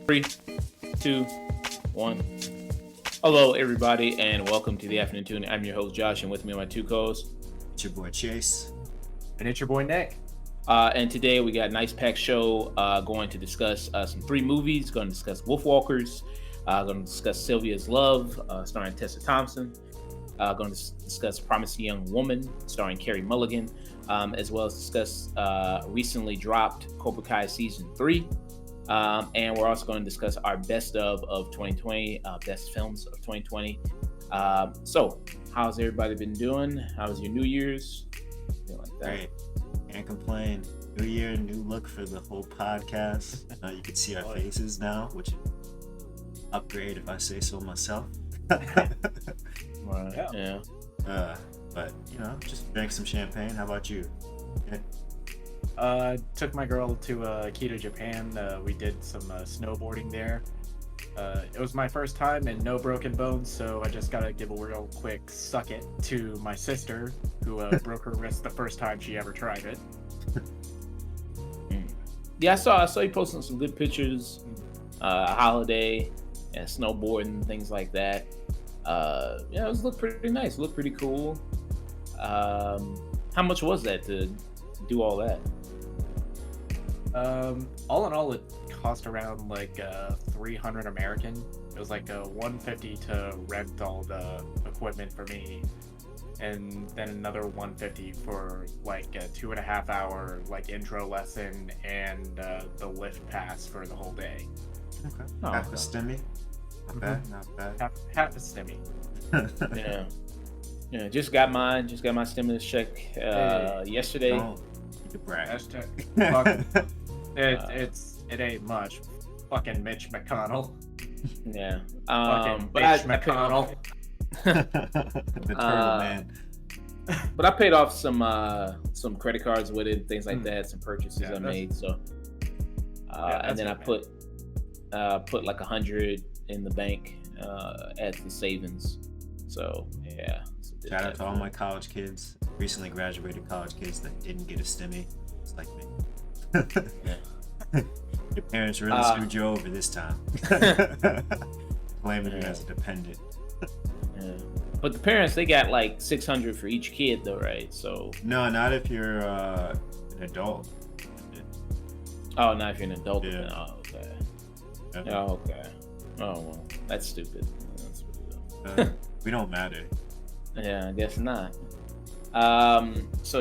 Three, two, one. Hello, everybody, and welcome to the Afternoon Tune. I'm your host, Josh, and with me are my two co-hosts. It's your boy, Chayse. And it's your boy, Nick. And today we got a nice packed show going to discuss some 3 movies. Going to discuss Wolfwalkers. Going to discuss Sylvia's Love, starring Tessa Thompson. Going to discuss Promising Young Woman, starring Carey Mulligan, as well as discuss recently dropped Cobra Kai Season 3. And we're also going to discuss our best of 2020, best films of 2020. So, how's everybody been doing? How's your New Year's? Like that. Great. Can't complain. New year, new look for the whole podcast. You can see our faces now, which upgrade if I say so myself. Right. Yeah. But just drank some champagne. How about you? Took my girl to Akita, Japan. We did some snowboarding there. It was my first time and no broken bones, so I just gotta give a real quick suck it to my sister, who broke her wrist the first time she ever tried it. Yeah, I saw you posting some good pictures, holiday and snowboarding, things like that. Yeah, it looked pretty nice, looked pretty cool. How much was that to do all that? All in all, it cost around like 300 American. It was like $150 to rent all the equipment for me, and then another $150 for like a 2.5 hour like intro lesson and the lift pass for the whole day. Okay. Half a stimmy. Not bad. Not bad. Half a stimmy. Yeah. Just got my stimulus check yesterday. Don't. You can brag. It ain't much. Fucking Mitch McConnell. Yeah. Fucking Mitch McConnell. The turtle man. But I paid off some credit cards with it, things like that, some purchases I made. So, and then I put like 100 in the bank as the savings. So yeah. Shout out to all my college kids, recently graduated college kids that didn't get a stimmy. It's like me. Your parents really screwed you over this time. Claiming you as a dependent. Yeah. But the parents, they got like $600 for each kid though, right? So no, not if you're an adult. Oh, not if you're an adult. Yeah. Oh, okay. Oh, okay. Oh, well, that's stupid. We don't matter. Yeah, I guess not. So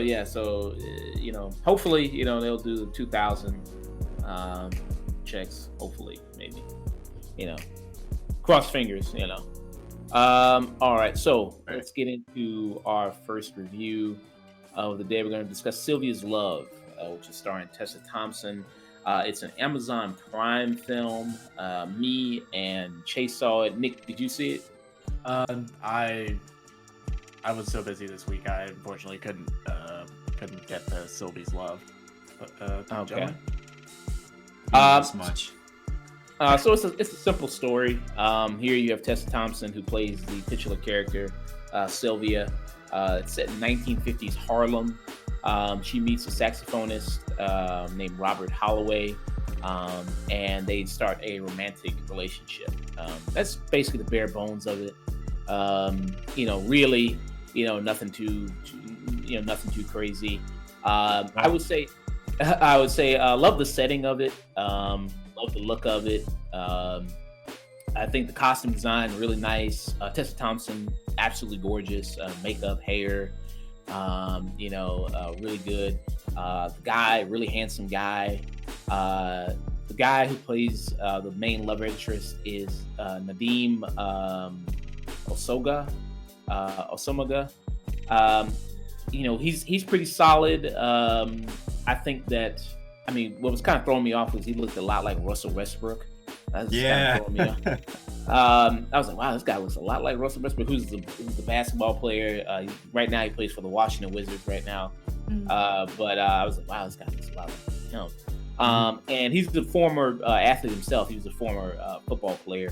hopefully, they'll do 2,000 checks. Hopefully, maybe, cross fingers, all right, so let's get into our first review of the day. We're going to discuss Sylvia's Love, which is starring Tessa Thompson. It's an Amazon Prime film. Me and Chayse saw it. Nick, did you see it? I was so busy this week, I unfortunately couldn't get the Sylvie's Love. But, okay. Not much. So it's a simple story. Here you have Tessa Thompson, who plays the titular character, Sylvia. It's set in 1950s Harlem. She meets a saxophonist named Robert Holloway, and they start a romantic relationship. That's basically the bare bones of it. Really, nothing too crazy. I would say, love the setting of it. Love the look of it. I think the costume design really nice. Tessa Thompson, absolutely gorgeous. Makeup, hair, really good. The guy, really handsome guy. The guy who plays the main love interest is Nnamdi Asomugha. He's pretty solid. I think that, what was kind of throwing me off was he looked a lot like Russell Westbrook. Yeah. Kind of throwing me off. I was like, wow, this guy looks a lot like Russell Westbrook, who's the basketball player. Right now, he plays for the Washington Wizards right now. But I was like, wow, this guy looks a lot like him. And he's the former athlete himself. He was a former football player.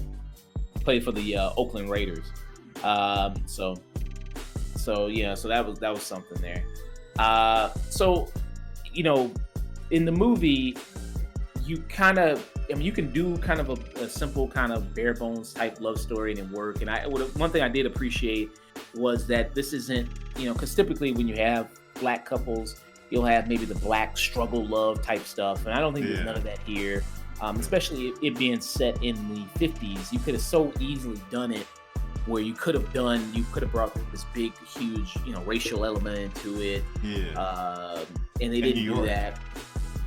Played for the Oakland Raiders. So So so that was something there. So in the movie, you kind of, you can do kind of a simple kind of bare bones type love story and it work. And one thing I did appreciate was that this isn't, because typically when you have black couples, you'll have maybe the black struggle love type stuff, and I don't think there's none of that here. Especially it being set in the 50s, you could have so easily done it where you could have brought this big, huge, racial element into it. Yeah. And they didn't do that.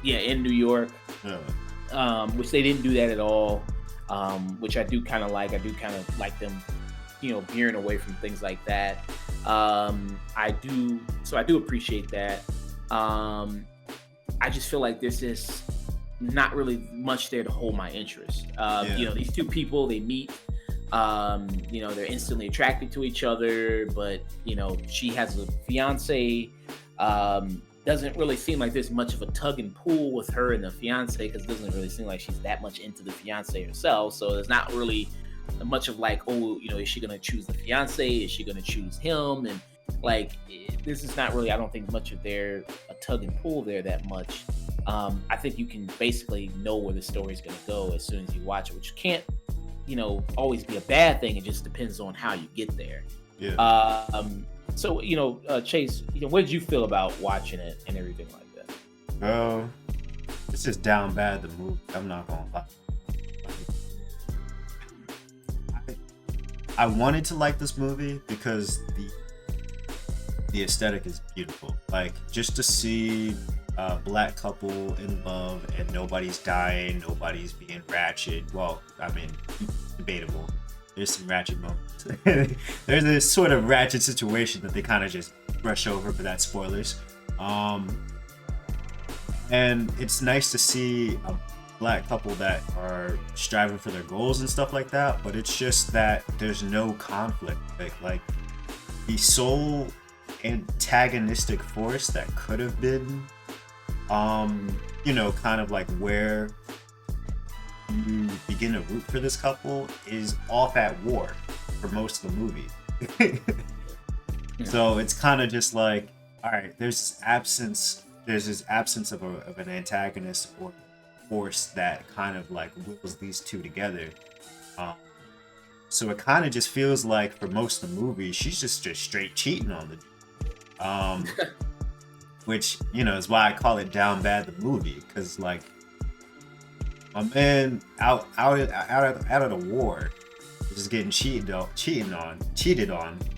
Yeah, in New York. Yeah. Which they didn't do that at all. Which I do kind of like. I do kind of like them, veering away from things like that. I do appreciate that. I just feel like there's just not really much there to hold my interest. These two people, they meet, they're instantly attracted to each other, but she has a fiance. Doesn't really seem like there's much of a tug and pull with her and the fiance, because it doesn't really seem like she's that much into the fiance herself. So there's not really much of like, is she gonna choose the fiance? Is she gonna choose him? And like, this is not really, I don't think much of a tug and pull there that much. I think you can basically know where the story's gonna go as soon as you watch it, which can't, always be a bad thing. It just depends on how you get there. Yeah. So, Chayse, what did you feel about watching it and everything like that? Bro, it's just down bad, the movie. I'm not gonna lie. I wanted to like this movie because the aesthetic is beautiful. Like, just to see a black couple in love and nobody's dying, nobody's being ratchet. Well, I mean, debatable. There's some ratchet moments. There's this sort of ratchet situation that they kind of just brush over, but that's spoilers. And it's nice to see a black couple that are striving for their goals and stuff like that, but it's just that there's no conflict. Like the sole antagonistic force that could have been, kind of like where you begin to root for this couple is off at war for most of the movie. So it's kind of just like, all right, there's this absence of an antagonist or force that kind of like whittles these two together. So it kind of just feels like for most of the movie, she's just straight cheating on the which, is why I call it down bad, the movie, because like, my man out of the war, just getting cheated on,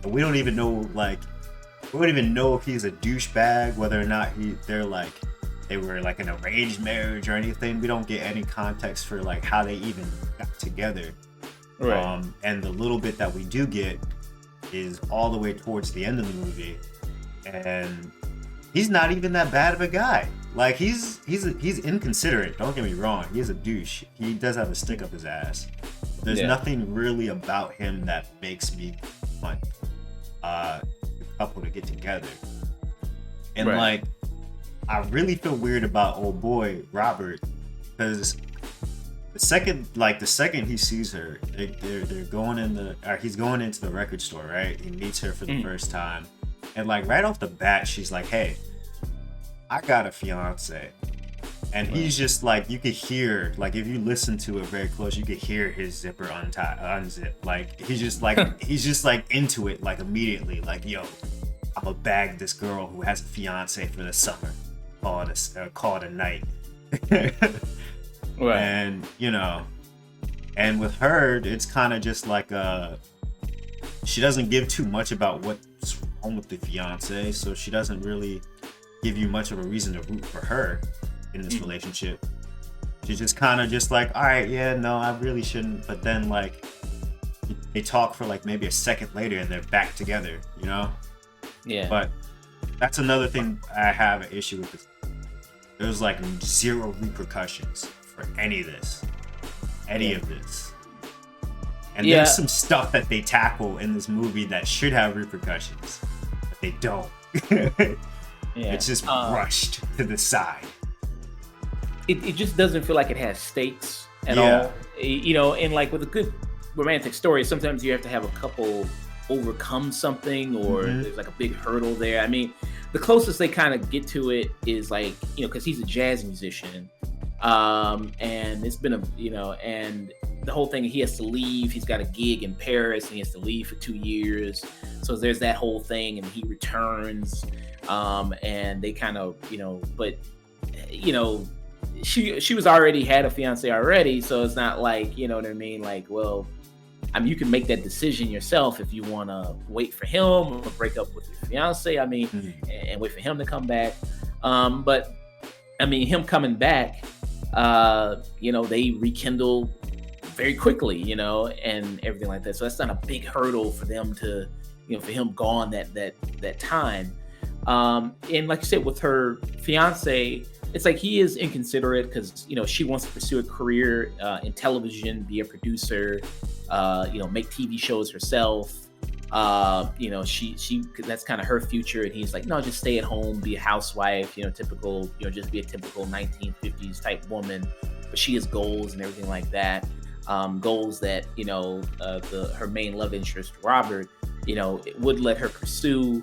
and we don't even know if he's a douchebag, whether or not they were like an arranged marriage or anything. We don't get any context for like how they even got together. Right. And the little bit that we do get is all the way towards the end of the movie, and he's not even that bad of a guy. Like, he's inconsiderate, don't get me wrong. He is a douche. He does have a stick up his ass. There's nothing really about him that makes me want the couple to get together. And like, I really feel weird about old boy Robert, because the second he sees her, they're going he's going into the record store, right? He meets her for the first time, and like right off the bat, she's like, "Hey, I got a fiance," and he's just like, you could hear, like if you listen to it very close, you could hear his zipper unzip. Like he's just like into it, like immediately, like, yo, I'm gonna bag this girl who has a fiance for the summer. Call it a night. Right. And and with her, it's kind of just like she doesn't give too much about what's wrong with the fiance, so she doesn't really give you much of a reason to root for her in this relationship. She's just kind of just like, all right, yeah, no, I really shouldn't. But then like they talk for like maybe a second later and they're back together, Yeah. But that's another thing I have an issue with this. There's like zero repercussions for any of this. And there's some stuff that they tackle in this movie that should have repercussions, but they don't. It's just brushed to the side. It just doesn't feel like it has stakes at all. And like with a good romantic story, sometimes you have to have a couple overcome something, or Mhm. there's like a big hurdle there. I mean, the closest they kind of get to it is like, because he's a jazz musician, and it's been and the whole thing, he has to leave. He's got a gig in Paris, and he has to leave for 2 years. So there's that whole thing, and he returns, and they kind of, but she was already had a fiance already, so it's not like, you know what I mean, like, well, I mean, you can make that decision yourself if you want to wait for him or break up with your fiance. I mean, and wait for him to come back. But I mean, him coming back, they rekindle very quickly, and everything like that. So that's not a big hurdle for them to, for him gone that time. And like you said, with her fiance, it's like he is inconsiderate because, she wants to pursue a career in television, be a producer, make TV shows herself. She that's kind of her future, and he's like, no, just stay at home, be a housewife, typical, just be a typical 1950s type woman. But she has goals and everything like that. Goals that, her main love interest, Robert, it would let her pursue.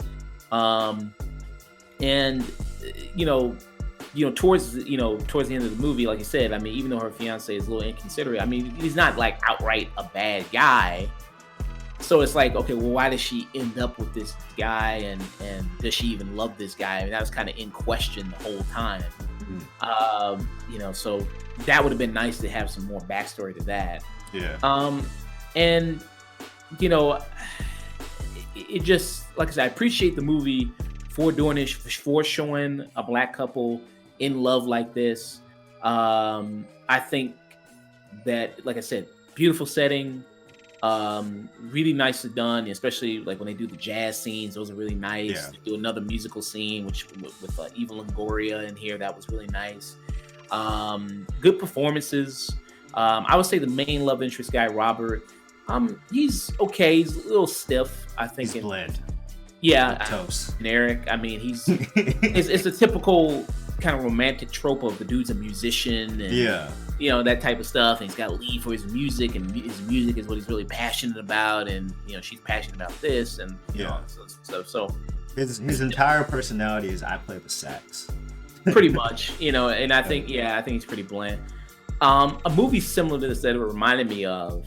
Towards the end of the movie, like you said, I mean, even though her fiance is a little inconsiderate, I mean, he's not like outright a bad guy. So it's like, okay, well, why does she end up with this guy, and does she even love this guy? I mean, that was kind of in question the whole time. So that would have been nice to have some more backstory to that. Yeah. It just, like I said, I appreciate the movie for doing this, for showing a black couple in love like this. I think that, like I said, beautiful setting, really nicely done, especially like when they do the jazz scenes. Those are really nice. Yeah. They do another musical scene, which with Eva Longoria in here, that was really nice. Good performances. I would say the main love interest guy, Robert, he's okay. He's a little stiff, I think. He's bland. Yeah, Toast. Generic. I mean, it's a typical kind of romantic trope of the dude's a musician, and that type of stuff. And he's got to leave for his music, and his music is what he's really passionate about. And she's passionate about this, and so his entire personality is I play the sax. pretty much, And I think he's pretty bland. A movie similar to this that it reminded me of,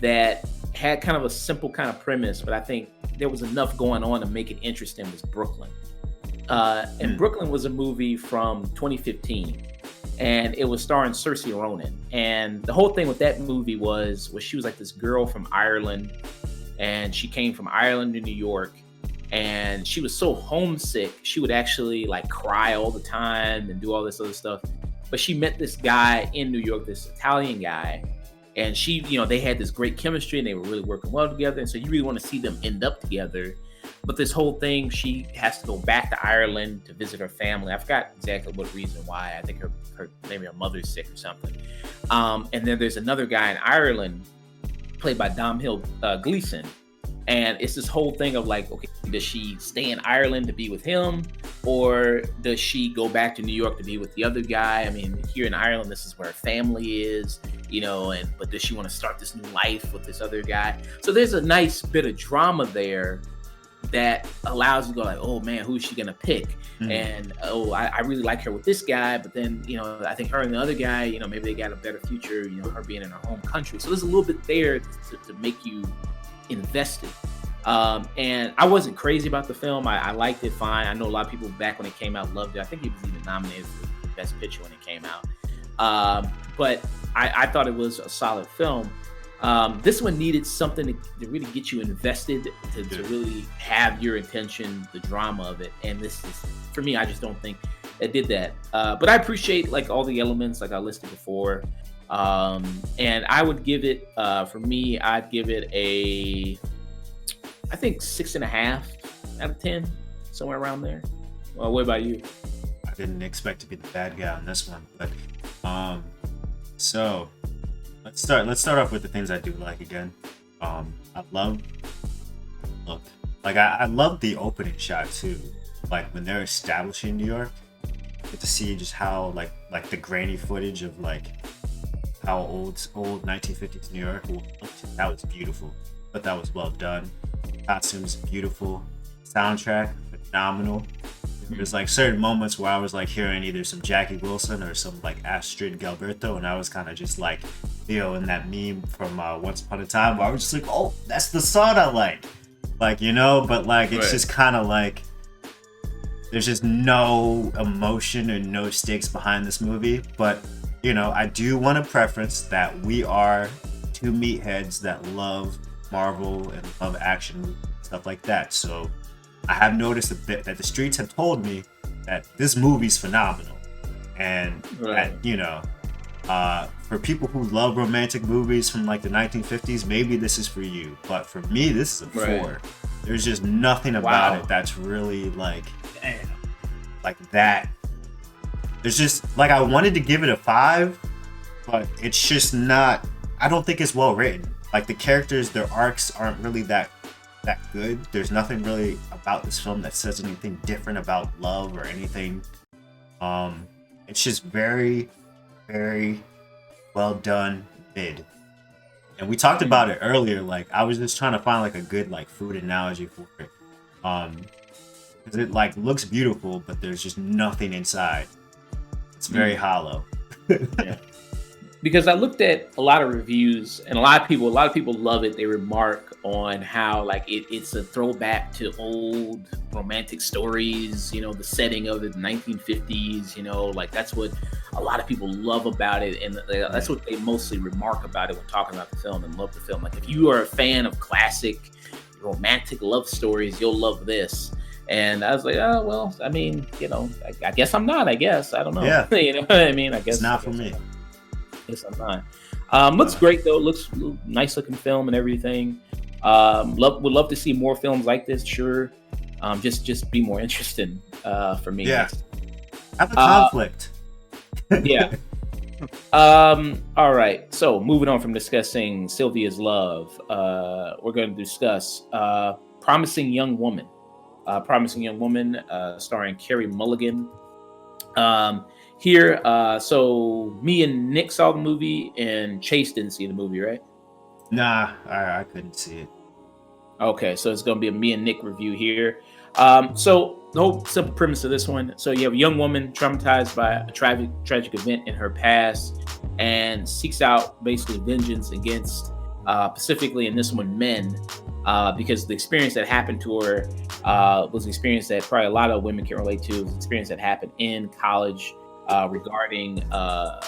that had kind of a simple kind of premise, but I think there was enough going on to make it interesting, was Brooklyn. And Brooklyn was a movie from 2015, and it was starring Saoirse Ronan. And the whole thing with that movie was she was like this girl from Ireland, and she came from Ireland to New York, and she was so homesick, she would actually like cry all the time and do all this other stuff. But she met this guy in New York, this Italian guy, and she, they had this great chemistry, and they were really working well together. And so you really want to see them end up together. But this whole thing, she has to go back to Ireland to visit her family. I forgot exactly what reason why. I think her maybe her mother's sick or something. And then there's another guy in Ireland, played by Domhnall Gleeson. And it's this whole thing of like, okay, does she stay in Ireland to be with him, or does she go back to New York to be with the other guy? I mean, here in Ireland, this is where her family is, but does she want to start this new life with this other guy? So there's a nice bit of drama there that allows you to go like, oh man, who's she gonna pick? And I really like her with this guy, but then I think her and the other guy, maybe they got a better future, her being in her home country. So there's a little bit there to make you invested. And I wasn't crazy about the film. I liked it fine. I know a lot of people back when it came out loved it. I think it was even nominated for the best picture when it came out. But I thought it was a solid film. This one needed something to really get you invested, to really have your attention, the drama of it. And this is, for me, I just don't think it did that. But I appreciate like all the elements like I listed before. And I would give it, for me, I'd give it I think 6.5 out of 10, somewhere around there. Well, what about you? I didn't expect to be the bad guy on this one, but so let's start off with the things I do like again. I love the opening shot too. Like when they're establishing New York, you get to see just how like the grainy footage of like how old 1950s New York looked. That was beautiful, but that was well done. Costumes beautiful, soundtrack phenomenal. There's like certain moments where I was like hearing either some Jackie Wilson or some like Astrid Gilberto, and I was kind of just like, in that meme from Once Upon a Time, where I was just like, oh, that's the song I like, you know. But like, it's just kind of like there's just no emotion and no stakes behind this movie. But you know, I do want to preference that we are two meatheads that love Marvel and love action stuff like that. So I have noticed a bit that the streets have told me that this movie's phenomenal, and that, you know, for people who love romantic movies from like the 1950s, maybe this is for you. But for me, this is a 4. There's just nothing about it that's really like that. There's just like, I wanted to give it a 5, but it's just not. I don't think it's well written. Like the characters, their arcs aren't really that good. There's nothing really about this film that says anything different about love or anything. It's just very, very well done mid. And we talked about it earlier. Like I was just trying to find like a good like food analogy for it. Because it like looks beautiful, but there's just nothing inside. It's very hollow. Yeah. Because I looked at a lot of reviews, and a lot of people love it. They remark on how like it's a throwback to old romantic stories, you know, the setting of the 1950s, you know, like that's what a lot of people love about it, and that's what they mostly remark about it when talking about the film and love the film. Like if you are a fan of classic romantic love stories, you'll love this. And I was like, oh well, I mean, you know, I guess I'm not. I guess I don't know. Yeah. You know what I mean? I guess it's not for me. Yes, I'm not. Looks great though. Looks nice looking film and everything. Would love to see more films like this. Sure. Just be more interesting for me. Yeah. Have a conflict. Yeah. All right. So moving on from discussing Sylvia's love, we're going to discuss Promising Young Woman. Promising Young Woman, starring Carey Mulligan. Here, so me and Nick saw the movie, and Chayse didn't see the movie, right? Nah, I couldn't see it. Okay, so it's gonna be a me and Nick review here. So the whole simple premise of this one: so you have a young woman traumatized by a tragic event in her past, and seeks out basically vengeance against, specifically in this one, men, because the experience that happened to her was an experience that probably a lot of women can relate to. It was an experience that happened in college. Regarding, I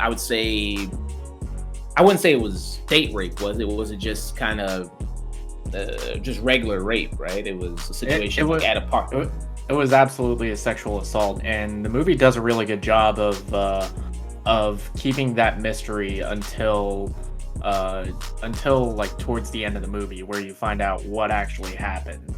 wouldn't say it was date rape, was it? Was it just kind of just regular rape, right? It was a situation at a park. It was absolutely a sexual assault, and the movie does a really good job of keeping that mystery until like towards the end of the movie, where you find out what actually happened.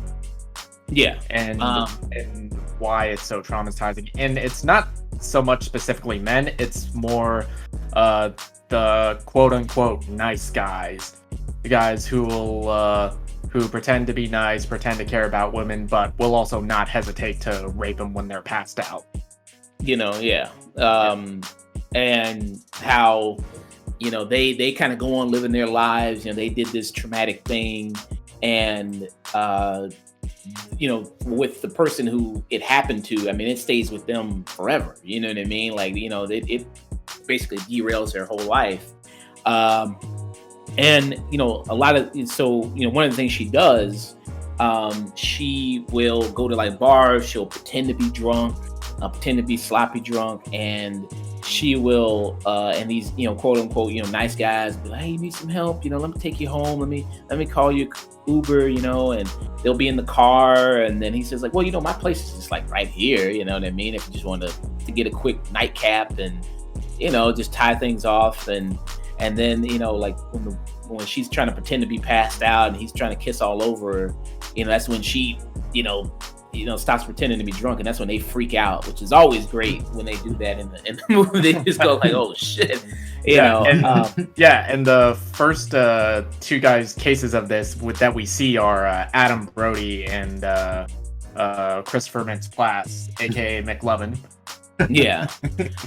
Yeah, and why it's so traumatizing. And it's not so much specifically men, it's more the quote unquote nice guys, the guys who will who pretend to be nice, pretend to care about women, but will also not hesitate to rape them when they're passed out. You know, yeah. And how, you know, they kind of go on living their lives. You know, they did this traumatic thing, and you know, with the person who it happened to, I mean, it stays with them forever. You know what I mean? Like, you know, it basically derails their whole life. And, you know, one of the things she does, she will go to like bars, she'll pretend to be drunk, pretend to be sloppy drunk, and she will, and these, you know, quote unquote, you know, nice guys be like, hey, you need some help, you know, let me take you home, let me call you Uber, you know, and they'll be in the car, and then he says like, well, you know, my place is just like right here, you know what I mean, if you just want to get a quick nightcap and, you know, just tie things off, and then, you know, like when she's trying to pretend to be passed out and he's trying to kiss all over her, you know, that's when she, you know, stops pretending to be drunk, and that's when they freak out, which is always great when they do that in the movie. They just go like, "Oh shit," you know. And, and the first two guys' cases of this that we see are Adam Brody and Christopher Mintz-Plasse, aka McLovin. Yeah,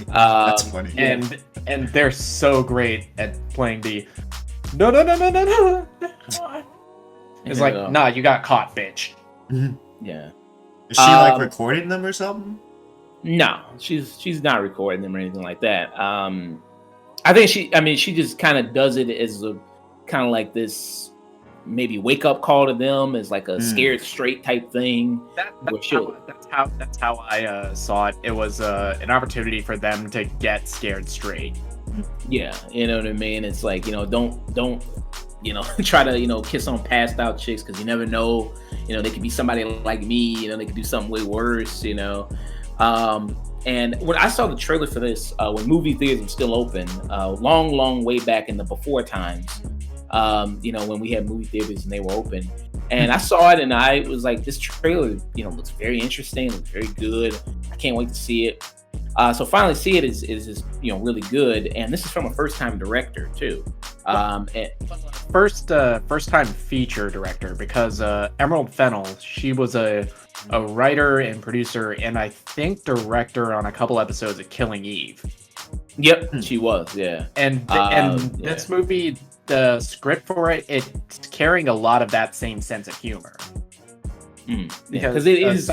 that's funny. And they're so great at playing the no. It's like, nah, you got caught, bitch. Yeah. Is she like recording them or something? No, she's not recording them or anything like that. I think she just kind of does it as a kind of like this maybe wake up call to them, as like a scared straight type thing. That's how I saw it. It was an opportunity for them to get scared straight. Yeah, you know what I mean. It's like, don't try to kiss on passed out chicks, because you never know. They could be somebody like me. They could do something way worse. And when I saw the trailer for this, when movie theaters were still open, long way back in the before times, when we had movie theaters and they were open, and I saw it and I was like, this trailer, looks very interesting, looks very good. I can't wait to see it. So finally see it is really good, and this is from a first time director too. First time feature director, because Emerald Fennell, she was a writer and producer, and I think director on a couple episodes of Killing Eve. Yep, she was, yeah. And this movie, the script for it's carrying a lot of that same sense of humor. Because it is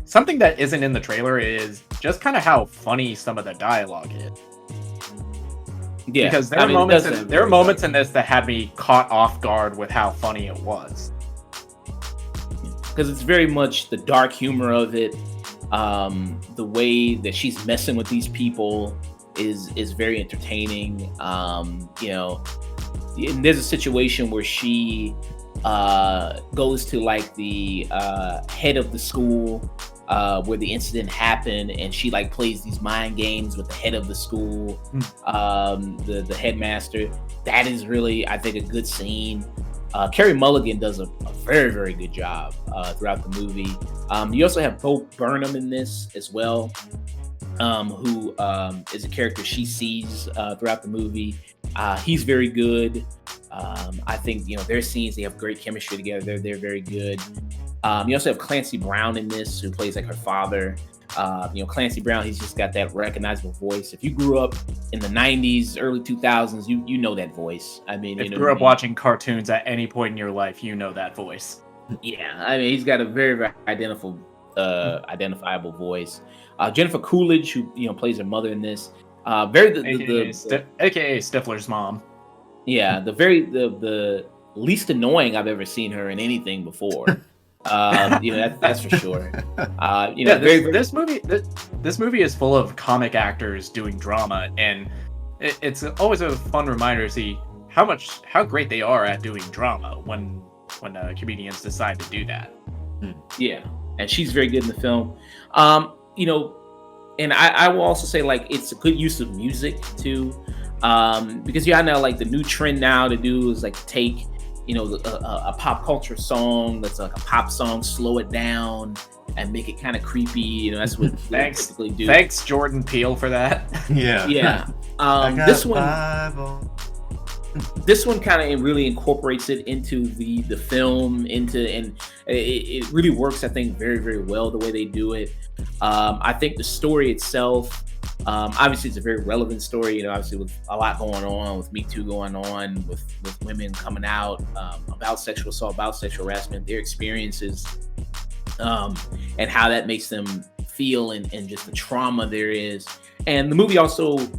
something that isn't in the trailer is just kind of how funny some of the dialogue is. Yeah, because there are moments in this that had me caught off guard with how funny it was. Because it's very much the dark humor of it. The way that she's messing with these people is very entertaining. And there's a situation where she goes to like the head of the school where the incident happened, and she like plays these mind games with the head of the school, the headmaster. That is really, I think, a good scene. Carey Mulligan does a very, very good job throughout the movie. You also have Bo Burnham in this as well, who is a character she sees throughout the movie. He's very good. I think their scenes, they have great chemistry together. They're very good. You also have Clancy Brown in this, who plays like her father. Clancy Brown, he's just got that recognizable voice. If you grew up in the 90s, early 2000s, you know that voice. I mean, if you grew up watching cartoons at any point in your life, you know that voice. Yeah, I mean, he's got a very, very identifiable voice. Jennifer Coolidge, who plays her mother in this, AKA Stifler's mom. Yeah, the least annoying I've ever seen her in anything before. That's for sure. This movie is full of comic actors doing drama, and it's always a fun reminder to see how great they are at doing drama when comedians decide to do that. Yeah, and she's very good in the film. And I will also say, like, it's a good use of music too, because I know like the new trend now to do is like take a pop culture song that's like a pop song, slow it down and make it kind of creepy. That's what thanks typically do. Thanks Jordan Peele for that. Yeah. This one kind of really incorporates it into the film, and it really works, I think, very, very well the way they do it. I think the story itself, obviously it's a very relevant story, obviously with a lot going on, with Me Too going on, with women coming out about sexual assault, about sexual harassment, their experiences, and how that makes them feel, and just the trauma there is. And the movie also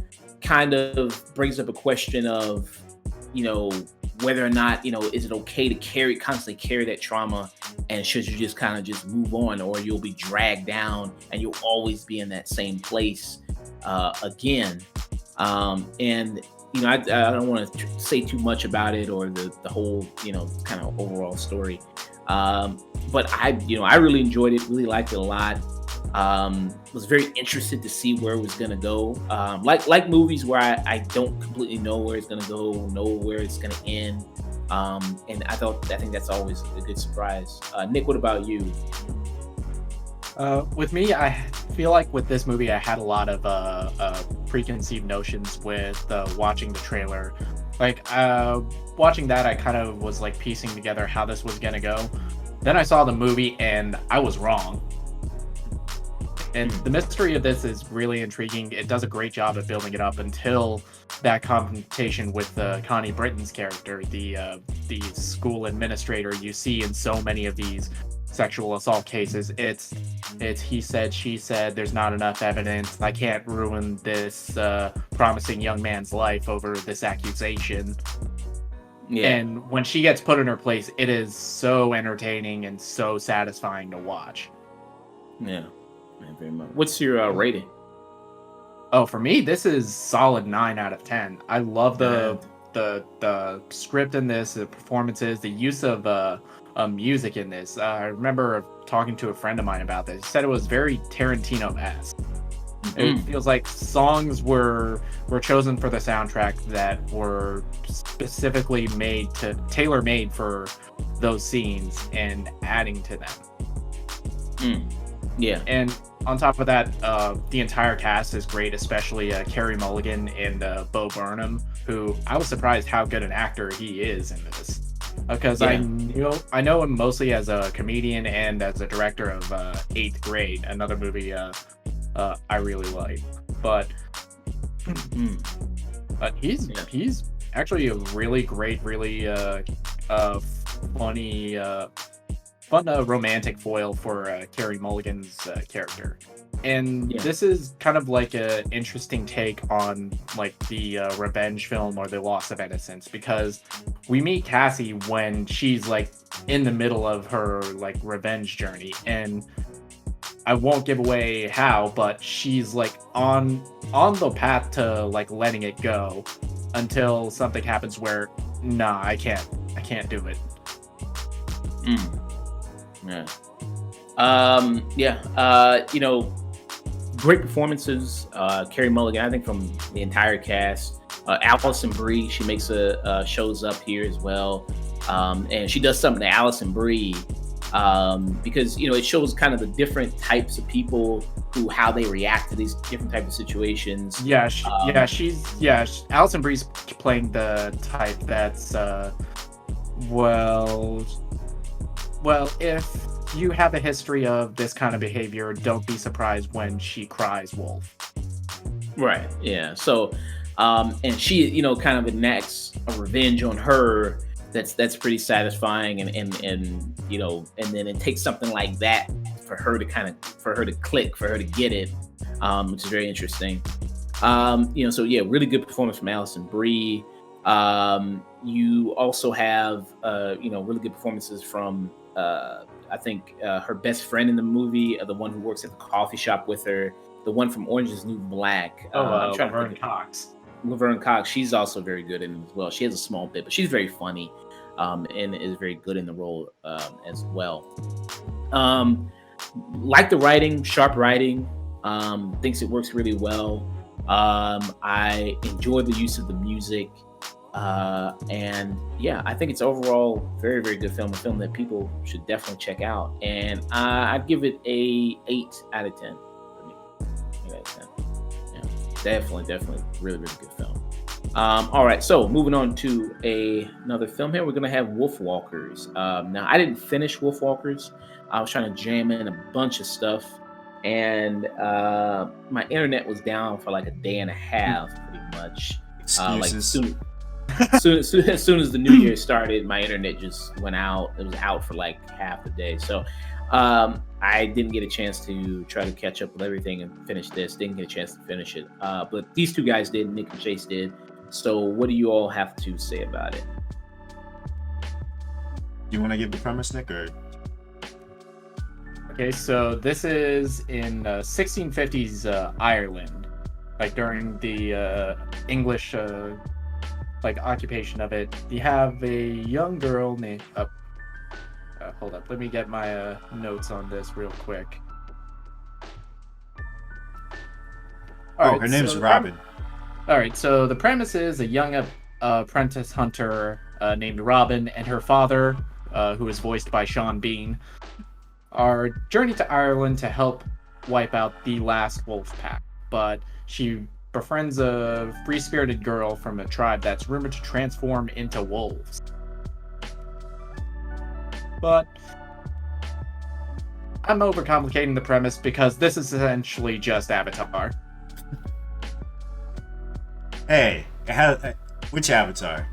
kind of brings up a question of, whether or not, is it okay to constantly carry that trauma, and should you just kind of just move on, or you'll be dragged down and you'll always be in that same place again. And I don't want to say too much about it, or the whole kind of overall story, but I really enjoyed it, really liked it a lot. Was very interested to see where it was gonna go. Like movies where I don't completely know where it's gonna go, know where it's gonna end. And I think that's always a good surprise. Nick, what about you? With me, I feel like with this movie, I had a lot of preconceived notions with watching the trailer. Like watching that, I kind of was like piecing together how this was gonna go. Then I saw the movie and I was wrong. And the mystery of this is really intriguing. It does a great job at building it up until that confrontation with Connie Britton's character, the school administrator you see in so many of these sexual assault cases. It's he said, she said, there's not enough evidence. I can't ruin this promising young man's life over this accusation. Yeah. And when she gets put in her place, it is so entertaining and so satisfying to watch. Yeah. Very much. What's your rating? Oh, for me, this is solid 9 out of 10. I love the script in this, the performances, the use of music in this. I remember talking to a friend of mine about this. He said it was very Tarantino-esque. It feels like songs were chosen for the soundtrack that were specifically tailor-made for those scenes and adding to them. Yeah. And on top of that, the entire cast is great, especially Carey Mulligan and Bo Burnham, who I was surprised how good an actor he is in this. Because I know him mostly as a comedian and as a director of 8th Grade, another movie I really like. But he's actually a really great, really funny, fun romantic foil for Carey Mulligan's character. And this is kind of like an interesting take on like the revenge film or the loss of innocence, because we meet Cassie when she's like in the middle of her like revenge journey, and I won't give away how, but she's like on the path to like letting it go until something happens where I can't do it. Great performances. Carey Mulligan, I think, from the entire cast. Alison Brie, she shows up here as well, and she does something to Alison Brie because it shows kind of the different types of people how they react to these different types of situations. Alison Brie's playing the type that's if you have a history of this kind of behavior, don't be surprised when she cries wolf. Right. Yeah. So, and she, kind of enacts a revenge on her. That's pretty satisfying, and then it takes something like that for her to click, for her to get it, which is very interesting. Really good performance from Alison Brie. You also have, really good performances from, I think her best friend in the movie, the one who works at the coffee shop with her, the one from Orange Is the New Black. Laverne Cox. Laverne Cox, she's also very good in it as well. She has a small bit, but she's very funny, and is very good in the role as well. Like the writing, sharp writing. Thinks it works really well. I enjoy the use of the music. I think it's overall very, very good film, a film that people should definitely check out. And I'd give it a 8 out of 10 for me. 8 out of 10. Yeah, definitely really, really good film. All right, so moving on to another film here, we're going to have Wolfwalkers. Now, I didn't finish Wolfwalkers. I was trying to jam in a bunch of stuff, and my internet was down for like a day and a half, pretty much. Excuses. As soon as the new year started, my internet just went out. It was out for like half a day. So I didn't get a chance to try to catch up with everything and finish this. Didn't get a chance to finish it. But these two guys did. Nick and Chayse did. So what do you all have to say about it? You want to give the premise, Nick, or? Okay, so this is in 1650s Ireland, like during the English occupation of it. You have a young girl named hold up, let me get my notes on this real quick. Her name's Robin. All right, so the premise is a young apprentice hunter named Robin and her father, who is voiced by Sean Bean, are journey to Ireland to help wipe out the last wolf pack. But she befriends a free-spirited girl from a tribe that's rumored to transform into wolves. But I'm overcomplicating the premise because this is essentially just Avatar. Hey, it has which Avatar?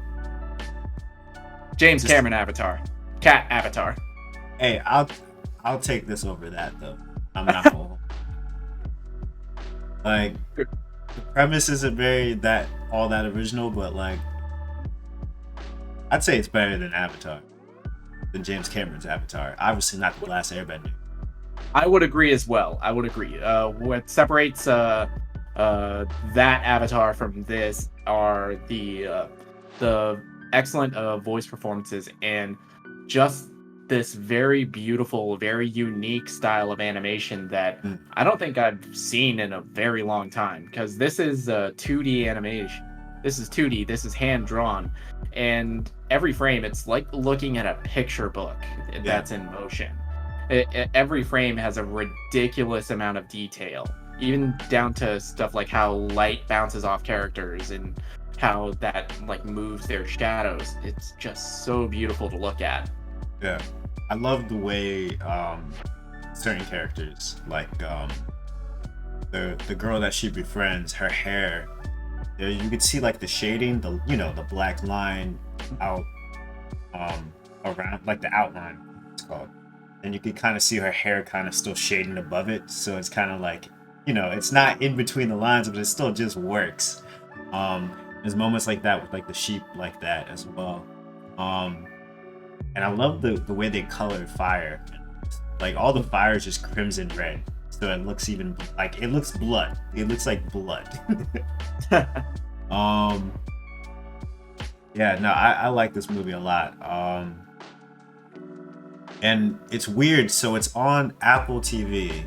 James Cameron Avatar. Cat Avatar. Hey, I'll take this over that though. I'm not gonna. Like, the premise isn't all that original, but like, I'd say it's better than Avatar, than James Cameron's Avatar. Obviously, not The Last Airbender. I would agree as well. I would agree. What separates that Avatar from this are the excellent voice performances and just this very beautiful, very unique style of animation that I don't think I've seen in a very long time. Because this is 2D animation. This is 2D. This is hand drawn, and every frame it's like looking at a picture book that's in motion. Every frame has a ridiculous amount of detail, even down to stuff like how light bounces off characters and how that like moves their shadows. It's just so beautiful to look at. Yeah, I love the way certain characters, like the girl that she befriends, her hair, you could see like the shading, the black line out around, like the outline, it's called. And you could kind of see her hair kind of still shading above it, so it's kind of like, it's not in between the lines, but it still just works. There's moments like that with like the sheep like that as well. And I love the way they colored fire. Like all the fire is just crimson red, so it looks even like it looks blood. It looks like blood. Yeah, no, I like this movie a lot. And it's weird. So it's on Apple TV,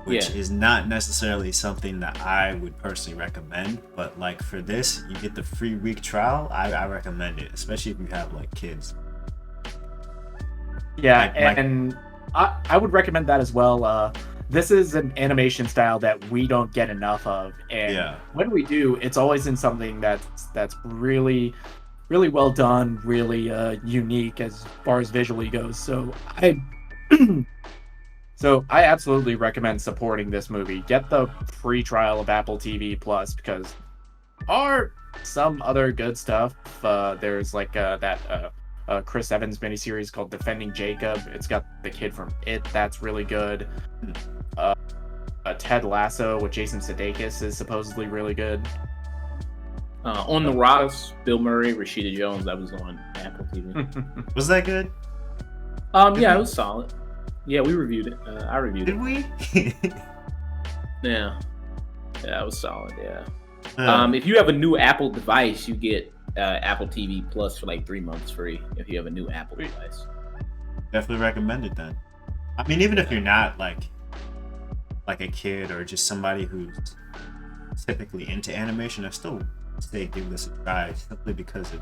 which is not necessarily something that I would personally recommend. But like for this, you get the free week trial. I recommend it, especially if you have like kids. Yeah, and I would recommend that as well. This is an animation style that we don't get enough of, and when we do, it's always in something that's really, really well done, really unique as far as visually goes. So I absolutely recommend supporting this movie. Get the free trial of Apple TV Plus, because some other good stuff. There's like that Chris Evans miniseries called Defending Jacob. It's got the kid from It. That's really good. Ted Lasso with Jason Sudeikis is supposedly really good. On the Rocks, Bill Murray, Rashida Jones. That was on Apple TV. Was that good? Yeah, it was solid. Yeah, we reviewed it. I reviewed it. Did we? Yeah, it was solid. Yeah. If you have a new Apple device, you get Apple TV Plus for like 3 months free if you have a new Apple device. Definitely recommend it then. I mean, even if you're not like a kid or just somebody who's typically into animation, I still say give this a try, simply because it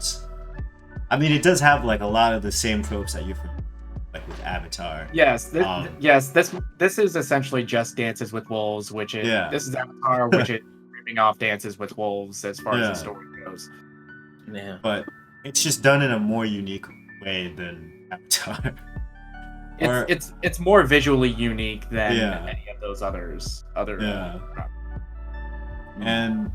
does have like a lot of the same tropes that you're familiar like with Avatar. Yes, this is essentially just Dances with Wolves, which is this is Avatar, which is ripping off Dances with Wolves as far as the story goes. Yeah, but it's just done in a more unique way than Avatar. It's more visually unique than any of those others. And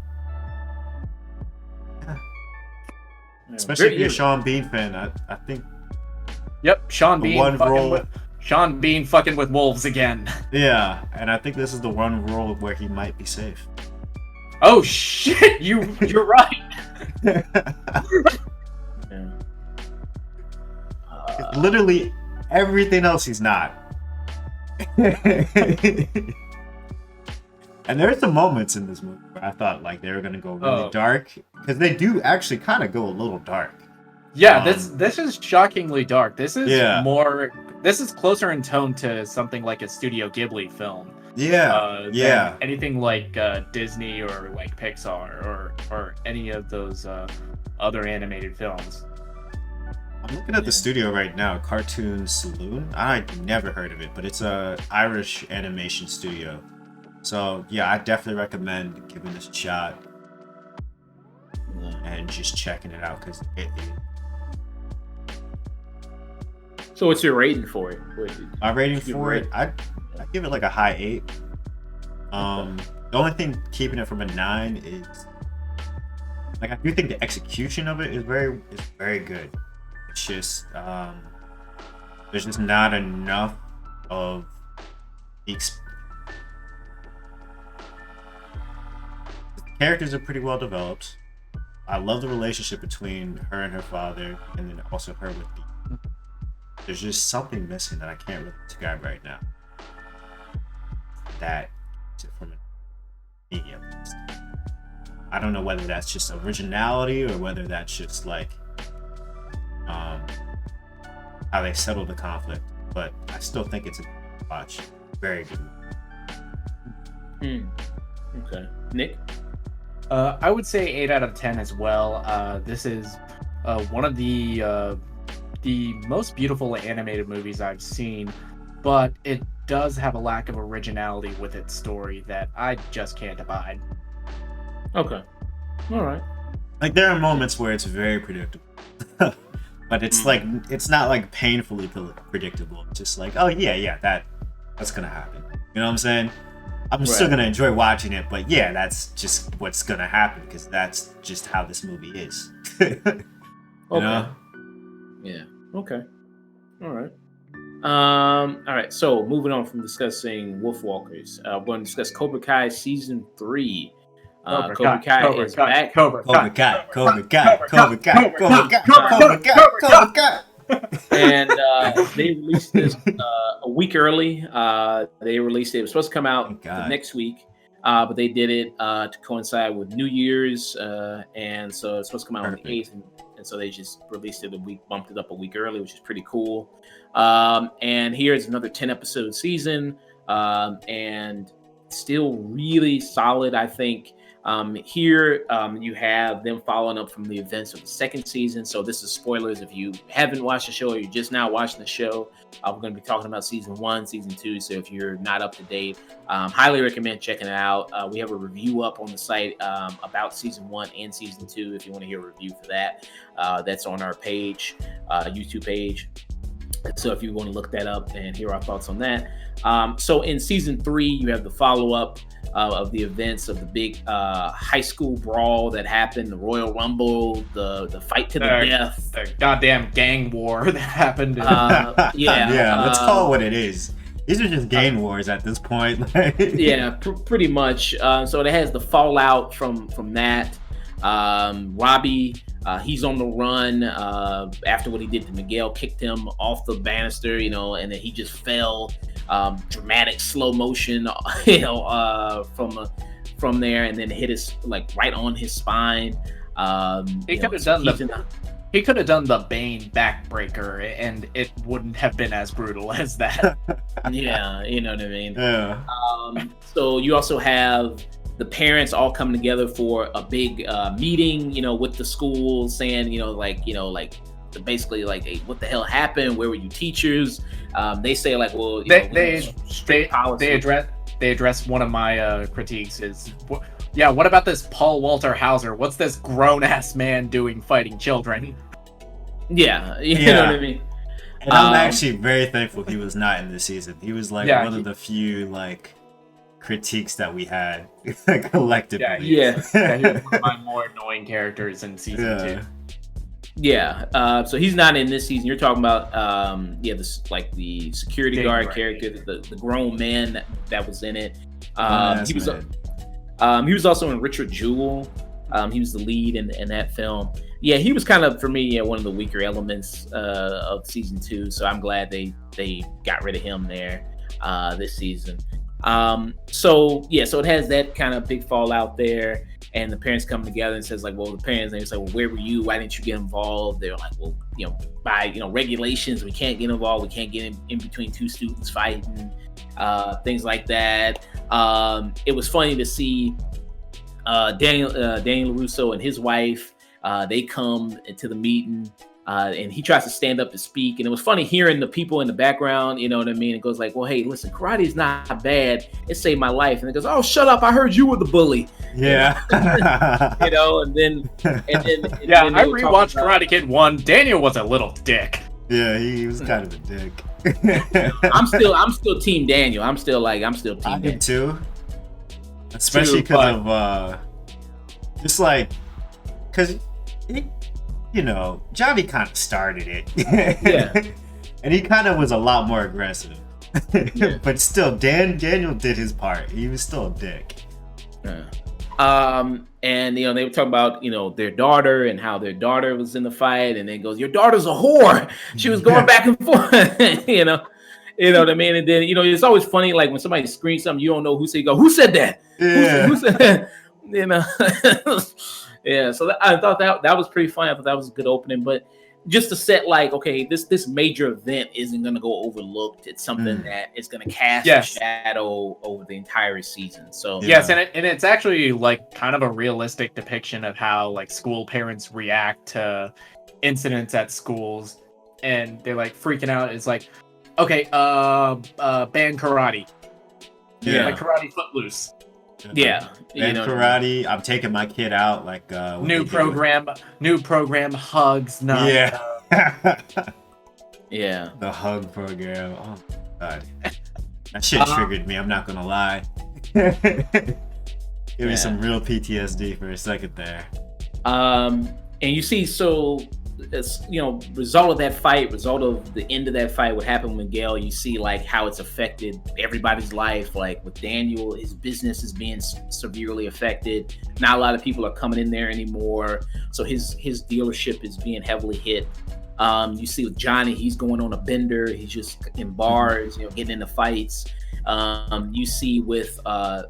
especially if you're a Sean Bean fan, I think. Yep, Sean Bean fucking with wolves again. Yeah, and I think this is the one role where he might be safe. Oh shit! You're right. Literally everything else he's not. And there's some moments in this movie where I thought like they were gonna go really dark, because they do actually kind of go a little dark. Yeah, this is shockingly dark. This is This is closer in tone to something like a Studio Ghibli film. Than anything like Disney or like Pixar or any of those other animated films. I'm looking at the studio right now, Cartoon Saloon. I never heard of it, but it's a Irish animation studio. So yeah, I definitely recommend giving this a shot and just checking it out, because So what's your rating for it? My rating for it, I give it like a high 8. The only thing keeping it from a 9 is like I do think the execution of it is very good. It's just there's just not enough of the characters are pretty well developed. I love the relationship between her and her father, and then also her with the. There's just something missing that I can't really describe right now. That from a media. I don't know whether that's just originality or whether that's just like how they settle the conflict. But I still think it's a good watch. Very good. Okay, Nick. I would say 8 out of 10 as well. This is one of the most beautiful animated movies I've seen, but it does have a lack of originality with its story that I just can't abide. Okay. All right. Like there are moments where it's very predictable. But it's like it's not like painfully predictable. It's just like, oh yeah, that's gonna happen. You know what I'm saying? I'm still gonna enjoy watching it, but yeah, that's just what's gonna happen because that's just how this movie is. Okay. Know? Yeah. Okay. All right. All right. So moving on from discussing Wolfwalkers, we're going to discuss Cobra Kai season 3. Cobra Kai is back. Cobra Kai. And they released this a week early. They released it. It was supposed to come out the next week, but they did it to coincide with New Year's, and so it's supposed to come out on the 8th, and so they just released it a week, bumped it up a week early, which is pretty cool. And here's another 10-episode season, and still really solid, I think. Here you have them following up from the events of the second season. So this is spoilers if you haven't watched the show or you're just now watching the show. We're going to be talking about season 1, season 2. So if you're not up to date, highly recommend checking it out. We have a review up on the site about season 1 and season 2. If you want to hear a review for that, that's on our page, YouTube page. So if you want to look that up and hear our thoughts on that. So in season 3, you have the follow-up of the events of the big high school brawl that happened, the Royal Rumble, the fight to the death. The goddamn gang war that happened. Yeah, let's call it what it is. These are just gang wars at this point. Yeah, pretty much. So it has the fallout from that. Robbie, he's on the run after what he did to Miguel, kicked him off the banister, and then he just fell. Dramatic slow motion, from there, and then hit his right on his spine. He could have done the Bane backbreaker, and it wouldn't have been as brutal as that. Yeah, you know what I mean. Yeah. So you also have the parents all coming together for a big meeting, with the school, saying, basically hey, what the hell happened? Where were you teachers? They say well, they address one of my critiques is, what about this Paul Walter Hauser? What's this grown ass man doing fighting children? Yeah, you know what I mean. And I'm actually very thankful he was not in this season. He was one of the few critiques that we had collectively. Yeah, he was one of my more annoying characters in season 2. Yeah, so he's not in this season. You're talking about, the security guard character, the grown man that was in it. He was also in Richard Jewell. He was the lead in that film. Yeah, he was kind of, for me, one of the weaker elements of season 2. So I'm glad they got rid of him there this season. So it has that kind of big fallout there. And the parents come together and says the parents, they say, well, where were you? Why didn't you get involved? They're like, well, by, regulations, we can't get involved. We can't get in between two students fighting, things like that. It was funny to see Daniel LaRusso and his wife, they come to the meeting, and he tries to stand up to speak. And it was funny hearing the people in the background, you know what I mean? It goes well, hey, listen, karate is not bad. It saved my life. And it goes, oh, shut up. I heard you were the bully. Yeah. and then I rewatched Karate Kid 1. Daniel was a little dick. Yeah, he was kind of a dick. I'm still Team Daniel. I'm still Team I Daniel did too. Especially because of just like, because Johnny kind of started it. Yeah. And he kind of was a lot more aggressive. Yeah. But still, Daniel did his part. He was still a dick. Yeah. And they were talking about their daughter and how their daughter was in the fight, and then goes, "Your daughter's a whore." She was going back and forth, you know what I mean. And then it's always funny, like when somebody screams something, you don't know who said. You go, "Who said that?" Yeah. Who said that? Yeah. So I thought that was pretty funny. I thought that was a good opening, but just to set like, okay, this major event isn't going to go overlooked. It's something that is going to cast a shadow over the entire season. So yes, and it's actually like kind of a realistic depiction of how like school parents react to incidents at schools, and they're like freaking out. It's like, okay, ban karate. Yeah, like karate footloose. Yeah, and karate. I'm taking my kid out. Like new program, hugs. Yeah, yeah. The hug program. Oh god, that shit triggered me. I'm not gonna lie. Give me some real PTSD for a second there. And you see, so it's result of that fight, result of the end of that fight, what happened with Miguel, you see like how it's affected everybody's life. Like with Daniel, his business is being severely affected. Not a lot of people are coming in there anymore, so his dealership is being heavily hit. You see with Johnny, he's going on a bender, he's just in bars, getting into fights. You see with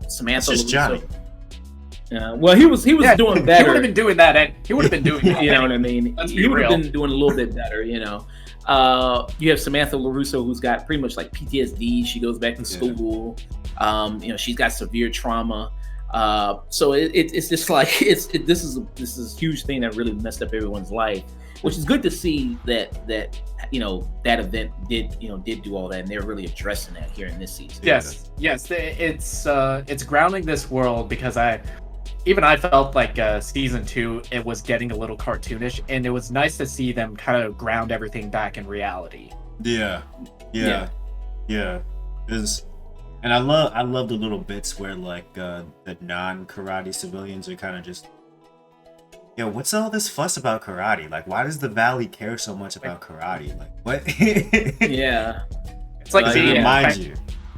Samantha, it's just Johnny. Well, he was doing better. He would have been doing that. He would have been doing that. You know what I mean? He would have been doing a little bit better. You have Samantha LaRusso, who's got pretty much like PTSD. She goes back to school. She's got severe trauma. So it's just like this is a huge thing that really messed up everyone's life, which is good to see that event did do all that, and they're really addressing that here in this season. Yes, it's grounding this world, because I felt like season 2, it was getting a little cartoonish, and it was nice to see them kind of ground everything back in reality. Yeah. And I love the little bits where like the non-karate civilians are kind of just, what's all this fuss about karate? Like, why does the Valley care so much about karate? Like, what? Yeah. It's like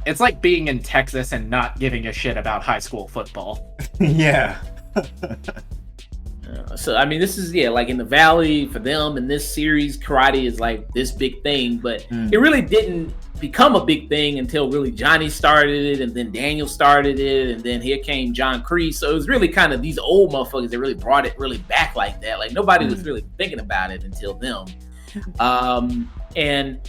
It's like being in Texas and not giving a shit about high school football. Yeah. So I mean, this is like in the Valley for them in this series, karate is like this big thing, but it really didn't become a big thing until really Johnny started it, and then Daniel started it, and then here came John Kreese. So it was really kind of these old motherfuckers that really brought it really back like that. Like nobody was really thinking about it until them. And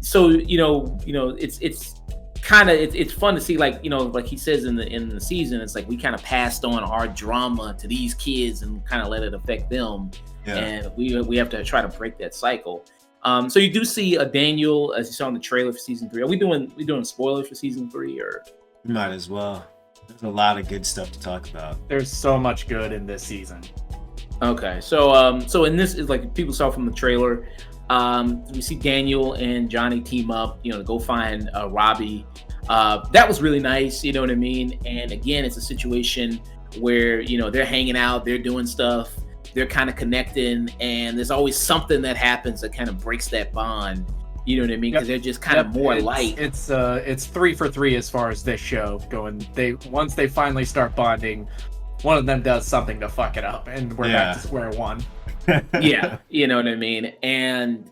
so it's kind of it's fun to see, like like he says in the season, it's like we kind of passed on our drama to these kids and kind of let it affect them, and we have to try to break that cycle. So you do see a Daniel, as you saw in the trailer for season 3. Are we doing spoilers for season 3, or we might as well? There's a lot of good stuff to talk about. There's so much good in this season. Okay, so in this is like people saw from the trailer. We see Daniel and Johnny team up, to go find Robbie. That was really nice, you know what I mean? And again, it's a situation where, they're hanging out, they're doing stuff, they're kind of connecting, and there's always something that happens that kind of breaks that bond, you know what I mean? Because they're just kind of more light. It's 3 for 3 as far as this show going. Once they finally start bonding, one of them does something to fuck it up, and we're back to square one. Yeah, you know what I mean? And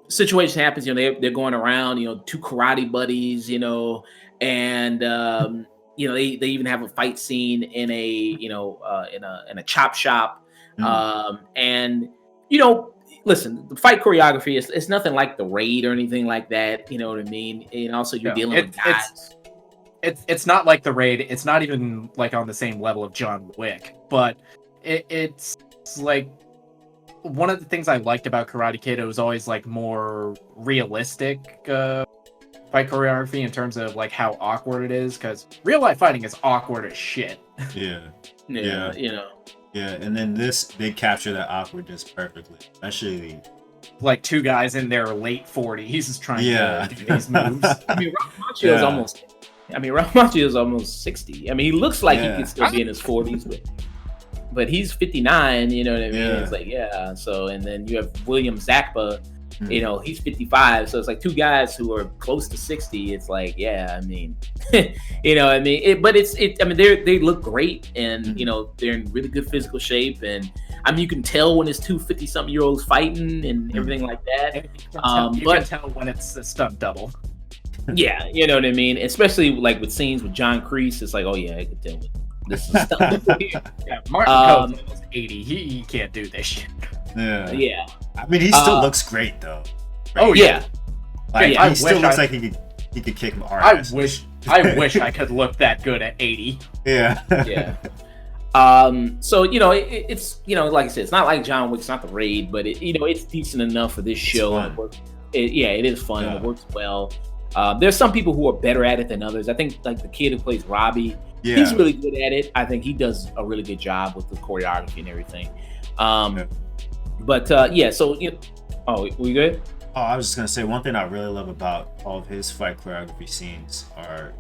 situation happens, they're going around, 2 karate buddies, and they even have a fight scene in a in a chop shop. And listen, the fight choreography it's nothing like The Raid or anything like that, you know what I mean? And also you're dealing with guys. It's not like The Raid. It's not even like on the same level of John Wick, but it's like one of the things I liked about Karate Kid, it was always like more realistic fight choreography in terms of like how awkward it is, because real life fighting is awkward as shit. Yeah. Yeah, Yeah, and then they capture that awkwardness perfectly, especially like two guys in their late 40s trying Yeah. to do these moves. I mean, Ralph Macchio's almost. I mean, Ralph Macchio's almost 60. I mean, he looks like he could still be in his 40s, but he's 59. You know what I mean? Yeah. It's like So and then you have William Zabka. You know, he's 55, so it's like two guys who are close to 60. It's like, I mean, you know, I mean, I mean, they look great, and you know, they're in really good physical shape, and I mean, you can tell when it's two 50-something-year-olds fighting and everything like that. You can tell when it's a stunt double. Yeah, you know what I mean. Especially like with scenes with John Kreese, it's like, oh yeah, I can tell this is stunt double. Martin Coe's almost 80. He can't do this shit. Yeah. I mean, he still looks great though. Right? Oh yeah. Like he still looks like he could kick our ass. I wish I could look that good at 80. Yeah. Yeah. So you know, it's you know, like I said, it's not like John Wick, it's not The Raid, but you know, it's decent enough for this show. It is fun and it works well. There's some people who are better at it than others. I think like the kid who plays Robbie, he's really good at it. I think he does a really good job with the choreography and everything. But so you know, we good? Oh, I was just gonna say one thing I really love about all of his fight choreography scenes are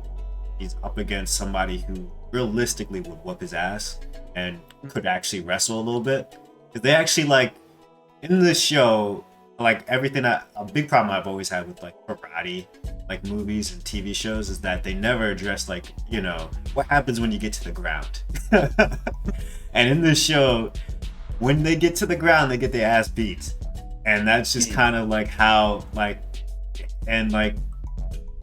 he's up against somebody who realistically would whoop his ass and could actually wrestle a little bit. Because they actually like in this show, like everything a big problem I've always had with like karate, like movies and TV shows is that they never address like, you know, what happens when you get to the ground. And in this show, when they get to the ground, they get their ass beat. And that's just kind of like how like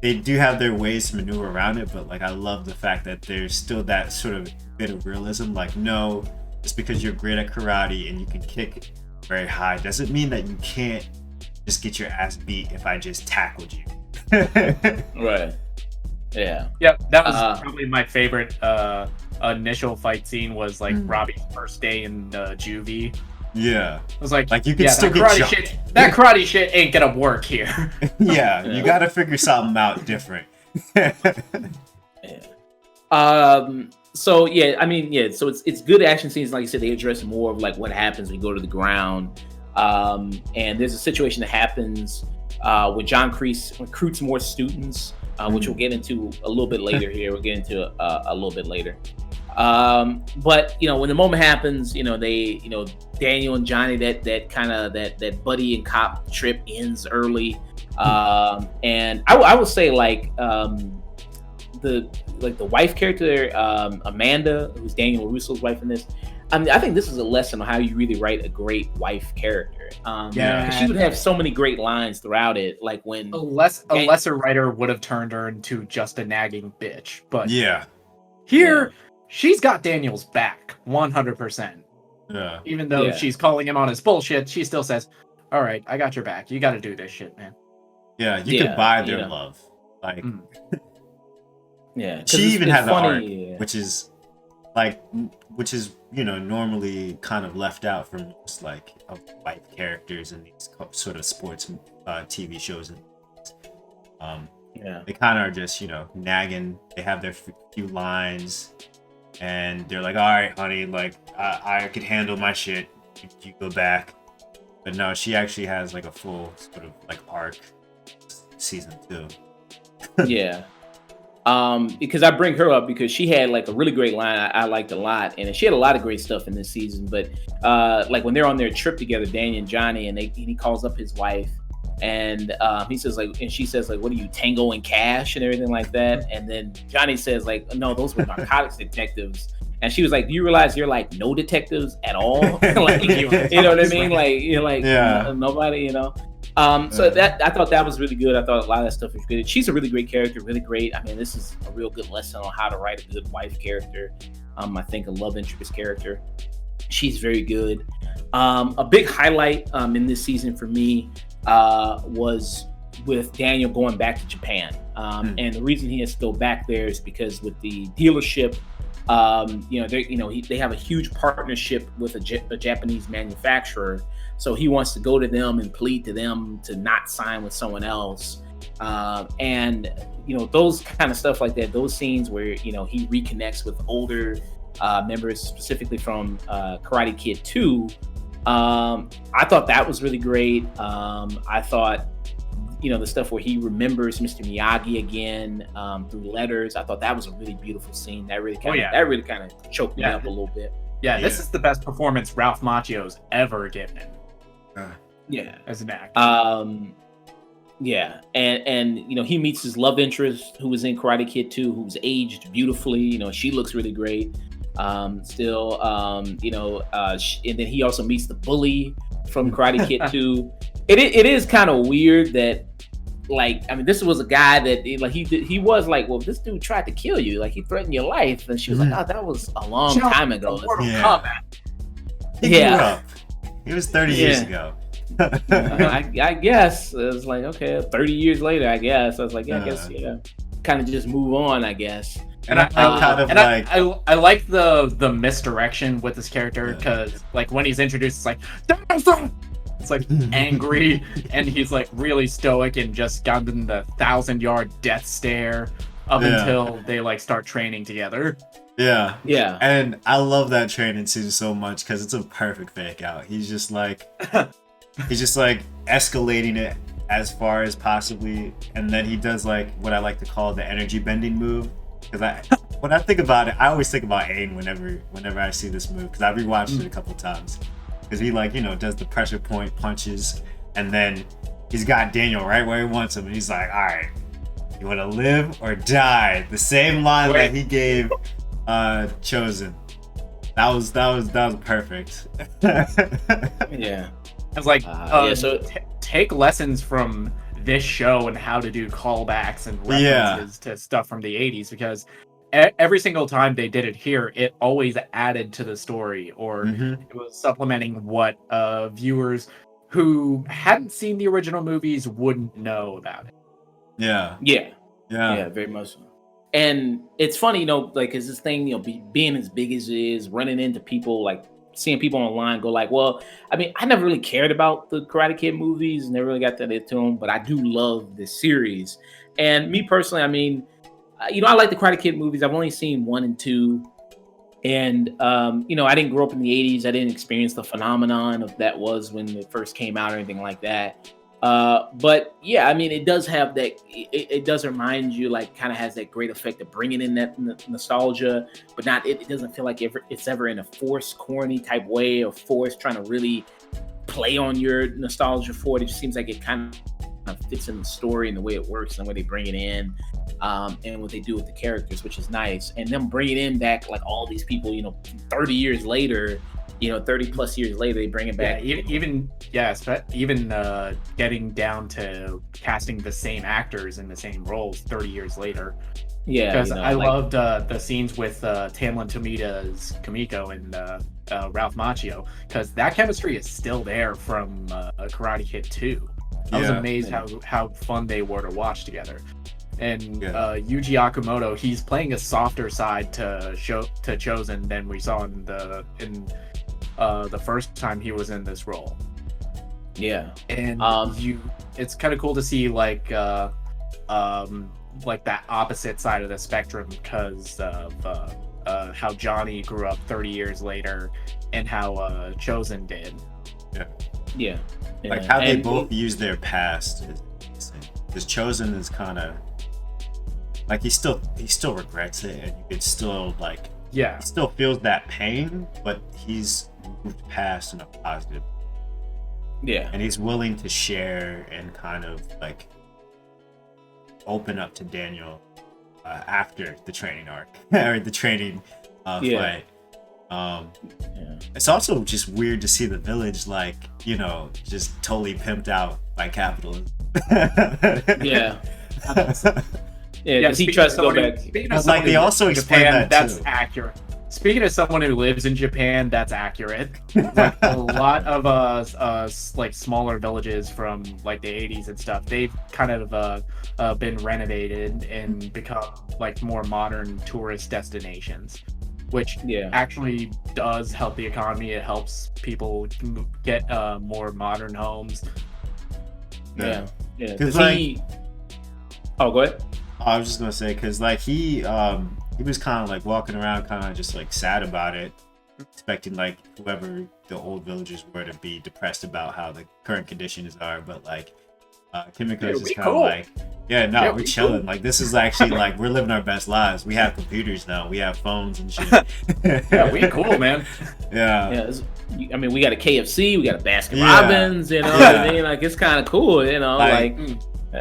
they do have their ways to maneuver around it, but like I love the fact that there's still that sort of bit of realism. Like, no, just because you're great at karate and you can kick very high doesn't mean that you can't just get your ass beat if I just tackled you. Right. Yeah. Yep. That was probably my favorite initial fight scene was like Robbie's first day in juvie. Yeah. I was like you can still get jumped. That karate shit ain't gonna work here. Yeah, you gotta figure something out different. So I mean, so it's good action scenes. Like you said, they address more of like what happens when you go to the ground. And there's a situation that happens when John Kreese recruits more students, which we'll get into a little bit later here. We'll get into a little bit later. But you know, when the moment happens, you know, they, you know, Daniel and Johnny, that kind of that buddy and cop trip ends early. And I would say like the wife character, Amanda, who's Daniel Russo's wife in this. I mean, I think this is a lesson on how you really write a great wife character. She would have so many great lines throughout it. Like when a lesser writer would have turned her into just a nagging bitch, but here she's got Daniel's back 100%. Yeah. Even though she's calling him on his bullshit, she still says, "All right, I got your back. You got to do this shit, man." Yeah, you could buy their love. Like, she even had the arc, which is you know normally kind of left out from most like of white characters in these sort of sports TV shows. They kind of are just, you know, nagging. They have their few lines, and they're like, "All right, honey, like I could handle my shit. You go back." But no, she actually has like a full sort of like arc season 2. Yeah. Because I bring her up because she had like a really great line I liked a lot, and she had a lot of great stuff in this season. But like when they're on their trip together, Danny and Johnny, and he calls up his wife, and he says like, and she says like, "What are you, Tango and Cash?" and everything like that. And then Johnny says like, "No, those were narcotics detectives." And she was like, "Do you realize you're like no detectives at all?" Like, you know what I mean? Like you're like nobody, you know. So that I thought that was really good. I thought a lot of that stuff was good. She's a really great character, really great. I mean, this is a real good lesson on how to write a good wife character. I think a love interest character. She's very good. A big highlight in this season for me was with Daniel going back to Japan. And the reason he has to go back there is because with the dealership, they have a huge partnership with a Japanese manufacturer. So he wants to go to them and plead to them to not sign with someone else. And, you know, those kind of stuff like that, those scenes where, you know, he reconnects with older members, specifically from Karate Kid 2, I thought that was really great. I thought, the stuff where he remembers Mr. Miyagi again through letters. I thought that was a really beautiful scene. That really kind of choked me up a little bit. Yeah, this is the best performance Ralph Macchio's ever given. As an actor. Yeah, and he meets his love interest who was in Karate Kid 2, who's aged beautifully. She looks really great. And then he also meets the bully from Karate Kid 2. It is kind of weird that, this was a guy that he was like, well, this dude tried to kill you, he threatened your life, and she was like, oh, that was a long time ago. He was 30 years ago. I guess it was like, okay, 30 years later, I guess I was like, I guess kind of just move on, I guess. And I like the misdirection with this character, because when he's introduced, it's like Tessa! It's like angry, and he's like really stoic and just gotten the 1,000-yard death stare up until they start training together. Yeah. And I love that training scene so much because it's a perfect fake out. He's just escalating it as far as possibly, and then he does what I like to call the energy bending move. Because when I think about it, I always think about Aang whenever I see this move, because I rewatched it a couple times. Because he does the pressure point punches, and then he's got Daniel right where he wants him, and he's like, all right, you want to live or die? The same line that he gave Chosen. That was perfect. Yeah. I was like, take lessons from this show and how to do callbacks and references to stuff from the 80s, because every single time they did it here, it always added to the story, or it was supplementing what viewers who hadn't seen the original movies wouldn't know about it. Yeah, very much so. And it's funny, is this thing, being as big as it is, running into people, seeing people online go well, I never really cared about the Karate Kid movies, never really got that into them, but I do love this series. And me personally, I like the Karate Kid movies. I've only seen 1 and 2. And, I didn't grow up in the 80s. I didn't experience the phenomenon of that was when it first came out or anything like that. But yeah, it does have that, it does remind you, kind of has that great effect of bringing in that nostalgia, but it doesn't feel like it's ever in a forced, corny type way, or forced trying to really play on your nostalgia for it. It just seems like it kind of fits in the story and the way it works and the way they bring it in, and what they do with the characters, which is nice. And them bringing in back all these people, 30 years later, 30 plus years later, they bring it back. Even getting down to casting the same actors in the same roles 30 years later. Yeah, because I loved the scenes with Tamlin Tomida's Kamiko and Ralph Macchio, because that chemistry is still there from Karate Kid 2. I was amazed how fun they were to watch together. And Yuji Akamoto, he's playing a softer side to Chosen than we saw in the first time he was in this role. Yeah. And it's kind of cool to see that opposite side of the spectrum, because of how Johnny grew up 30 years later and how Chosen did. Yeah. How they both use their past. Because Chosen is kind of he still regrets it, and you could still he still feels that pain, but he's moved past in a positive. Yeah. And he's willing to share and kind of open up to Daniel after the training arc or the training fight. It's also just weird to see the village just totally pimped out by capitalism. He tries to go back. They also explain that that's too. Accurate. Speaking of someone who lives in Japan, that's accurate. A lot of smaller villages from the 80s and stuff, they've kind of been renovated and become more modern tourist destinations, which actually does help the economy. It helps people get more modern homes. Yeah. Oh, go ahead. I was just gonna say, because he was kind of walking around kind of just sad about it, expecting like whoever the old villagers were to be depressed about how the current conditions are, but like Kimiko's just kind of like, we're chilling. Cool. Like this is actually like we're living our best lives. We have computers now. We have phones and shit. Yeah, we cool, man. Yeah. I mean, we got a KFC, we got a Baskin Robbins. You know what I mean? Like it's kind of cool. You know, like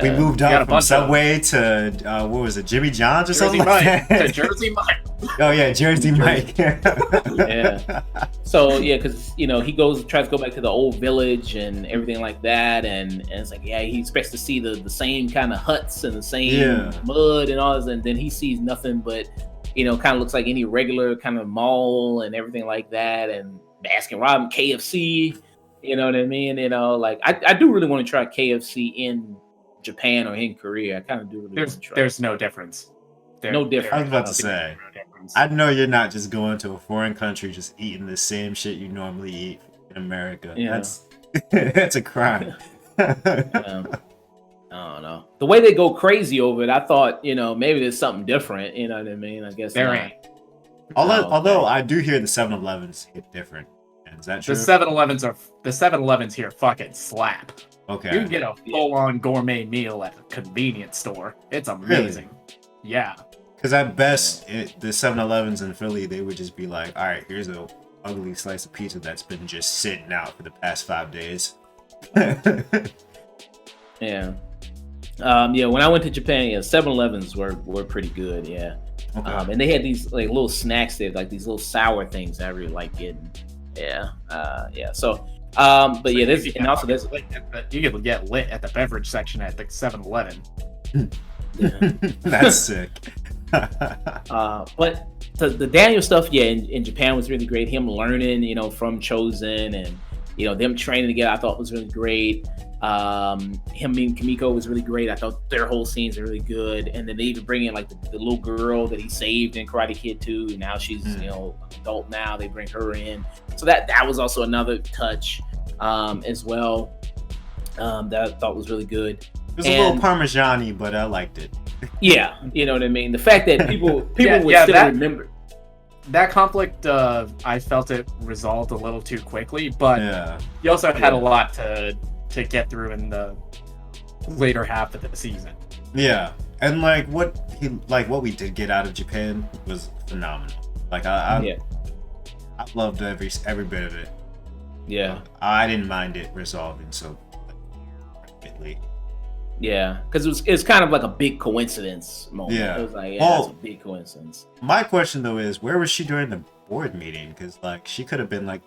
we moved up from Subway to what was it, Jimmy John's or Jersey something like that? To Jersey Mike. Oh yeah, Jersey Mike. Yeah. So yeah, because you know he tries to go back to the old village and everything like that, and it's like he expects to see the same kind of huts and the same mud and all this, and then he sees nothing but kind of looks like any regular kind of mall and everything like that, and Baskin Robbins, KFC. You know what I mean? Like I do really want to try KFC in Japan or in Korea. I kind of do really want to try. There's no difference. No difference. I was about to say, I know you're not just going to a foreign country just eating the same shit you normally eat in America. Yeah. That's a crime. I don't know. The way they go crazy over it, I thought, maybe there's something different. You know what I mean? I guess there ain't. Although I do hear the 7-Elevens hit different. Is that true? The 7-Elevens here fucking slap. Okay. You can get a full-on gourmet meal at a convenience store. It's amazing. Really? Yeah. Because at best, the 7-Elevens in Philly, they would just be like, all right, here's a ugly slice of pizza that's been just sitting out for the past 5 days. Yeah. When I went to Japan, 7-Elevens were pretty good, yeah. Okay. And they had these like little snacks there, like these little sour things I really like getting. Yeah. So, but yeah, there's and also there's you can get lit at the beverage section at the 7-Eleven. Yeah. That's sick. But the Daniel stuff, in Japan was really great. Him learning, from Chosen and them training together, I thought was really great. Him meeting Kimiko was really great. I thought their whole scenes are really good. And then they even bring in like the little girl that he saved in Karate Kid 2. And now she's adult now. They bring her in, so that was also another touch as well. That I thought was really good. It was a little Parmesan-y, but I liked it. Yeah, you know what I mean. The fact that people would still remember that conflict. I felt it resolved a little too quickly, but you also had a lot to get through in the later half of the season. Yeah, and what we did get out of Japan was phenomenal. Like I loved every bit of it. Yeah, I didn't mind it resolving so rapidly. Yeah, because it's kind of like a big coincidence moment. Yeah, it was like it's a big coincidence. My question though is, where was she during the board meeting? Because she could have been like,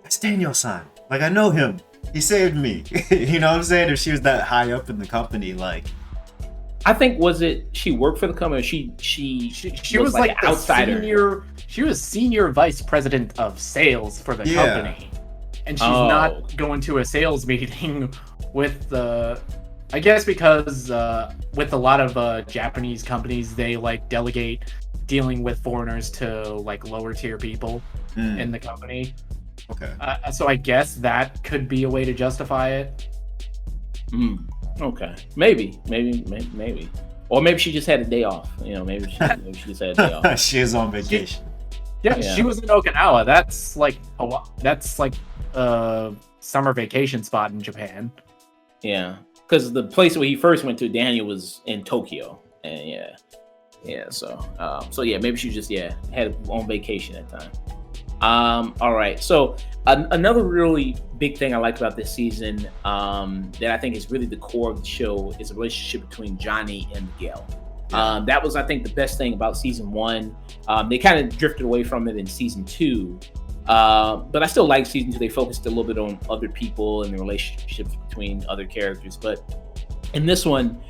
"That's Daniel-san. Like I know him. He saved me." You know what I'm saying? If she was that high up in the company, I think she worked for the company. She was like an outsider. She was senior vice president of sales for the company, and she's not going to a sales meeting with the. I guess because with a lot of Japanese companies, they delegate dealing with foreigners to lower tier people in the company. Okay. So I guess that could be a way to justify it. Okay. Maybe. Or maybe she just had a day off. Maybe she just had a day off. She is on vacation. She was in Okinawa. That's a summer vacation spot in Japan. Yeah. Because the place where he first went to, Daniel, was in Tokyo, and so maybe she just had on vacation at the time. All right, so another really big thing I like about this season that I think is really the core of the show is the relationship between Johnny and Miguel. That was, I think, the best thing about season 1. They kind of drifted away from it in season 2. But I still like season 2. They focused a little bit on other people and the relationships between other characters. But in this one,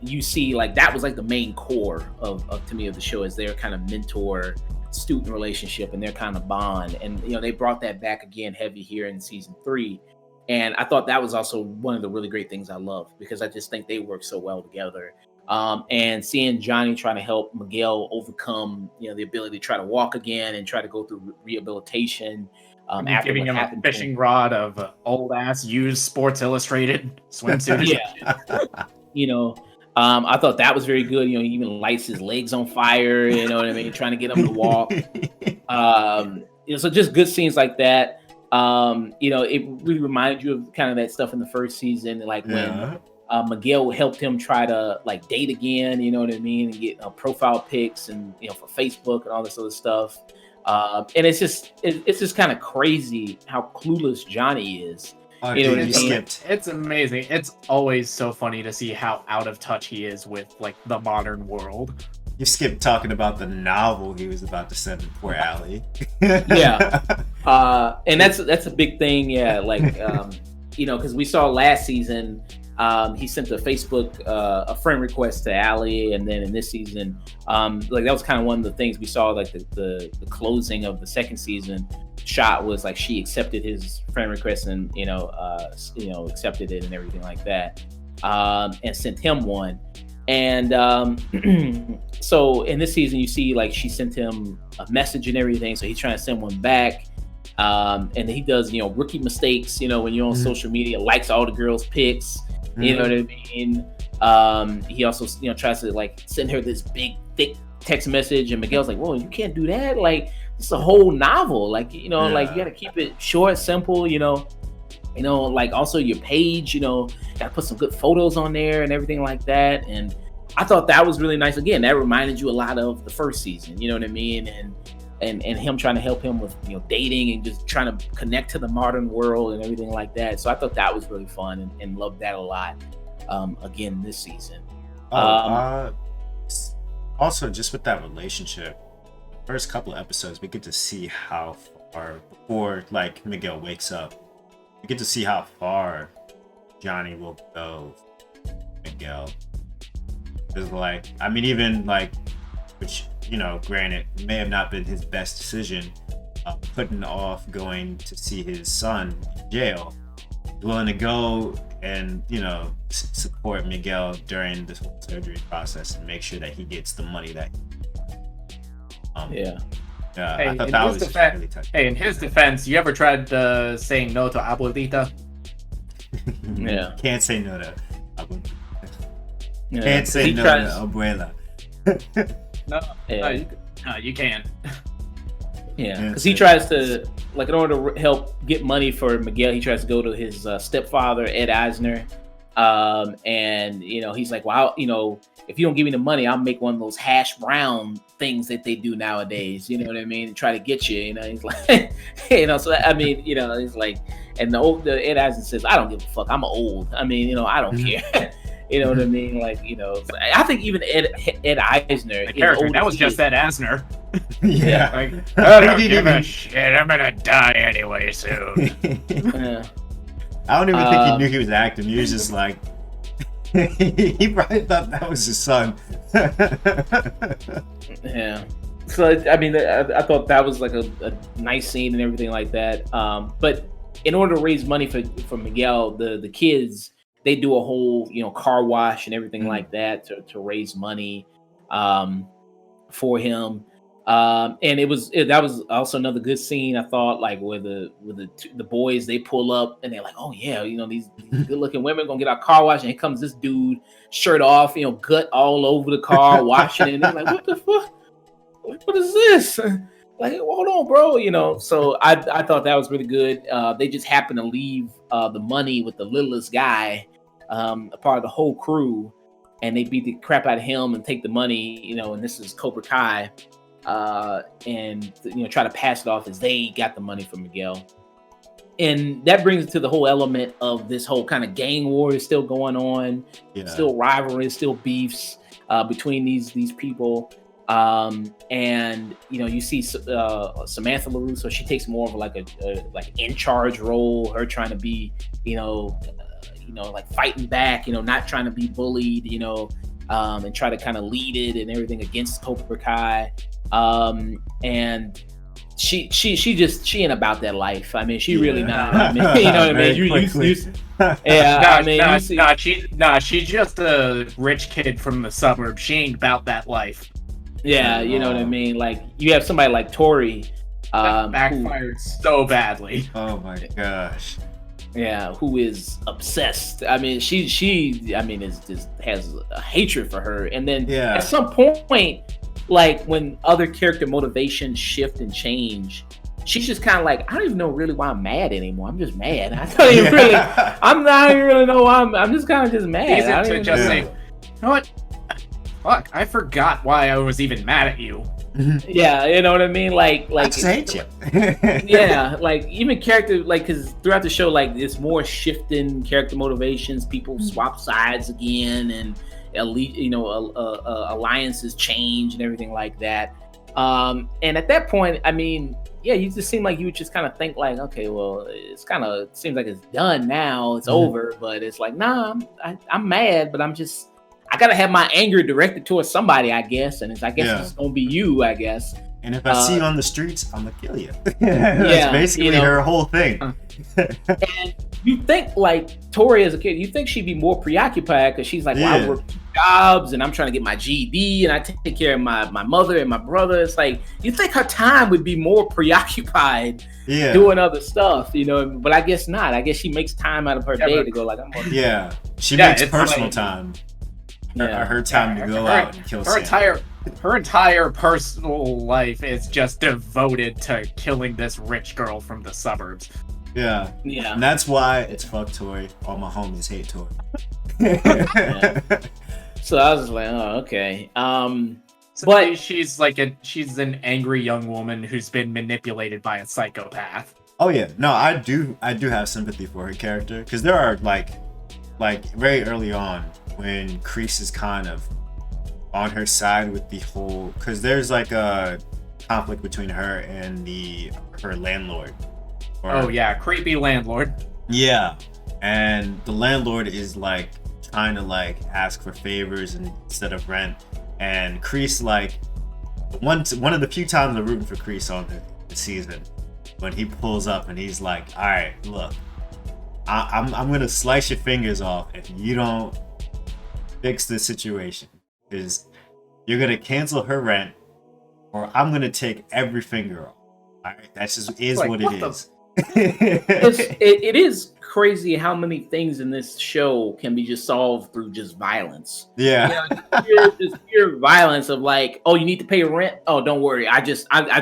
you see that was the main core of to me of the show, is their kind of mentor student relationship and their kind of bond. And they brought that back again heavy here in season 3. And I thought that was also one of the really great things I love, because I just think they work so well together. And seeing Johnny trying to help Miguel overcome, the ability to try to walk again and try to go through rehabilitation. After giving him a fishing rod of old ass used Sports Illustrated swimsuit. I thought that was very good. He even lights his legs on fire. You know what I mean? Trying to get him to walk. So just good scenes like that. It really reminded you of kind of that stuff in the first season, like when Miguel helped him try to like date again, you know what I mean, and get profile pics and for Facebook and all this other stuff. And it's just kind of crazy how clueless Johnny is. Oh, you know dude, what I you mean? skipped. It's amazing. It's always so funny to see how out of touch he is with like the modern world. You skipped talking about the novel he was about to send to poor Allie. Yeah. And that's a big thing. Yeah. Like, because we saw last season, he sent a Facebook, a friend request to Allie. And then in this season, like that was kind of one of the things we saw, like the closing of the second season shot was like, she accepted his friend request and, accepted it and everything like that. And sent him one. And so in this season, you see like she sent him a message and everything. So he's trying to send one back. And he does, rookie mistakes, when you're on social media, likes all the girls' pics, you know what I mean? He also, tries to like send her this big, thick text message. And Miguel's like, whoa, you can't do that. Like, it's a whole novel. Like, like you got to keep it short, simple, like also your page, gotta put some good photos on there and everything like that. And I thought that was really nice. Again, that reminded you a lot of the first season, you know what I mean? And him trying to help him with, dating and just trying to connect to the modern world and everything like that. So I thought that was really fun and loved that a lot. Again, this season. Also, just with that relationship, first couple of episodes, we get to see how far before like Miguel wakes up. We get to see how far Johnny will go with Miguel. Because, like, I mean, even, like, which, granted, may have not been his best decision, putting off going to see his son in jail, willing to go and, support Miguel during this whole surgery process and make sure that he gets the money that Hey, I thought that was just really touching. Hey, in his defense, you ever tried saying no to Abuelita? Yeah. Can't say no to Abuelita. Yeah. Can't say no to Abuela. No, you can. Yeah, because he tries to, like, in order to help get money for Miguel, he tries to go to his stepfather, Ed Eisner. And, he's like, well, if you don't give me the money, I'll make one of those hash brown things that they do nowadays. You know what I mean? And try to get you, He's like, so I mean, he's like, and the Ed Eisner says, I don't give a fuck. I'm old. I mean, I don't care. You know what I mean? Like, I think even Ed Eisner, the character, that was just Ed Eisner. Yeah. Like, I don't give a shit. I'm gonna die anyway soon. I don't even think he knew he was acting. He was just like, he probably thought that was his son. Yeah. So, I mean, I thought that was like a nice scene and everything like that. But in order to raise money for Miguel, the kids, they do a whole, car wash and everything like that to raise money for him. And that was also another good scene, I thought, like where the boys, they pull up and they're like, oh yeah, these good looking women gonna get our car wash, and here comes this dude, shirt off, gut all over the car, washing it, and they're like, what the fuck, what is this? Like, hold on, bro, so I thought that was really good. They just happen to leave the money with the littlest guy, a part of the whole crew, and they beat the crap out of him and take the money, and this is Cobra Kai. And try to pass it off as they got the money from Miguel. And that brings it to the whole element of this whole kind of gang war is still going on, still rivalry, still beefs between these people. And you see Samantha LaRusso, she takes more of like a in charge role, her trying to be like fighting back, not trying to be bullied, and try to kind of lead it and everything against Cobra Kai. And she ain't about that life. I mean, she really not. I mean, you know what I mean? She's just a rich kid from the suburbs. She ain't about that life. Yeah, you know what I mean? Like, you have somebody like Tori, that backfired so badly. Oh my gosh. Yeah, who is obsessed. I mean, she is just has a hatred for her. And then at some point, like when other character motivations shift and change, she's just kind of like, I don't even know really why I'm mad anymore. I'm just mad. I don't even really. I'm not even really know why I'm just kind of just mad. Easy to just say, you know what? Fuck, I forgot why I was even mad at you. Yeah, you know what I mean. Like I just hate you. Yeah, like even character, like because throughout the show, like it's more shifting character motivations. People swap sides again, and alliances change and everything like that. And at that point, I mean, yeah, you just seem like you would just kind of think like, okay, well, it's kind of seems like it's done now, it's over. But it's like, nah, I'm mad, but I gotta have my anger directed towards somebody, I guess, and it's it's gonna be you, I guess. And if I see you on the streets, I'm gonna kill you. That's basically her whole thing. And you think like Tori as a kid, you think she'd be more preoccupied because she's like, well, I work 2 jobs and I'm trying to get my GED and I take care of my mother and my brother. It's like you think her time would be more preoccupied doing other stuff, but I guess not. I guess she makes time out of her day to go like, she makes personal time. Her time to go out and kill her entire personal life is just devoted to killing this rich girl from the suburbs. Yeah. And that's why it's fuck Tori. All my homies hate Tori. So I was like, oh, okay. But she's an angry young woman who's been manipulated by a psychopath. Oh yeah, no, I do have sympathy for her character because there are like very early on when Chayse is kind of on her side with the whole, because there's like a conflict between her and her landlord. Creepy landlord. Yeah, and the landlord is like trying to like ask for favors instead of rent, and Chayse like one of the few times I'm rooting for Chayse on the season when he pulls up and he's like, all right, look, I'm gonna slice your fingers off if you don't fix this situation, is you're gonna cancel her rent or I'm gonna take every finger off. All right, that's just what it is. It is crazy how many things in this show can be just solved through just violence. Just pure violence of like, oh, you need to pay rent. Oh, don't worry, I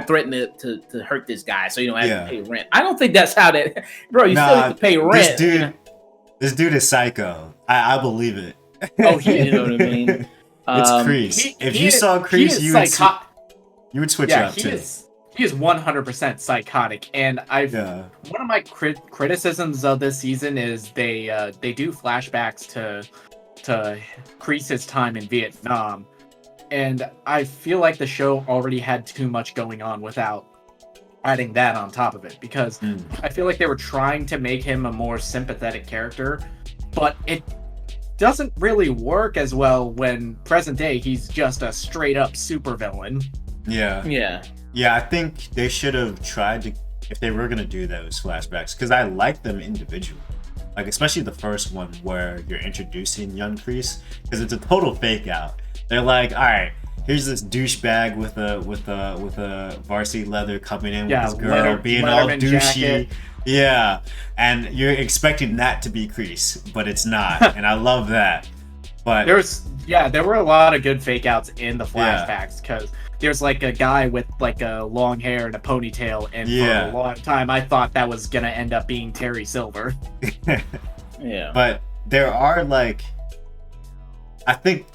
threatened to hurt this guy, so you don't have to pay rent. I don't think that's how that, bro. You still need to pay rent. This dude is psycho. I believe it. Oh, you know what I mean? It's Chayse. If you saw Chayse, you would switch up too. He is 100% psychotic, and one of my criticisms of this season is they do flashbacks to Chayse's time in Vietnam, and I feel like the show already had too much going on without adding that on top of it, because I feel like they were trying to make him a more sympathetic character, but it doesn't really work as well when present day he's just a straight up supervillain. Yeah, I think they should have tried to, if they were gonna do those flashbacks, because I like them individually, like especially the first one where you're introducing young Chayse, because it's a total fake out. They're like, all right, here's this douchebag with a varsity leather coming in with this girl being all douchey. Yeah, and you're expecting that to be Chayse, but it's not, and I love that. But there were a lot of good fake outs in the flashbacks, because there's like a guy with like a long hair and a ponytail, and for a long time I thought that was gonna end up being Terry Silver. But there are like, I think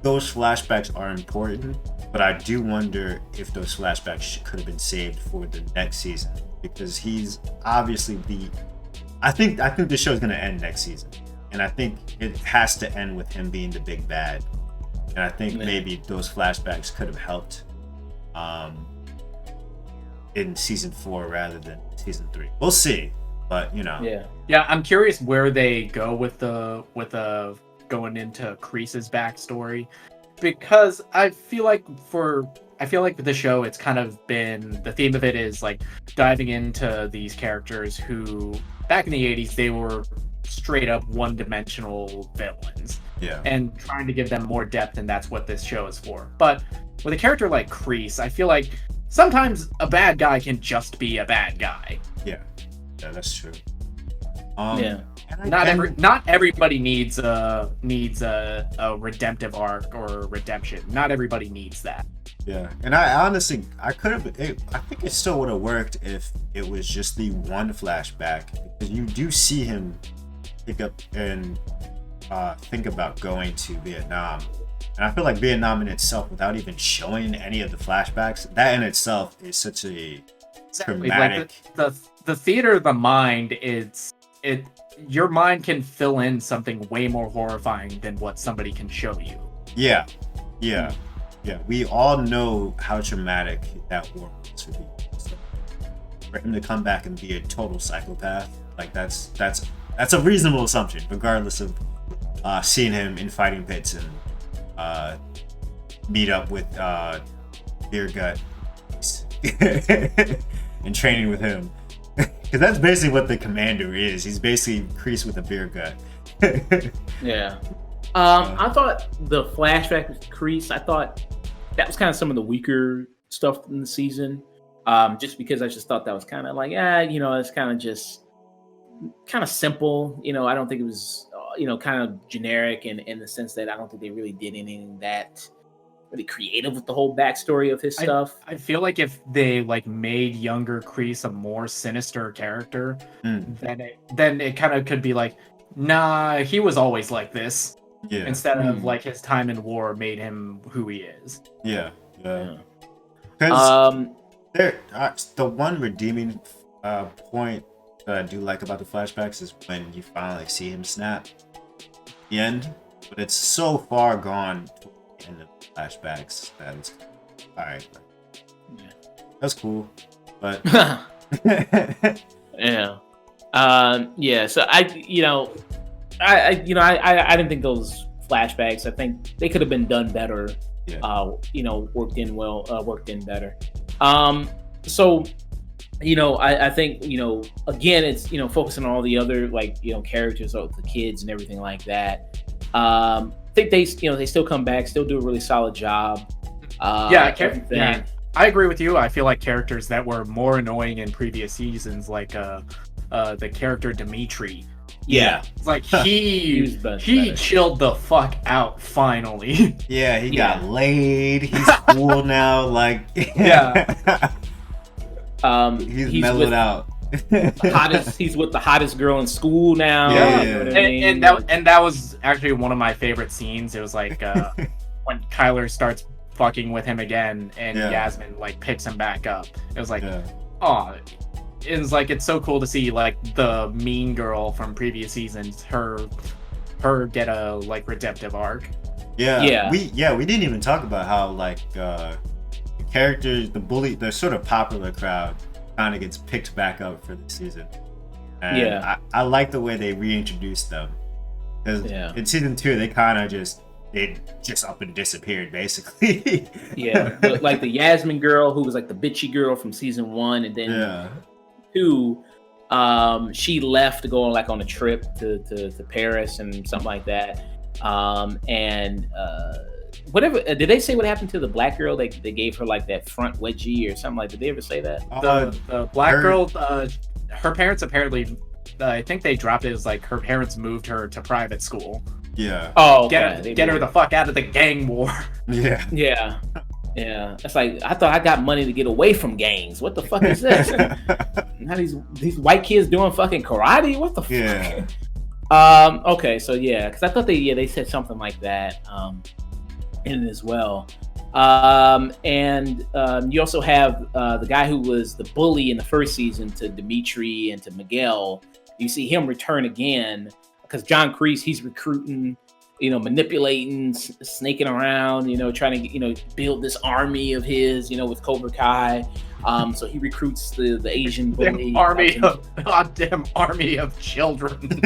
those flashbacks are important, but I do wonder if those flashbacks could have been saved for the next season, because he's obviously I think the show is gonna end next season, and I think it has to end with him being the big bad. And I think maybe those flashbacks could have helped in season 4 rather than season 3. We'll see, but Yeah, I'm curious where they go with the going into Chayse's backstory, because I feel like with the show it's kind of been, the theme of it is like diving into these characters who back in the 80s they were straight up one-dimensional villains. And trying to give them more depth, and that's what this show is for. But with a character like Chayse, I feel like sometimes a bad guy can just be a bad guy. Yeah, that's true. Not everybody needs a redemptive arc or redemption. Not everybody needs that. Yeah, and I honestly, I think it still would have worked if it was just the one flashback, because you do see him pick up and think about going to Vietnam, and I feel like Vietnam in itself, without even showing any of the flashbacks, that in itself is such a dramatic. Like the theater of the mind your mind can fill in something way more horrifying than what somebody can show you. Yeah. We all know how traumatic that war was for people. So for him to come back and be a total psychopath, like that's a reasonable assumption, regardless of seeing him in fighting pits and meet up with Beer Gut and training with him. Because that's basically what the commander is. He's basically Kreese with a beer gut. Yeah. I thought the flashback with Kreese, I thought that was kind of some of the weaker stuff in the season. Just because I just thought that was kind of like, it's kind of just kind of simple. I don't think it was, kind of generic in the sense that I don't think they really did anything that really creative with the whole backstory of his stuff. I feel like if they made younger Kreese a more sinister character, then it kind of could be like, nah, he was always like this. Yeah. Instead of his time in war made him who he is. Yeah. Because the one redeeming point that I do like about the flashbacks is when you finally see him snap at the end, but it's so far gone to the end of the flashbacks that it's alright. Yeah. That's cool, but yeah. So I didn't think those flashbacks. I think they could have been done better. Yeah. Worked in better. So, I think, again, it's, focusing on all the other characters, the kids and everything like that. I think they still come back, still do a really solid job. Yeah, I agree with you. I feel like characters that were more annoying in previous seasons, like the character Dimitri. Yeah. Like he chilled the fuck out finally. Yeah, he got laid. He's cool now. Yeah. He's mellowed out. He's with the hottest girl in school now. Yeah. You know what I mean? And that was actually one of my favorite scenes. It was like when Kyler starts fucking with him again and Yasmin picks him back up. It was like, it's like, it's so cool to see the mean girl from previous seasons, her get a redemptive arc. Yeah. We didn't even talk about how the characters, the bully, the sort of popular crowd kind of gets picked back up for the season. And I like the way they reintroduced them. Because in season 2, they kind of just up and disappeared, basically. Yeah, but, the Yasmin girl, who was the bitchy girl from season 1, and then 2, she left to go on a trip to Paris and something like that. Whatever, did they say what happened to the black girl? They gave her that front wedgie or something did they ever say that? The black girl, her parents apparently, I think they dropped it as her parents moved her to private school. Yeah. Oh, okay. Get her the fuck out of the gang war. Yeah. Yeah. Yeah. It's I thought I got money to get away from gangs. What the fuck is this? Now these white kids doing fucking karate? What the fuck? Yeah. Okay, so because I thought they said something like that in it as well. And you also have the guy who was the bully in the first season to Dimitri and to Miguel. You see him return again because John Kreese, he's recruiting, manipulating, snaking around, trying to, build this army of his, with Cobra Kai. So he recruits the Asian bully. Goddamn army of children.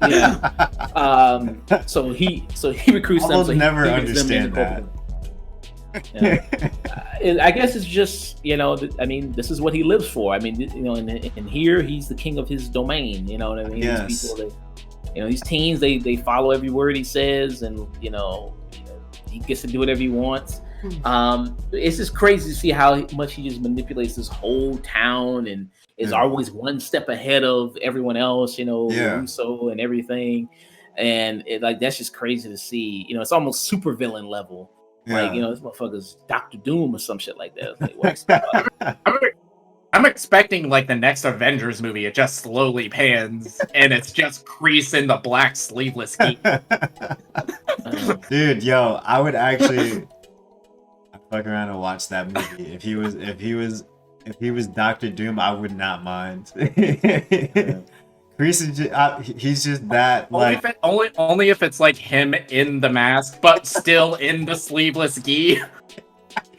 Yeah. So he recruits them. So he never understand that. I guess it's just, this is what he lives for. I mean, and here he's the king of his domain. You know what I mean? Yes. These people, these teens, they follow every word he says, and he gets to do whatever he wants. It's just crazy to see how much he just manipulates this whole town and is always one step ahead of everyone else, Russo and everything. And that's just crazy to see. It's almost supervillain level. Like, this motherfucker's Dr. Doom or some shit like that. Like, I'm expecting like the next Avengers movie. It just slowly pans, and it's just Kreese in the black sleeveless gi. Dude, yo, I would actually fuck around and watch that movie. If he was Dr. Doom, I would not mind. Kreese is he's just that like only if it's like him in the mask, but still in the sleeveless gi.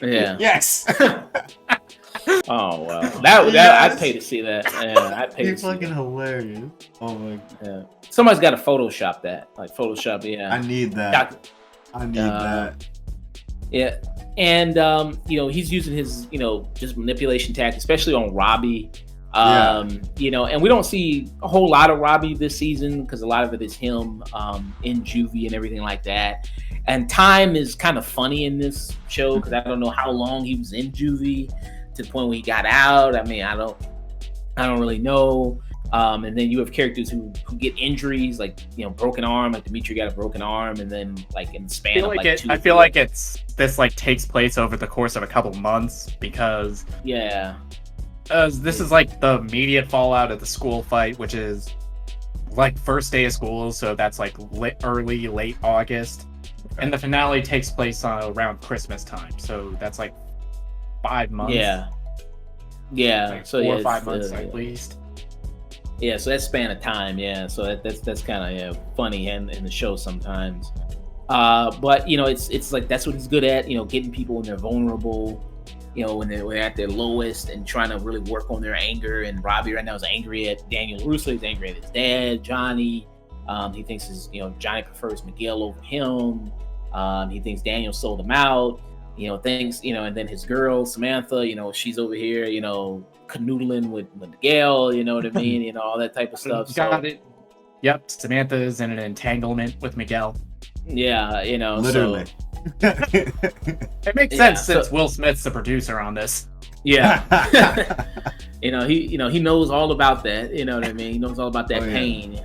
Yeah. Yes. Oh wow, that I'd pay to see that. Yeah, I'd pay to see fucking that. Hilarious. Oh my. Yeah. Somebody's got to Photoshop that. Like Photoshop. Yeah. I need that. I need that. Yeah, and he's using his just manipulation tactics, especially on Robbie. And we don't see a whole lot of Robbie this season because a lot of it is him in juvie and everything like that. And time is kind of funny in this show because I don't know how long he was in juvie to the point where he got out. I mean, I don't really know. And then you have characters who get injuries, like broken arm, like Dimitri got a broken arm, and then like in the span of like 2 I feel like this like takes place over the course of a couple months because this is like the immediate fallout of the school fight, which is like first day of school, so that's like late August, and the finale takes place around Christmas time, so that's like 5 months. Like so 4 or 5 months at least. Yeah, so that span of time, so that's kind of funny in the show sometimes. But it's like that's what he's good at, getting people when they're vulnerable, when they're at their lowest and trying to really work on their anger. And Robbie right now is angry at Daniel Russo. He's angry at his dad, Johnny. He thinks Johnny prefers Miguel over him. He thinks Daniel sold him out. And then his girl Samantha, she's over here, canoodling with Miguel. You know what I mean? All that type of stuff. Got it. Yep, Samantha is in an entanglement with Miguel. Yeah, literally. So, it makes sense since Will Smith's the producer on this. Yeah. He knows all about that. You know what I mean? He knows all about that pain.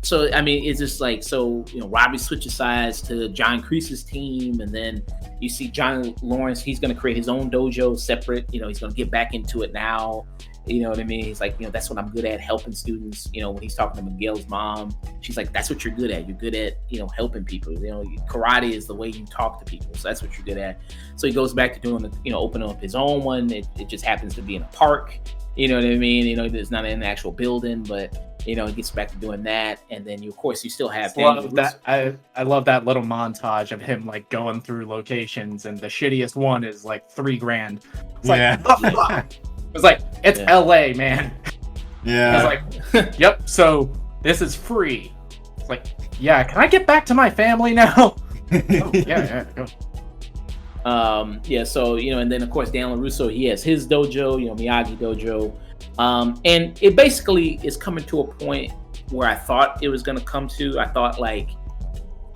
So I mean, it's just like Robbie switches sides to John Kreese's team, and then you see John Lawrence. He's going to create his own dojo separate. He's going to get back into it now. You know what I mean? He's like, that's what I'm good at, helping students. When he's talking to Miguel's mom, she's like, that's what you're good at. You're good at, helping people. Karate is the way you talk to people. So that's what you're good at. So he goes back to doing opening up his own one. It just happens to be in a park. You know what I mean? It's not in an actual building, but he gets back to doing that. And then you still have I love that little montage of him like going through locations, and the shittiest one is like $3,000. It's like, it's LA, man. Yeah. It's like, yep, so this is free. It's like, yeah, can I get back to my family now? Oh, yeah, go. So and then of course Daniel Russo, he has his dojo, Miyagi dojo, and it basically is coming to a point where I thought it was going to come to. I thought like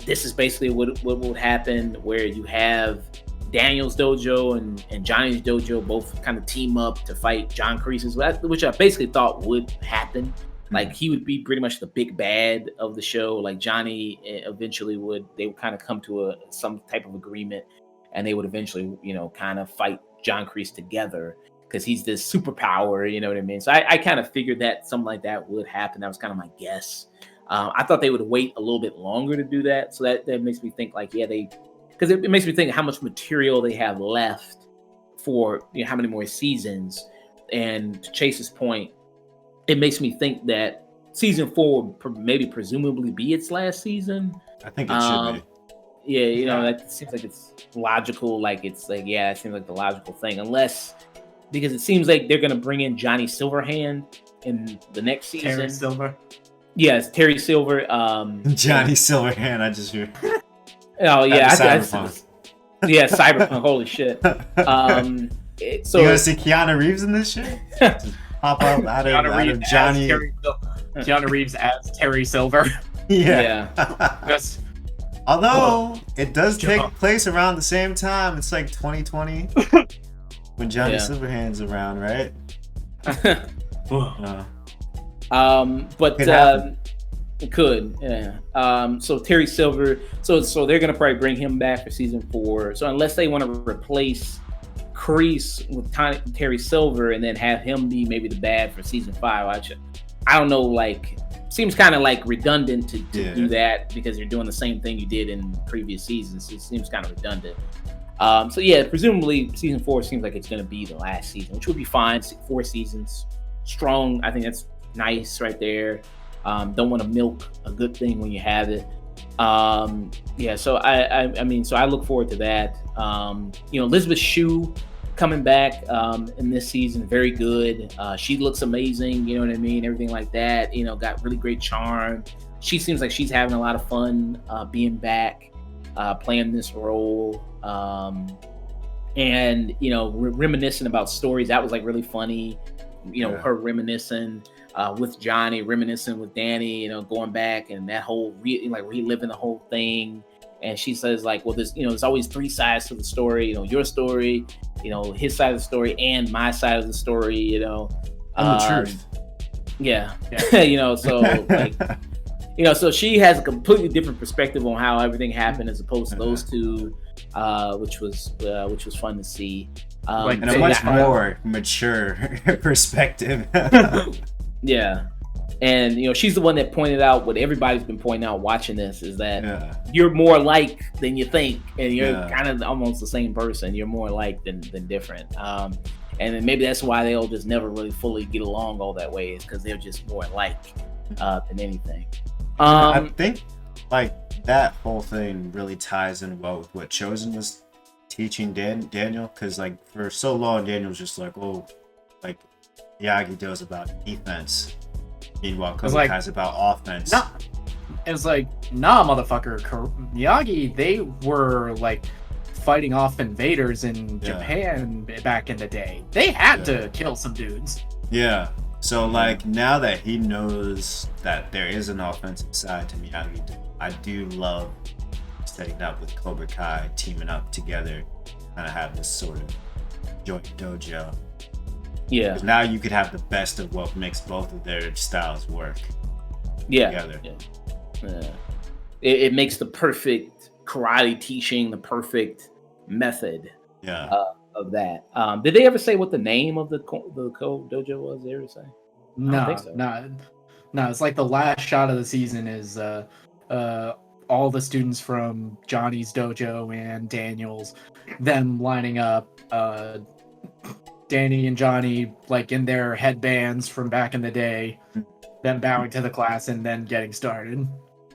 this is basically what would happen, where you have Daniel's dojo and Johnny's dojo both kind of team up to fight John Kreese's, which I basically thought would happen. Like he would be pretty much the big bad of the show. Like Johnny eventually they would kind of come to some type of agreement, and they would eventually, kind of fight John Kreese together because he's this superpower, you know what I mean? So I kind of figured that something like that would happen. That was kind of my guess. I thought they would wait a little bit longer to do that. So that makes me think like, because it makes me think how much material they have left for how many more seasons. And to Chase's point, it makes me think that season 4 would maybe presumably be its last season. I think it should be. Yeah, that seems like it's logical. Like it's like, it seems like the logical thing, because it seems like they're gonna bring in Johnny Silverhand in the next season. Terry Silver. Yes, Terry Silver. Johnny Silverhand. I just hear. Oh yeah, Cyberpunk. Cyberpunk. Holy shit. So you gonna see Keanu Reeves in this shit? Just pop up out of Johnny. Keanu Reeves as Terry Silver. Yeah. Although it does take place around the same time. It's like 2020 when Johnny Silverhand's around, right? But it could, yeah. So Terry Silver, so they're gonna probably bring him back for season 4. So unless they want to replace Kreese with Terry Silver and then have him be maybe the bad for season 5, I don't know. Like, seems kind of like redundant to do that because you're doing the same thing you did in previous seasons. So it seems kind of redundant. So yeah, presumably season 4 seems like it's gonna be the last season, which would be fine. 4 seasons, strong. I think that's nice right there. Don't want to milk a good thing when you have it. So I mean, so I look forward to that. Elizabeth Shue coming back in this season, very good. She looks amazing, you know what I mean? Everything like that, got really great charm. She seems like she's having a lot of fun being back, playing this role. And reminiscing about stories. That was like really funny, her reminiscing with Johnny, reminiscing with Danny, going back and that whole reliving the whole thing. And she says like, well, there's always 3 sides to the story, your story, his side of the story and my side of the story, and the truth. Yeah. So like, so she has a completely different perspective on how everything happened as opposed to those two, which was fun to see. And a much more mature perspective. Yeah. And she's the one that pointed out what everybody's been pointing out watching this is that you're more alike than you think, and you're kind of almost the same person. You're more alike than different. And then maybe that's why they'll just never really fully get along all that way, is because they're just more alike than anything. I think like that whole thing really ties in well with what Chosen was teaching Daniel, because like for so long Daniel's just like, oh, like Miyagi does about defense. Meanwhile, Cobra Kai's about offense. Nah. It was like, nah, motherfucker. Miyagi, they were like fighting off invaders in Japan back in the day. They had to kill some dudes. Yeah. So like now that he knows that there is an offensive side to Miyagi, I do love setting up with Cobra Kai, teaming up together, kind of have this sort of joint dojo. Yeah. Because now you could have the best of what makes both of their styles work together. Yeah. It makes the perfect karate teaching, the perfect method of that. Did they ever say what the name of the dojo was? Did they ever say? No, no. It's like the last shot of the season is all the students from Johnny's dojo and Daniel's, them lining up. Danny and Johnny like in their headbands from back in the day, them bowing to the class and then getting started.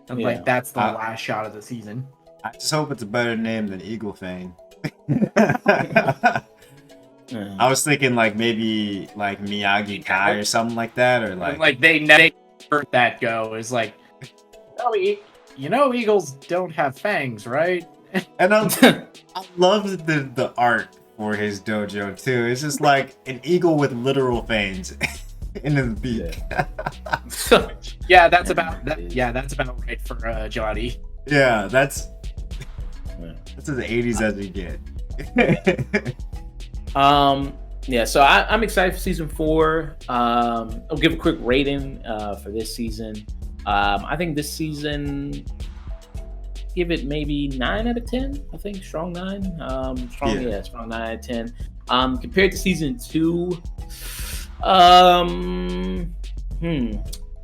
And like that's the last shot of the season. I just hope it's a better name than Eagle Fang. I was thinking like maybe like Miyagi Kai or something like that, or like they never let that go. It's like, eagles don't have fangs, right? And I love the art for his dojo too. It's just like an eagle with literal fangs in his beak. Yeah, that's about that. Yeah, that's about right for Johnny. Yeah, that's as 80s as we get. So I'm excited for season 4. I'll give a quick rating for this season. I think this season, give it maybe 9 out of 10. I think strong 9. Strong 9 out of 10. Compared to season 2,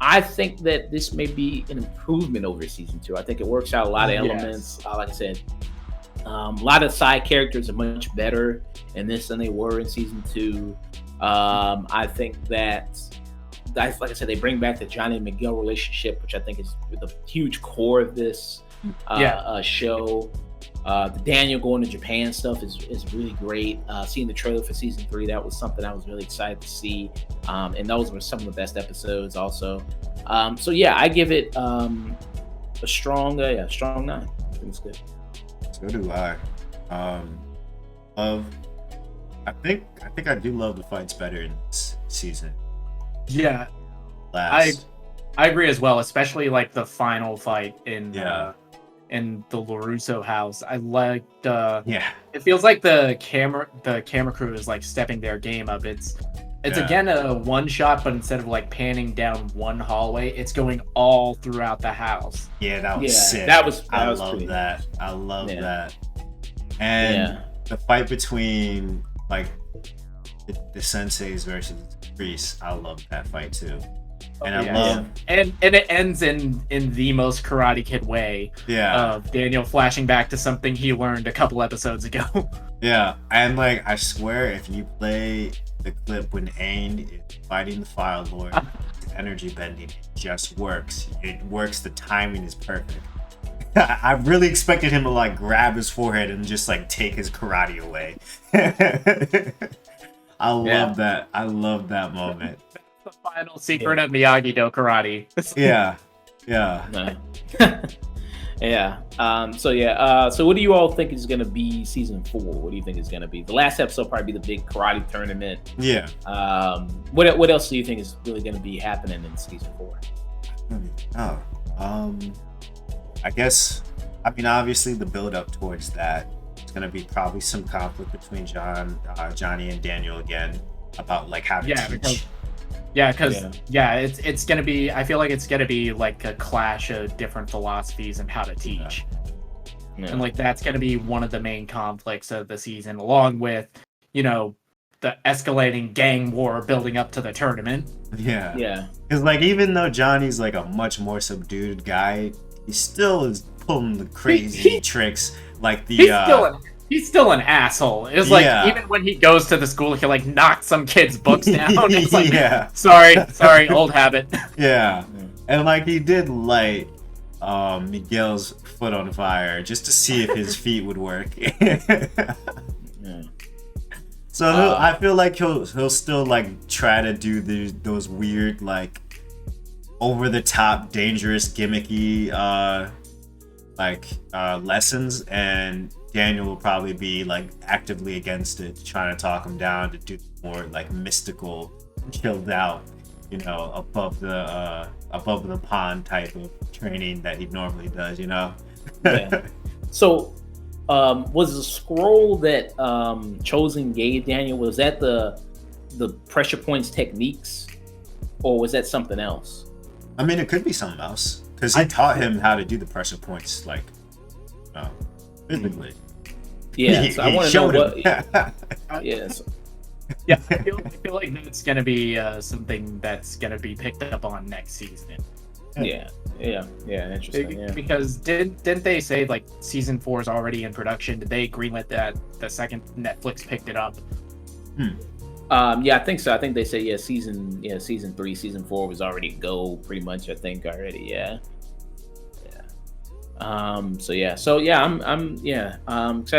I think that this may be an improvement over season 2. I think it works out a lot of elements. Like I said, a lot of side characters are much better in this than they were in season 2. I think that, like I said, they bring back the Johnny and Miguel relationship, which I think is the huge core of this show. The Daniel going to Japan stuff is really great. Seeing the trailer for season 3, that was something I was really excited to see. And those were some of the best episodes also. I give it a strong 9. I think it's good. So do I. I think I do love the fights better in this season. Yeah. I agree as well, especially like the final fight in in the LaRusso house. I liked. Yeah. It feels like the camera crew is like stepping their game up. It's again a one shot, but instead of like panning down one hallway, it's going all throughout the house. Yeah, that was sick. I love that. I love that. And the fight between like the senseis versus the priests, I love that fight too. And I love and it ends in the most Karate Kid way. Yeah. Of Daniel flashing back to something he learned a couple episodes ago. Yeah, and like I swear, if you play the clip when Aang is fighting the Fire Lord, the energy bending just works. It works. The timing is perfect. I really expected him to like grab his forehead and just like take his karate away. I love that. I love that moment. The final secret of Miyagi-Do karate. Yeah. So what do you all think is going to be season 4? What do you think is going to be? The last episode will probably be the big karate tournament. Yeah. What else do you think is really going to be happening in season 4? I guess, I mean, obviously the build up towards that is going to be probably some conflict between Johnny and Daniel again about like how to teach. It's gonna be. I feel like it's gonna be like a clash of different philosophies and how to teach, and like that's gonna be one of the main conflicts of the season, along with the escalating gang war building up to the tournament. Yeah. Because like even though Johnny's like a much more subdued guy, he still is pulling the crazy tricks. Like the He's still an asshole. It's like even when he goes to the school, he like knocks some kid's books down. It's like, sorry, old habit. Yeah, and like he did light Miguel's foot on fire just to see if his feet would work. So I feel like he'll still like try to do those weird like over the top, dangerous, gimmicky lessons, and Daniel will probably be like actively against it, trying to talk him down to do more like mystical, chilled out, above the pond type of training that he normally does, So, was the scroll that Chosen gave Daniel, was that the pressure points techniques, or was that something else? I mean, it could be something else because he taught him how to do the pressure points like physically. Yeah, so I want to know what. I feel like that's gonna be something that's gonna be picked up on next season. Yeah, interesting. Because didn't they say like season 4 is already in production? Did they greenlit that the second Netflix picked it up? I think so. I think they say season 3, season 4 was already go pretty much. I think already. I'm excited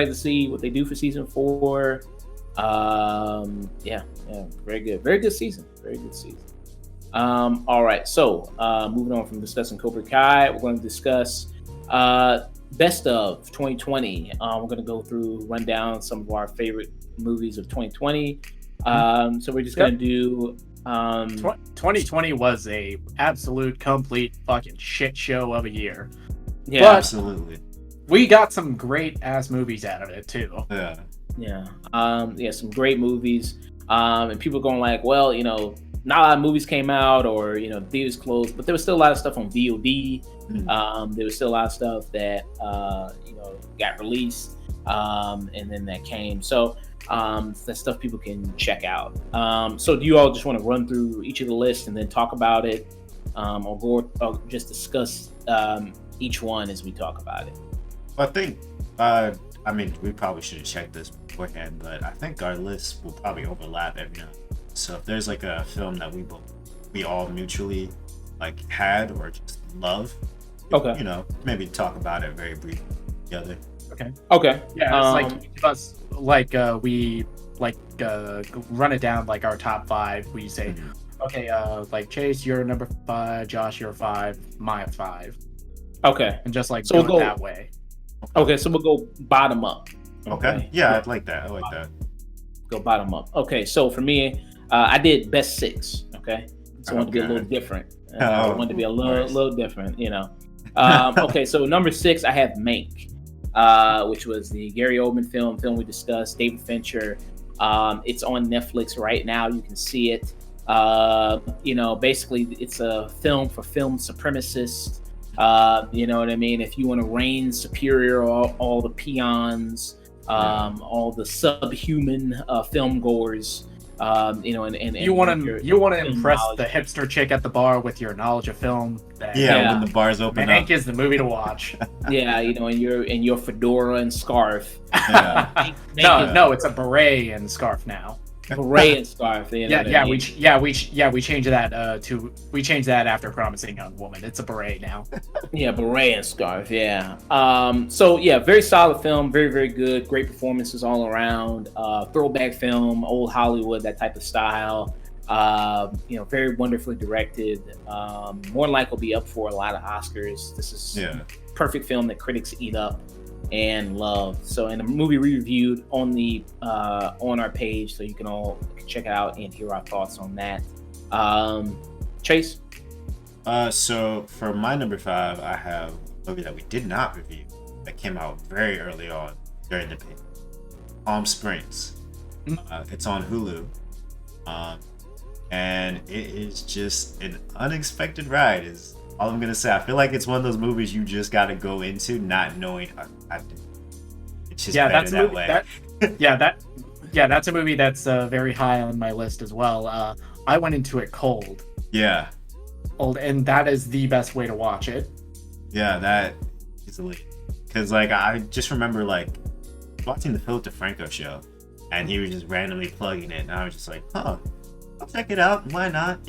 to see what they do for season 4. Very good season. All right, so moving on from discussing Cobra Kai, we're going to discuss best of 2020. We're going to go through, run down some of our favorite movies of 2020. So we're just going to do 2020 was a absolute complete fucking shit show of a year. Yeah, but absolutely. We got some great ass movies out of it too. Some great movies. And people going like, well, not a lot of movies came out, or theaters closed, but there was still a lot of stuff on VOD. There was still a lot of stuff that got released, and then that came. So that's stuff people can check out. So do you all just want to run through each of the lists and then talk about it, or just discuss each one as we talk about it? I think, we probably should have checked this beforehand, but I think our lists will probably overlap every now. So if there's like a film that we all mutually like had or just love, maybe talk about it very briefly together. Okay. Yeah, it's like each of us we run it down like our top 5. We say, okay, like Chayse, you're number 5, Josh, you're 5, my 5. Okay. And just like so go that way. Okay, so we'll go bottom up. Okay. Yeah, I'd like that. I like that. Go bottom up. Okay, so for me, I did best 6. Okay, so I wanted to be a little different. I wanted to be a little different. Okay, so number 6, I have Mank, which was the Gary Oldman film we discussed. David Fincher. It's on Netflix right now. You can see it. Basically, it's a film for film supremacists. You know what I mean? If you want to reign superior all the peons, all the subhuman film goers, and you want to impress knowledge. the hipster chick at the bar with your knowledge of film. When the bars open Mank up. is the movie to watch. Yeah, in your fedora and scarf. Yeah. No, it's a beret and scarf now. Beret and scarf. We changed that we changed that after Promising Young Woman. It's a beret now. Yeah, beret and scarf. Yeah. Very solid film. Very, very good. Great performances all around. Throwback film, old Hollywood, that type of style. Very wonderfully directed. More than likely will be up for a lot of Oscars. This is perfect film that critics eat up and love. So, in a movie we reviewed on on our page, so you can all check it out and hear our thoughts on that. Chayse. So for my number 5, I have a movie that we did not review that came out very early on during the pandemic. Palm Springs. It's on Hulu. And it is just an unexpected ride, is all I'm gonna say. I feel like it's one of those movies you just gotta go into not knowing how to do. It's just better that way. That's a movie that's very high on my list as well. I went into it cold. Yeah. And that is the best way to watch it. Yeah, that easily. Because I just remember watching the Philip DeFranco show, and he was just randomly plugging it, and I was just like, I'll check it out. Why not?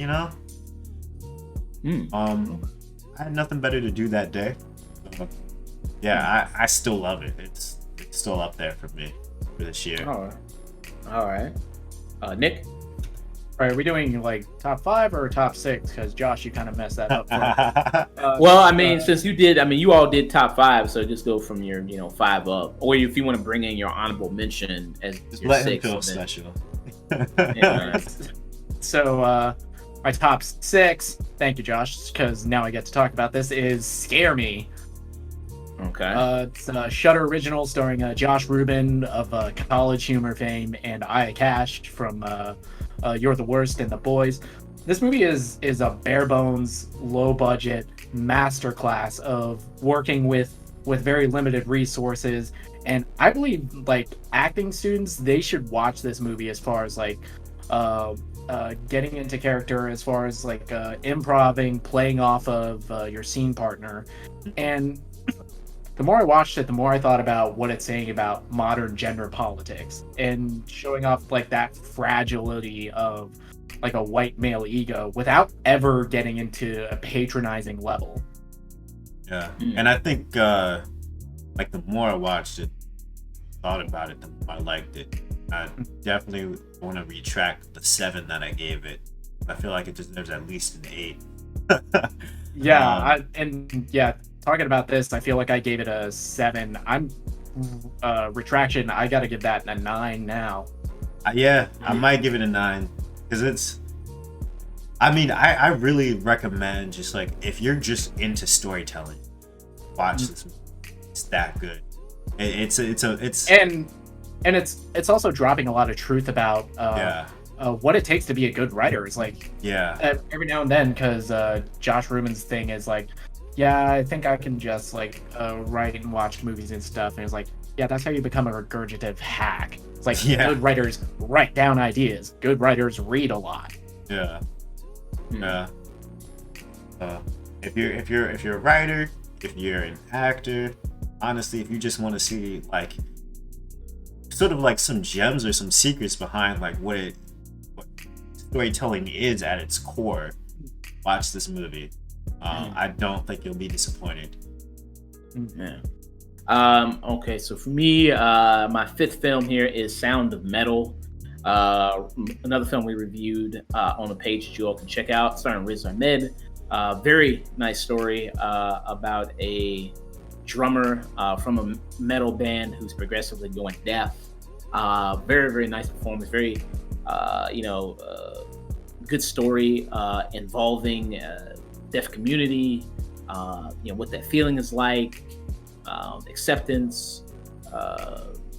I had nothing better to do that day. So, I still love it. It's still up there for me for this year. All right. Nick. All right, are we doing top 5 or top 6? Because Josh, you kind of messed that up. For me. Since you did, you all did top 5, so just go from your 5 up, or if you want to bring in your honorable mention as just your let 6, him feel special. So my top 6, thank you, Josh, because now I get to talk about this, is Scare Me. Okay. It's a Shudder original starring Josh Rubin of College Humor fame and Aya Cash from You're the Worst and The Boys. This movie is a bare bones, low budget masterclass of working with very limited resources, and I believe acting students, they should watch this movie as far as getting into character, as far as improving, playing off of your scene partner. And the more I watched it, the more I thought about what it's saying about modern gender politics and showing off that fragility of a white male ego without ever getting into a patronizing level. Yeah. And I think the more I watched it, thought about it, the more I liked it. I definitely want to retract the 7 that I gave it. I feel like it deserves at least an 8. Talking about this, I feel like I gave it a 7. I'm retraction. I got to give that a 9 now. I might give it a 9 because I really recommend just if you're just into storytelling, watch this movie. It's that good. It's also dropping a lot of truth about what it takes to be a good writer. It's every now and then, because Josh Rubin's thing is I think I can just write and watch movies and stuff, and it's that's how you become a regurgitative hack. It's good writers write down ideas, good writers read a lot. If you're a writer, if you're an actor, honestly, if you just want to see sort of some gems or some secrets behind what storytelling is at its core, watch this movie. I don't think you'll be disappointed. Yeah. Okay, so for me, my 5th film here is Sound of Metal. Another film we reviewed on a page that you all can check out, starring Riz Ahmed. Very nice story about a drummer from a metal band who's progressively going deaf. Very, very nice performance. Very, good story involving deaf community, what that feeling is like, acceptance,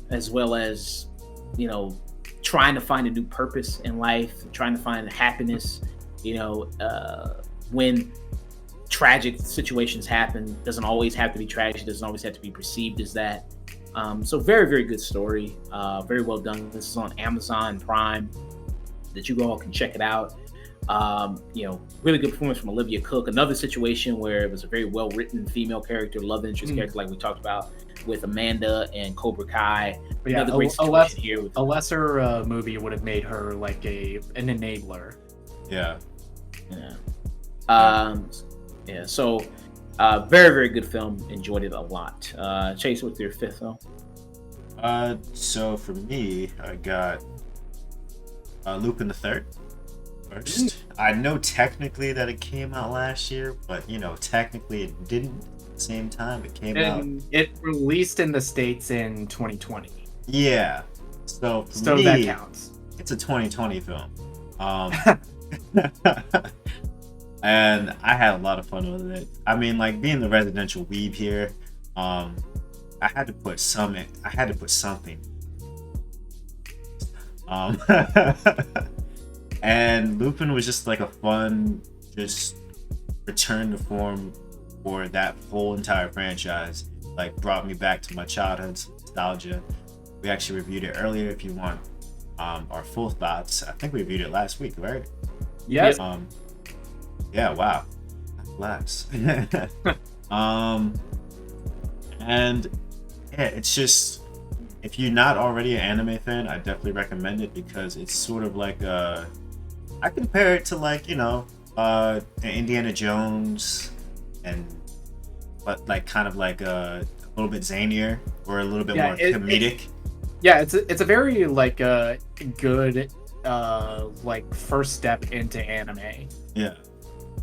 as well as, trying to find a new purpose in life, trying to find happiness, when tragic situations happen. Doesn't always have to be tragic, doesn't always have to be perceived as that. So very, very good story. Very well done. This is on Amazon Prime, that you all can check it out. Really good performance from Olivia Cook. Another situation where it was a very well written female character, love interest character, like we talked about with Amanda and Cobra Kai. But yeah, Another great situation here with a lesser movie would have made her like an enabler. Yeah. So very, very good film. Enjoyed it a lot. Chayse, what's your fifth film? So for me, I got Lupin the Third first. I know technically that it came out last year, but technically it didn't. At the same time, it came out. It released in the States in 2020. Yeah. So me, that counts. It's a 2020 film. And I had a lot of fun with it. I mean, like, being the residential weeb here, I had to put something. And Lupin was just like a fun, just return to form for that whole entire franchise. Like, brought me back to my childhood nostalgia. We actually reviewed it earlier. If you want our full thoughts, I think we reviewed it last week, right? Yes. Yeah. Wow. Relax. And yeah, it's just, if you're not already an anime fan, I definitely recommend it, because it's sort of like I compare it to, like, Indiana Jones, but like kind of like a little bit zanier or a little bit more comedic. It's a very like good like first step into anime. Yeah.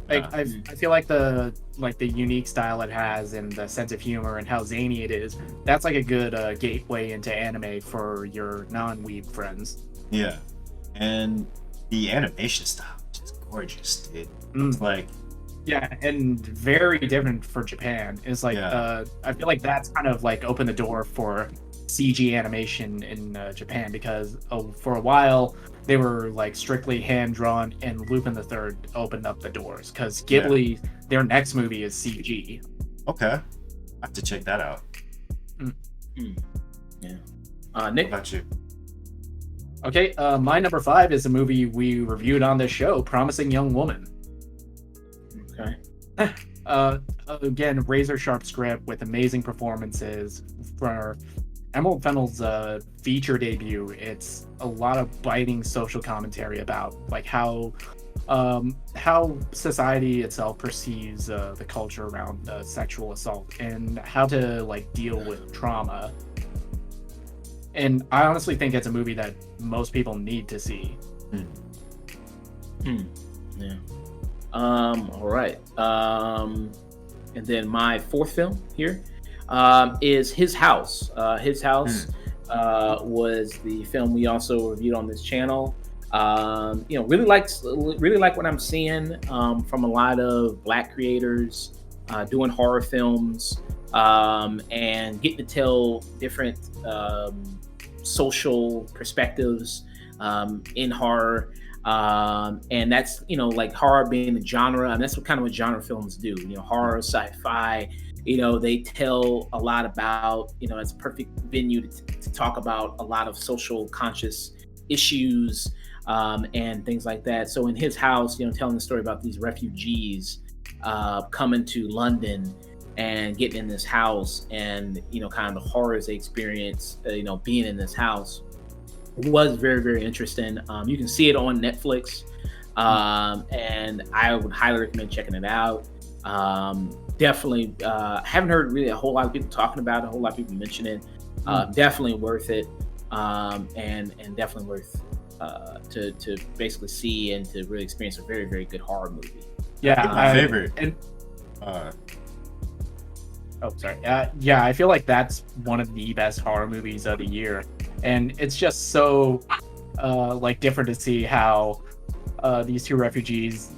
Like I feel like the unique style it has and the sense of humor and how zany it is, that's like a good gateway into anime for your non-weeb friends. Yeah. And the animation style is just gorgeous, dude. It's like, yeah, and very different for Japan. It's like I feel like that's kind of like opened the door for CG animation in Japan, because for a while they were like strictly hand drawn, and Lupin the Third opened up the doors, because Ghibli, their next movie is CG. Okay, I have to check that out. Yeah. What Nick, about you? Okay, my number 5 is a movie we reviewed on this show, Promising Young Woman. Okay. Again, razor sharp script with amazing performances. For Emerald Fennell's feature debut, it's a lot of biting social commentary about like how society itself perceives the culture around sexual assault and how to like deal with trauma. And I honestly think it's a movie that most people need to see. Yeah. All right. And then my fourth film here is His House. His House was the film we also reviewed on this channel. Really like what I'm seeing from a lot of Black creators doing horror films and getting to tell different social perspectives in horror. And that's, like horror being a genre, and that's what kind of what genre films do. Horror, sci-fi, they tell a lot about, it's a perfect venue to talk about a lot of social conscious issues and things like that. So in His House, telling the story about these refugees coming to London and getting in this house, and kind of the horrors they experience, being in this house. It was very, very interesting. You can see it on Netflix, and I would highly recommend checking it out. Definitely haven't heard really a whole lot of people talking about it, a whole lot of people mention it. Definitely worth it, and definitely worth to basically see and to really experience a very, very good horror movie. Yeah, my favorite. I feel like that's one of the best horror movies of the year, and it's just so like different to see how these two refugees,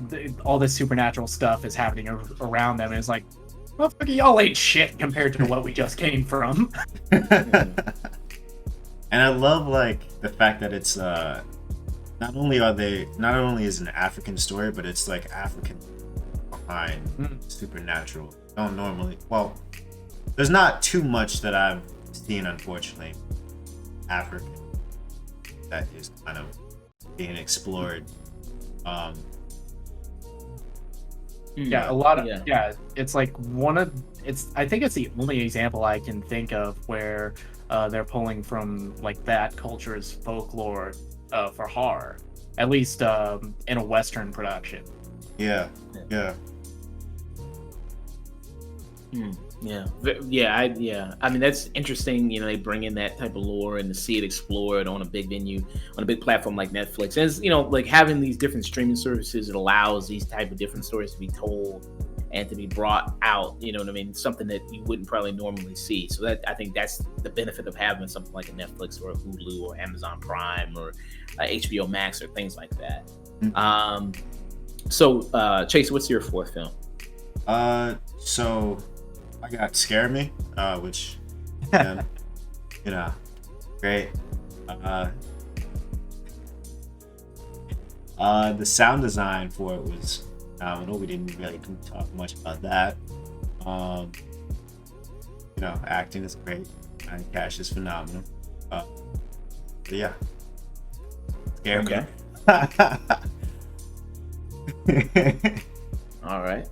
all this supernatural stuff is happening around them, and it's like, motherfucker, y'all ain't shit compared to what we just came from. And I love like the fact that it's not only is it an African story, but it's like African behind supernatural. Don't normally, well, there's not too much that I've seen, unfortunately, African that is kind of being explored. Yeah, a lot of it's like I think it's the only example I can think of where they're pulling from like that culture's folklore for horror, at least in a Western production. Yeah. I mean, that's interesting. You know, they bring in that type of lore and to see it explored on a big venue, on a big platform like Netflix. And it's, you know, like having these different streaming services, it allows these type of different stories to be told and to be brought out. You know what I mean? Something that you wouldn't probably normally see. So that, I think that's the benefit of having something like a Netflix or a Hulu or Amazon Prime or HBO Max or things like that. So Chayse, what's your fourth film? So I got Scare Me, which, you know, great. The sound design for it was phenomenal. We didn't really talk much about that. You know, acting is great. And Cash is phenomenal. But yeah, Scare Me. All right.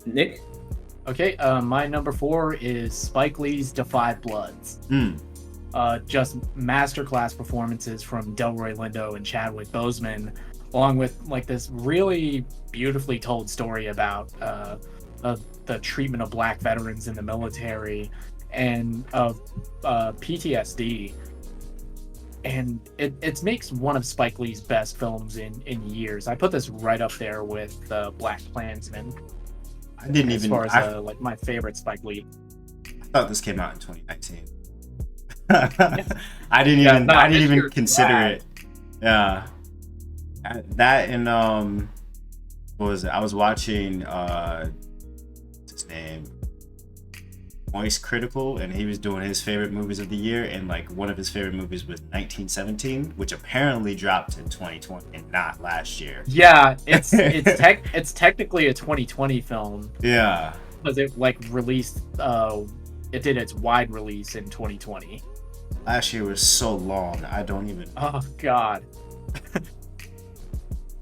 Nick? Okay, my number 4 is Spike Lee's Defy Bloods. Just masterclass performances from Delroy Lindo and Chadwick Boseman, along with like this really beautifully told story about the treatment of Black veterans in the military and of PTSD. And it makes one of Spike Lee's best films in years. I put this right up there with Black Klansman. I didn't as even. far as like my favorite Spike Lee. I thought this came out in 2019. I didn't even consider it. Yeah, that and what was it? I was watching what's his name, Moist Critical, and he was doing his favorite movies of the year, and like one of his favorite movies was 1917, which apparently dropped in 2020 and not last year. Yeah, it's technically a 2020 film. Yeah, because it like released it did its wide release in 2020. Last year was so long. I don't even. Oh God.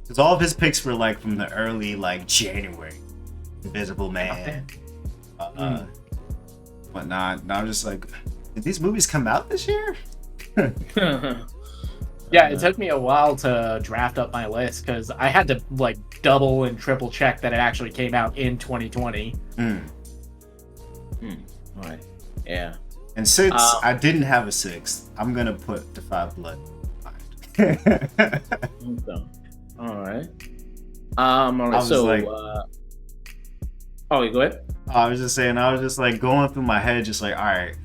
Because all of his picks were like from the early like January. Invisible Man. Whatnot. Now I'm just like, did these movies come out this year? Yeah, it took me a while to draft up my list because I had to like double and triple check that it actually came out in 2020. All right. Yeah. And since I didn't have a sixth, I'm gonna put Defy Blood. Okay. All right. All right. So, like, go ahead. I was just saying, I was just like going through my head, just like, all right,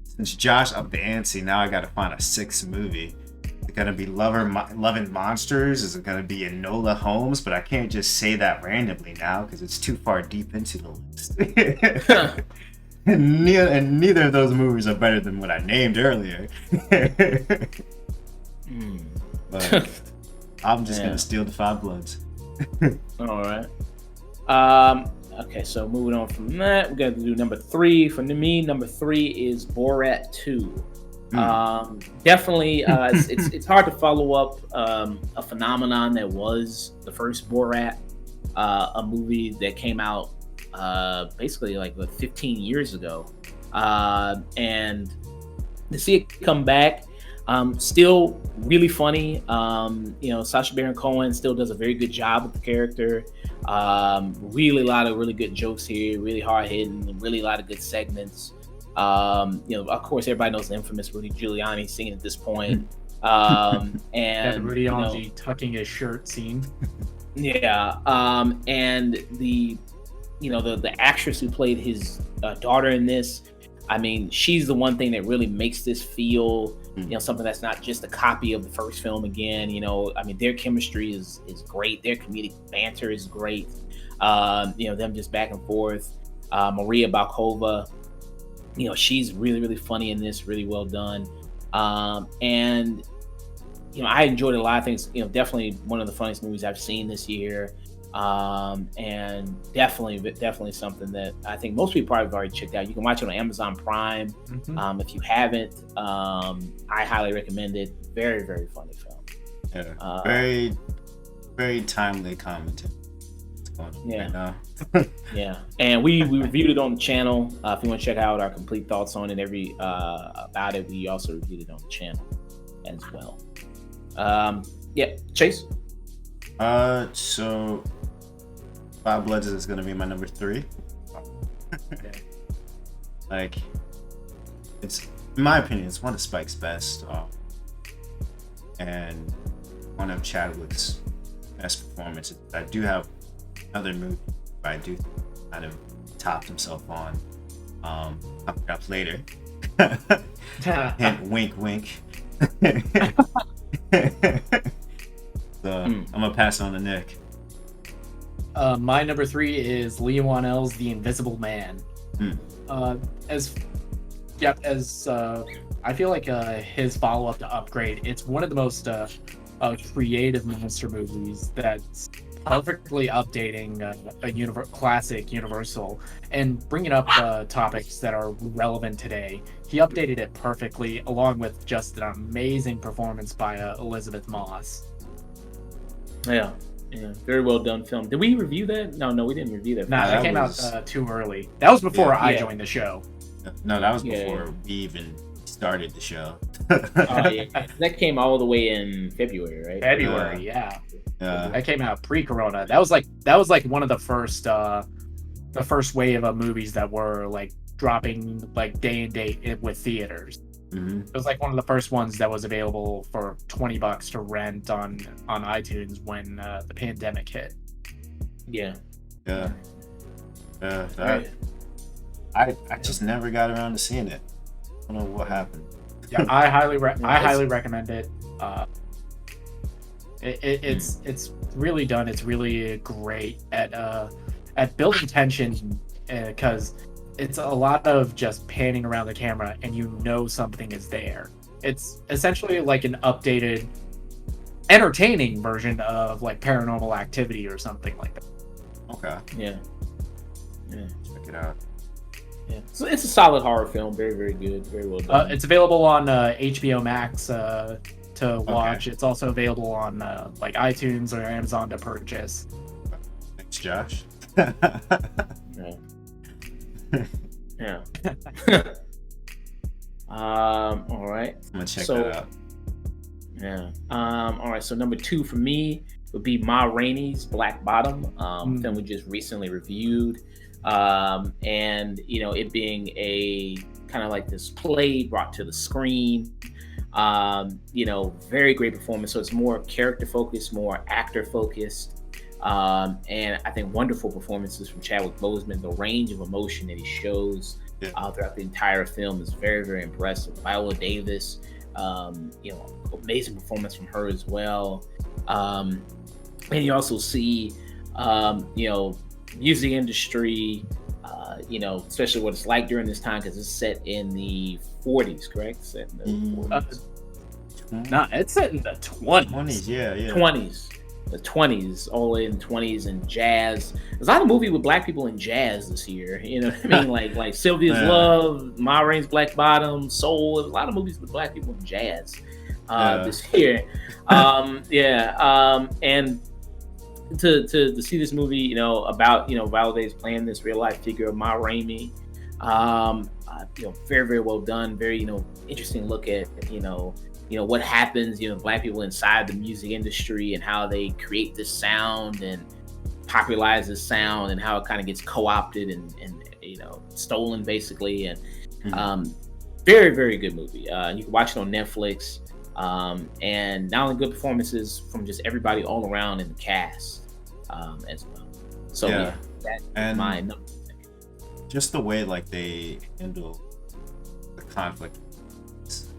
since Josh upped the ante, now I got to find a sixth movie. Is it gonna be Loving Monsters? Is it gonna be Enola Holmes? But I can't just say that randomly now because it's too far deep into the list. And neither of those movies are better than what I named earlier. But I'm just gonna steal the Five Bloods. All right. Okay, so moving on from that, we got to do number 3. For me, number 3 is Borat 2. Definitely, it's hard to follow up a phenomenon that was the first Borat, a movie that came out basically like 15 years ago, and to see it come back, still really funny. You know, Sacha Baron Cohen still does a very good job with the character. Really a lot of really good jokes here, really hard hitting, really a lot of good segments. You know, of course, everybody knows the infamous Rudy Giuliani scene at this point. And Rudy Giuliani tucking his shirt scene. Yeah. And the actress who played his daughter in this, I mean, she's the one thing that really makes this feel, something that's not just a copy of the first film again. I mean, their chemistry is great. Their comedic banter is great. Them just back and forth. Maria Balkova, she's really, really funny in this, really well done. And I enjoyed a lot of things. Definitely one of the funniest movies I've seen this year. And definitely something that I think most people probably have already checked out. You can watch it on Amazon Prime. If you haven't, I highly recommend it. Very, very funny film. Yeah, very, very timely commentary. Yeah. Right now. Yeah, and we reviewed it on the channel. If you want to check out our complete thoughts on it, about it, we also reviewed it on the channel as well. Chayse. So Five Bloods is gonna be my number 3. Okay. Like, it's, in my opinion, it's one of Spike's best, and one of Chadwick's best performances. I do have another movie I do kind of topped himself on. I'll pick up later. And wink, wink. So I'm gonna pass on to Nick. My number 3 is Lee Whannell's The Invisible Man. I feel like his follow-up to Upgrade, it's one of the most creative monster movies that's perfectly updating a classic Universal and bringing up topics that are relevant today. He updated it perfectly, along with just an amazing performance by Elizabeth Moss. Yeah, very well done film. Did we review that? No, we didn't review that. Nah, that came out too early. That was before I joined the show. No, that was before we even started the show. That came all the way in February, right? February, yeah. That came out pre-corona. That was like one of the first wave of movies that were like dropping like day and date with theaters. It was like one of the first ones that was available for $20 to rent on iTunes when the pandemic hit. I just never got around to seeing it. I don't know what happened. Yeah, I highly recommend it. It's really done. It's really great at building tension, because it's a lot of just panning around the camera and something is there. It's essentially like an updated, entertaining version of like Paranormal Activity or something like that. Okay. Yeah. Check it out. Yeah. So it's a solid horror film. Very, very good. Very well done. It's available on HBO Max to watch. Okay. It's also available on like iTunes or Amazon to purchase. Thanks, Josh. Yeah. All right. I'm gonna check that out. Yeah. All right. So number 2 for me would be Ma Rainey's Black Bottom, film we just recently reviewed, and it being a kind of like this play brought to the screen. Very great performance. So it's more character focused, more actor focused. And I think wonderful performances from Chadwick Boseman. The range of emotion that he shows throughout the entire film is very, very impressive. Viola Davis, amazing performance from her as well. And you also see, music industry, especially what it's like during this time, because it's set in the 40s, correct? Set in the 40s. No, it's set in the 20s. 20s, yeah. 20s. The 20s, all the way in the 20s, and jazz. There's a lot of movies with black people in jazz this year. You know what I mean? like Sylvia's Love, Ma Rainey's Black Bottom, Soul. There's a lot of movies with black people in jazz this year. And to see this movie, about Viola Davis playing this real life figure of Ma Rainey, very, very well done. Very interesting look at what happens, black people inside the music industry and how they create this sound and popularize this sound and how it kind of gets co-opted and stolen basically. And very, very good movie. You can watch it on Netflix. And not only good performances from just everybody all around in the cast as well. So that's my number. Just the way like they handle conflict. This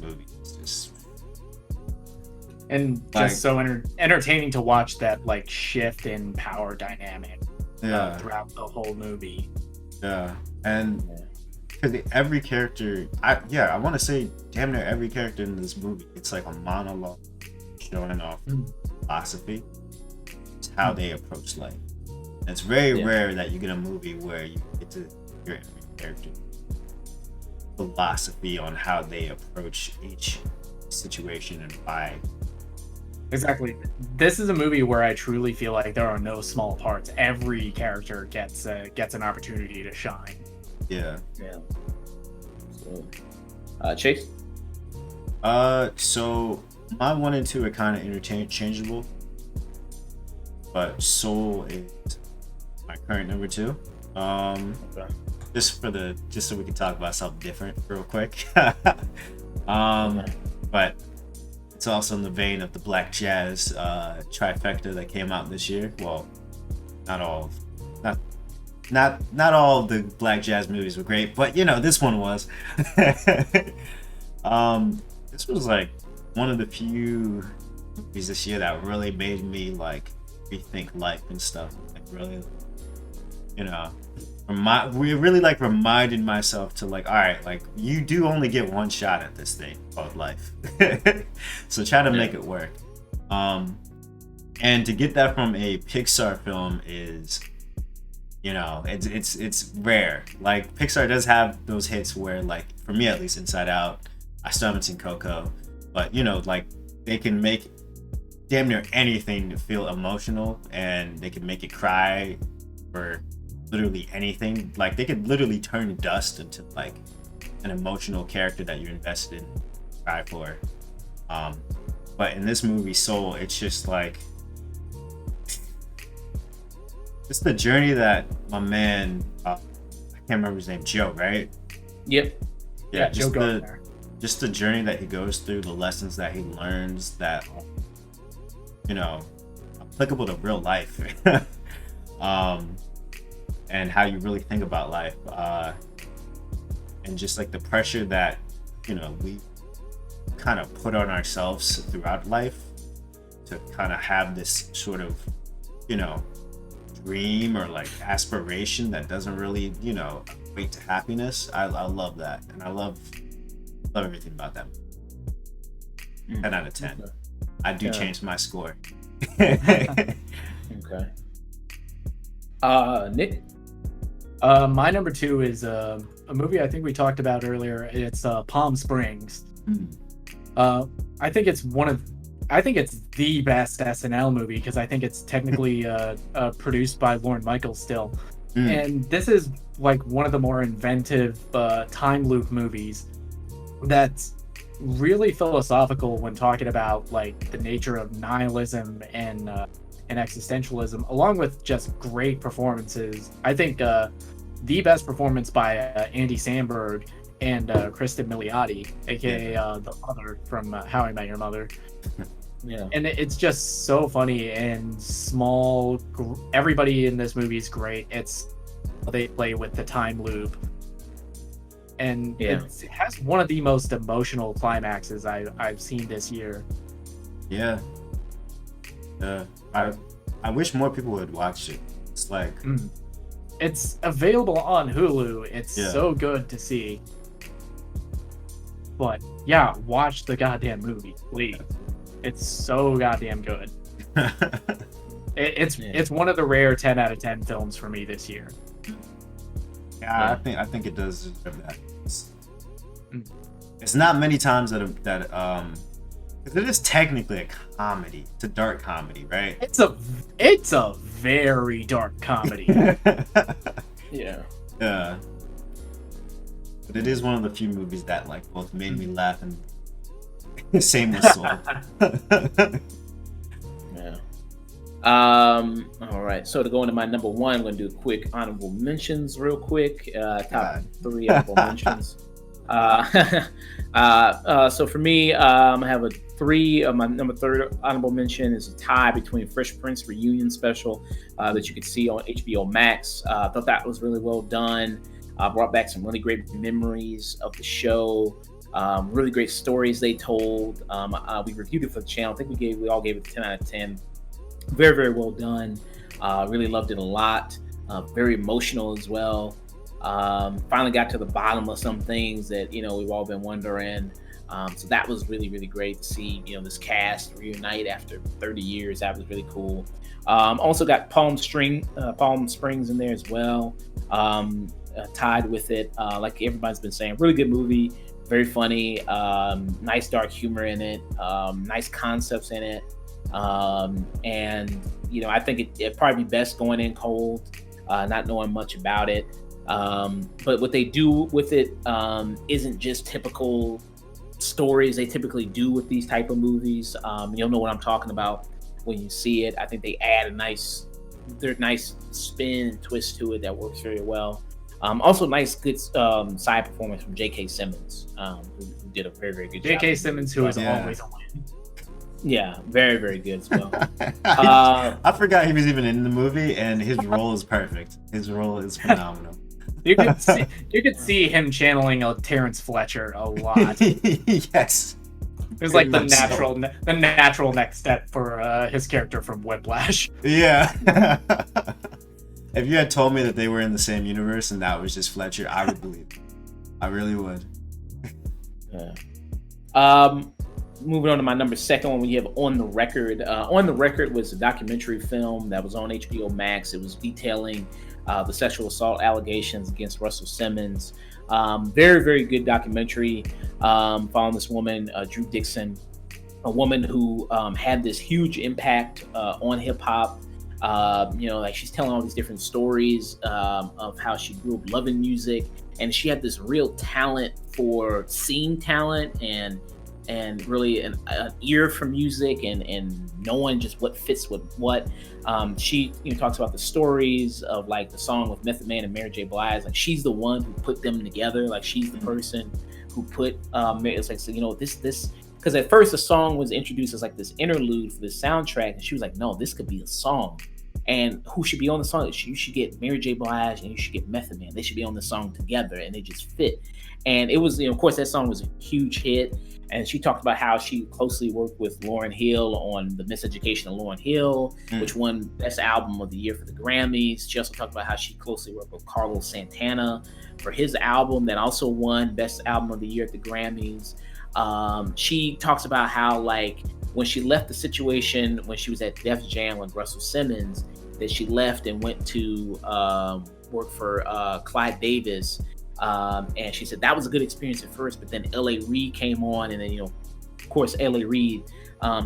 movie is just and like, just so entertaining to watch that like shift in power dynamic throughout the whole movie. Yeah, and because every character, I want to say damn near every character in this movie, it's like a monologue showing off philosophy. It's how they approach life. And it's very rare that you get a movie where you get to hear every character philosophy on how they approach each situation and why. Exactly. This is a movie where I truly feel like there are no small parts. Every character gets an opportunity to shine. Yeah. So, Chayse? So my 1 and 2 are kind of interchangeable, but Soul is my current number 2. Okay. Just so we can talk about something different real quick. But it's also in the vein of the Black Jazz trifecta that came out this year. Well, not all the Black Jazz movies were great, but this one was. This was like one of the few movies this year that really made me like rethink life and stuff. Like really, really like reminded myself to like, all right, like you do only get one shot at this thing called life. So try to make it work. And to get that from a Pixar film is, it's rare. Like Pixar does have those hits where, like, for me at least, Inside Out, I still haven't seen Coco, but like they can make damn near anything to feel emotional, and they can make it cry for literally anything. Like they could literally turn dust into like an emotional character that you're invested in, cry for. But in this movie Soul, it's just like it's the journey that my man I can't remember his name, Joe, right? Yep. Yeah, Joe Gardner. Just the journey that he goes through, the lessons that he learns that applicable to real life. And how you really think about life, and just like the pressure that we kind of put on ourselves throughout life to kind of have this sort of dream or like aspiration that doesn't really equate to happiness. I love that, and I love everything about that. 10 out of 10. Okay. I do change my score. Okay. Nick? My number 2 is a movie I think we talked about earlier. It's Palm Springs. I think it's the best SNL movie because I think it's technically produced by Lorne Michaels still. And this is like one of the more inventive time loop movies that's really philosophical when talking about like the nature of nihilism and existentialism, along with just great performances. I think the best performance by Andy Samberg and Kristen Milioti, aka the mother from How I Met Your Mother. Yeah, and it's just so funny and small. Everybody in this movie is great. They play with the time loop, and it has one of the most emotional climaxes I've seen this year. Yeah. I wish more people would watch it. It's like it's available on Hulu. It's so good to see. But yeah, watch the goddamn movie, please. It's so goddamn good. It's one of the rare 10 out of 10 films for me this year. Yeah, I think it does deserve that. It's not many times that it is technically a comedy. It's a dark comedy, right? It's a very dark comedy. Yeah. But it is one of the few movies that like both made me laugh and same with Soul. Yeah. All right. So to go into my number 1, I'm going to do quick honorable mentions real quick. Top 3 honorable mentions. So for me, I have a 3. My number 3 honorable mention is a tie between Fresh Prince reunion special that you could see on HBO Max. I thought that was really well done. brought back some really great memories of the show. Really great stories they told. We reviewed it for the channel. I think we all gave it a 10 out of 10. Very, very well done. Really loved it a lot. Very emotional as well. Finally got to the bottom of some things that, we've all been wondering. So that was really, really great to see, this cast reunite after 30 years. That was really cool. Also got Palm Springs in there as well. Tied with it. Like everybody's been saying, really good movie. Very funny. Nice dark humor in it. Nice concepts in it. And, I think it'd probably be best going in cold, not knowing much about it. But what they do with it isn't just typical stories they typically do with these type of movies. You'll know what I'm talking about when you see it. I think they add a nice spin and twist to it that works very well. Also nice good side performance from J.K. Simmons, who did a very, very good job. J.K. Simmons, who is always a win. Yeah, very, very good as well. I forgot he was even in the movie, and his role is perfect. His role is phenomenal. You could see him channeling a Terrence Fletcher a lot. Yes. It was like the natural next step for his character from Whiplash. Yeah. If you had told me that they were in the same universe and that was just Fletcher, I would believe it. I really would. Yeah. Moving on to my number second one, we have On the Record. On the Record was a documentary film that was on HBO Max. It was detailing the sexual assault allegations against Russell Simmons. Very, very good documentary following this woman, Drew Dixon, a woman who had this huge impact on hip hop. Like she's telling all these different stories of how she grew up loving music, and she had this real talent for seeing talent and really an ear for music and knowing just what fits with what. She talks about the stories of like the song with Method Man and Mary J. Blige. Like she's the one who put them together. Like she's the person who put it's like, so this because at first the song was introduced as like this interlude for the soundtrack, and she was like, no, this could be a song. And who should be on the song? You should get Mary J. Blige and you should get Method Man. They should be on the song together, and they just fit. And it was, of course, that song was a huge hit. And she talked about how she closely worked with Lauryn Hill on The Miseducation of Lauryn Hill, which won Best Album of the Year for the Grammys. She also talked about how she closely worked with Carlos Santana for his album that also won Best Album of the Year at the Grammys. She talks about how, like, when she left the situation when she was at Def Jam with Russell Simmons, that she left and went to work for Clyde Davis. And she said that was a good experience at first, but then L.A. Reid came on, and then, of course, L.A. Reid,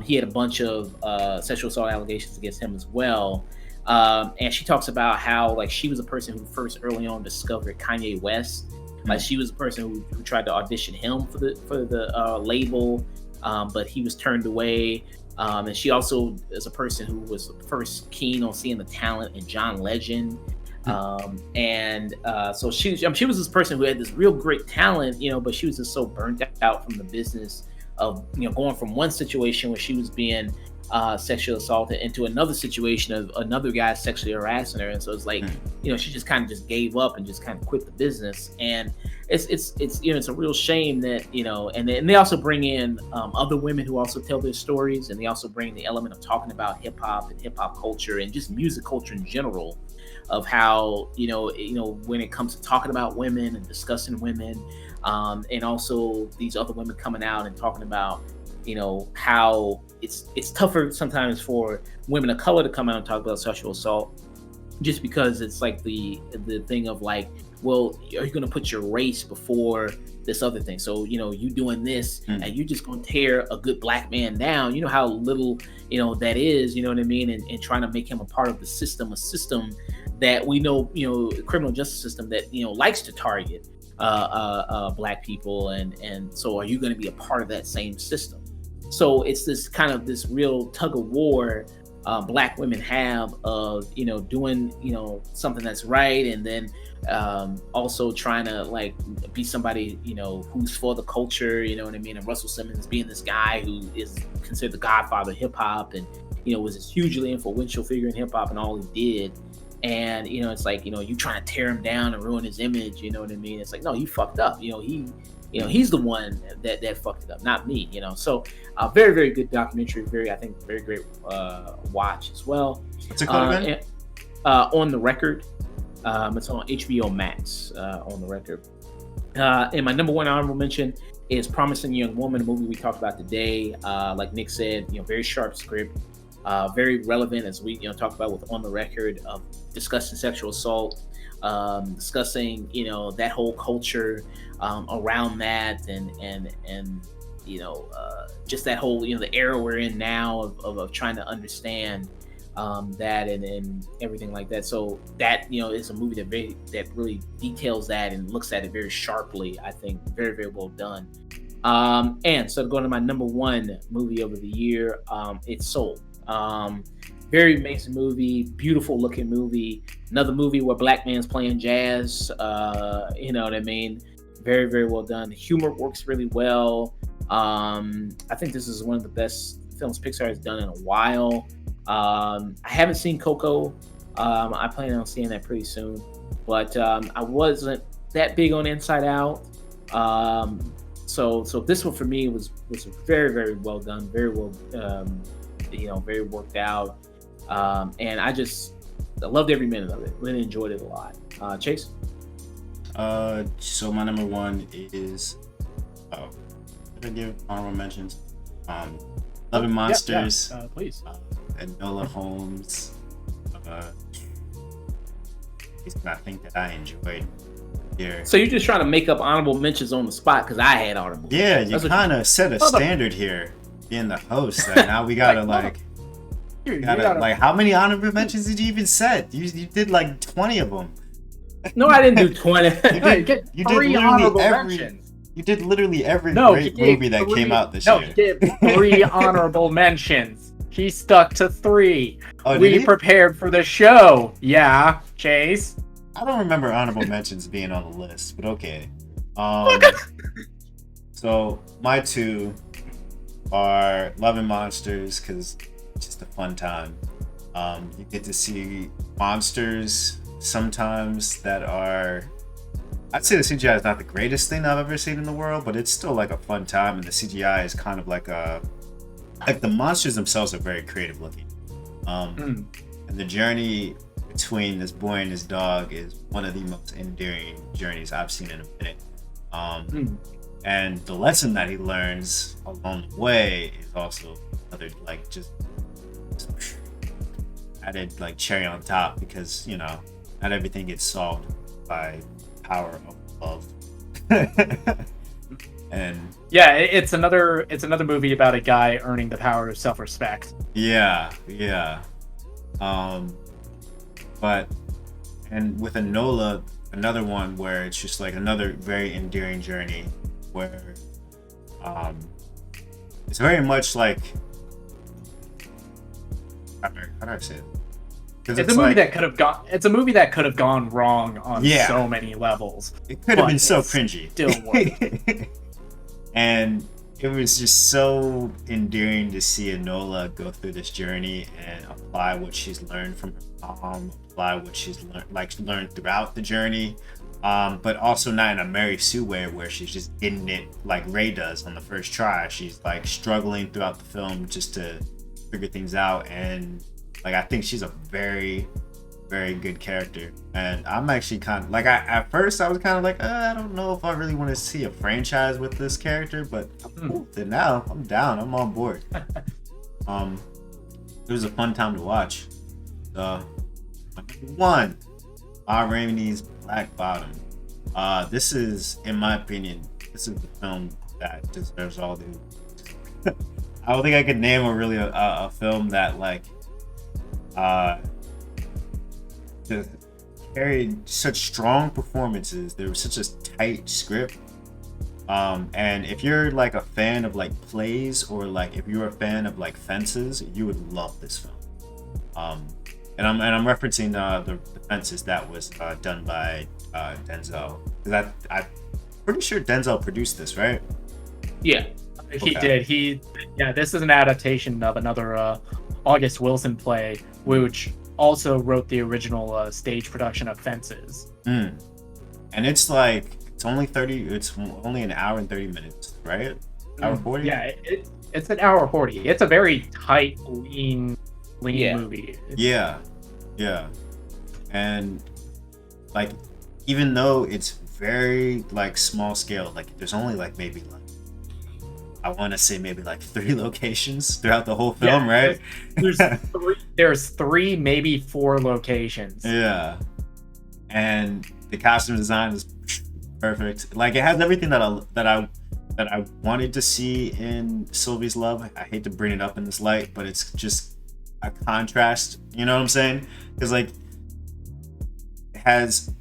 he had a bunch of sexual assault allegations against him as well. And she talks about how, like, she was a person who first early on discovered Kanye West. Like, she was a person who tried to audition him for the label, but he was turned away. And she also is a person who was first keen on seeing the talent in John Legend. So she was this person who had this real great talent, but she was just so burnt out from the business of, going from one situation where she was being sexually assaulted into another situation of another guy sexually harassing her. And so it's like, she just kind of just gave up and just kind of quit the business. And it's it's a real shame that, and they also bring in other women who also tell their stories, and they also bring the element of talking about hip hop and hip hop culture and just music culture in general, of how, when it comes to talking about women and discussing women, and also these other women coming out and talking about, how it's tougher sometimes for women of color to come out and talk about sexual assault, just because it's like the thing of like, well, are you going to put your race before this other thing? So, you doing this and you're just going to tear a good black man down. You know how little, that is, you know what I mean? And trying to make him a part of the system, a system that we know, criminal justice system that, likes to target black people. And so are you going to be a part of that same system? So it's this kind of this real tug of war black women have of, doing, something that's right. And then also trying to like be somebody, who's for the culture, you know what I mean? And Russell Simmons being this guy who is considered the godfather of hip hop and, was this hugely influential figure in hip hop and all he did. and it's like you trying to tear him down and ruin his image. You know what I mean? It's like, no, you fucked up. He's the one that fucked it up, not me. So very, very good documentary. I think very great watch as well. What's it called again? On the Record. It's on HBO Max. On the Record. And my number one honorable mention is Promising Young Woman, a movie we talked about today. Like Nick said, very sharp script, very relevant, as we talked about with On the Record, of discussing sexual assault, discussing that whole culture around that, and just that whole the era we're in now of trying to understand that and everything like that. So that is a movie that really details that and looks at it very sharply. I think very, very well done. And so going to my number one movie of the year, it's Soul. Very amazing movie, beautiful looking movie. Another movie where black man's playing jazz. You know what I mean? Very, very well done. The humor works really well. I think this is one of the best films Pixar has done in a while. I haven't seen Coco. I plan on seeing that pretty soon, but I wasn't that big on Inside Out. So this one for me was very, very well done, very well, very worked out, and I loved every minute of it. Really enjoyed it a lot. Chayse. So my number one is did I give honorable mentions? Loving Monsters. Yeah, please. Enola Holmes. I think that I enjoyed here. So you're just trying to make up honorable mentions on the spot because I had honorable. Yeah, you kind of set a standard here, being the host. That now we gotta like how many honorable mentions did you even set? You did like 20 of them. No, I didn't do 20. You did literally every great movie that came out this year. No, he gave 3 honorable mentions. He stuck to 3. Oh, we prepared for the show. Yeah, Chayse. I don't remember honorable mentions being on the list, but okay. So my 2 are Loving Monsters, because it's just a fun time. You get to see monsters sometimes that are, I'd say the CGI is not the greatest thing I've ever seen in the world, but it's still like a fun time, and the CGI is kind of like the monsters themselves are very creative looking. And the journey between this boy and his dog is one of the most endearing journeys I've seen in a minute. And the lesson that he learns along the way is also another like just added like cherry on top, because not everything gets solved by power of love. And yeah, it's another movie about a guy earning the power of self-respect. Yeah. But with Enola, another one where it's just like another very endearing journey where it's very much like, how do I say it? It's a movie that could have gone wrong on so many levels. It could have been so cringy. Still worked. And it was just so endearing to see Enola go through this journey and apply what she's learned from her mom, apply what she's learned throughout the journey, but also not in a Mary Sue way where she's just getting it like Ray does on the first try. She's like struggling throughout the film just to figure things out, and like I think she's a very, very good character. And I'm actually kind of like, at first I was kind of like, I don't know if I really want to see a franchise with this character, but then now I'm down. I'm on board. It was a fun time to watch. One, Ma Rainey's Black Bottom. This is, in my opinion, this is the film that deserves all the. I don't think I could name a film that like carried such strong performances. There was such a tight script, and if you're like a fan of like plays, or like if you're a fan of like Fences, you would love this film. And I'm referencing the Fences that was done by Denzel. I'm pretty sure Denzel produced this, right? Yeah, he did. This is an adaptation of another August Wilson play, which also wrote the original stage production of Fences. And it's like it's only an hour and 30 minutes, right? Hour 40? Yeah, it's an hour 40. It's a very tight, lean movie. Yeah. And like, even though it's very like small scale, like there's only like maybe like, I want to say maybe like 3 locations throughout the whole film, right? There's 3, maybe 4 locations. Yeah. And the costume design is perfect. Like, it has everything that I wanted to see in Sylvie's Love. I hate to bring it up in this light, but it's just a contrast. You know what I'm saying? Because like, it has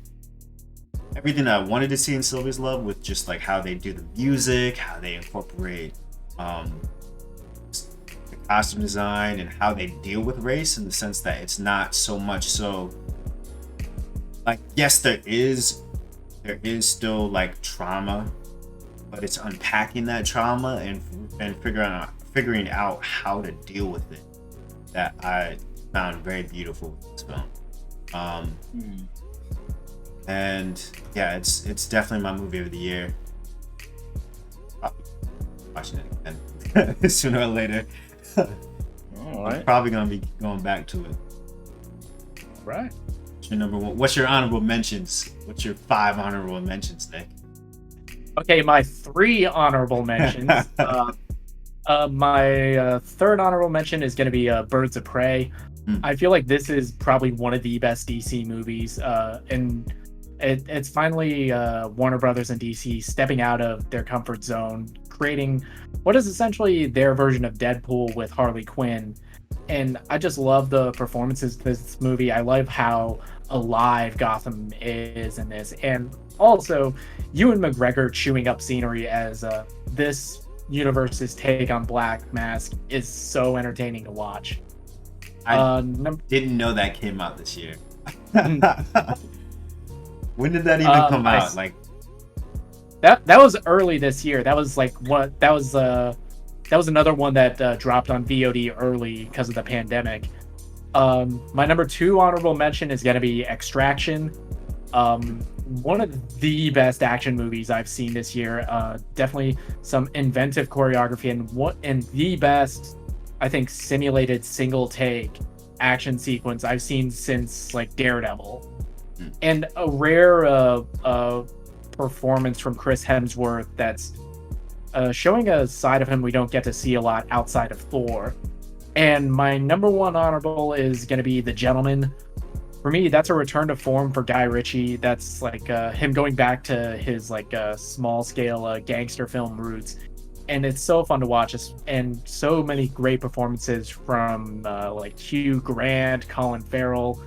everything that I wanted to see in Sylvie's Love, with just like how they do the music, how they incorporate the costume design, and how they deal with race, in the sense that it's not so much so like, yes, there is still like trauma, but it's unpacking that trauma and figuring out how to deal with it, that I found very beautiful with this film. And yeah, it's definitely my movie of the year. Watching it again sooner or later. All right. I'm probably gonna be going back to it. All right. What's your number 1? What's your honorable mentions? What's your 5 honorable mentions, Nick? Okay, my 3 honorable mentions. My third honorable mention is going to be Birds of Prey. I feel like this is probably one of the best DC movies, and it's finally Warner Brothers and DC stepping out of their comfort zone, creating what is essentially their version of Deadpool with Harley Quinn. And I just love the performances of this movie. I love how alive Gotham is in this, and also Ewan McGregor chewing up scenery as this universe's take on Black Mask is so entertaining to watch. I didn't know that came out this year. When did that even come out? Like, that was early this year. That was like that was another one that dropped on VOD early because of the pandemic. My number 2 honorable mention is going to be Extraction. One of the best action movies I've seen this year. Definitely some inventive choreography, and the best, I think, simulated single take action sequence I've seen since like Daredevil. And a rare performance from Chris Hemsworth that's showing a side of him we don't get to see a lot outside of Thor. And my number 1 honorable is going to be The Gentleman. For me, that's a return to form for Guy Ritchie. That's like him going back to his like small scale gangster film roots. And it's so fun to watch, and so many great performances from like Hugh Grant, Colin Farrell.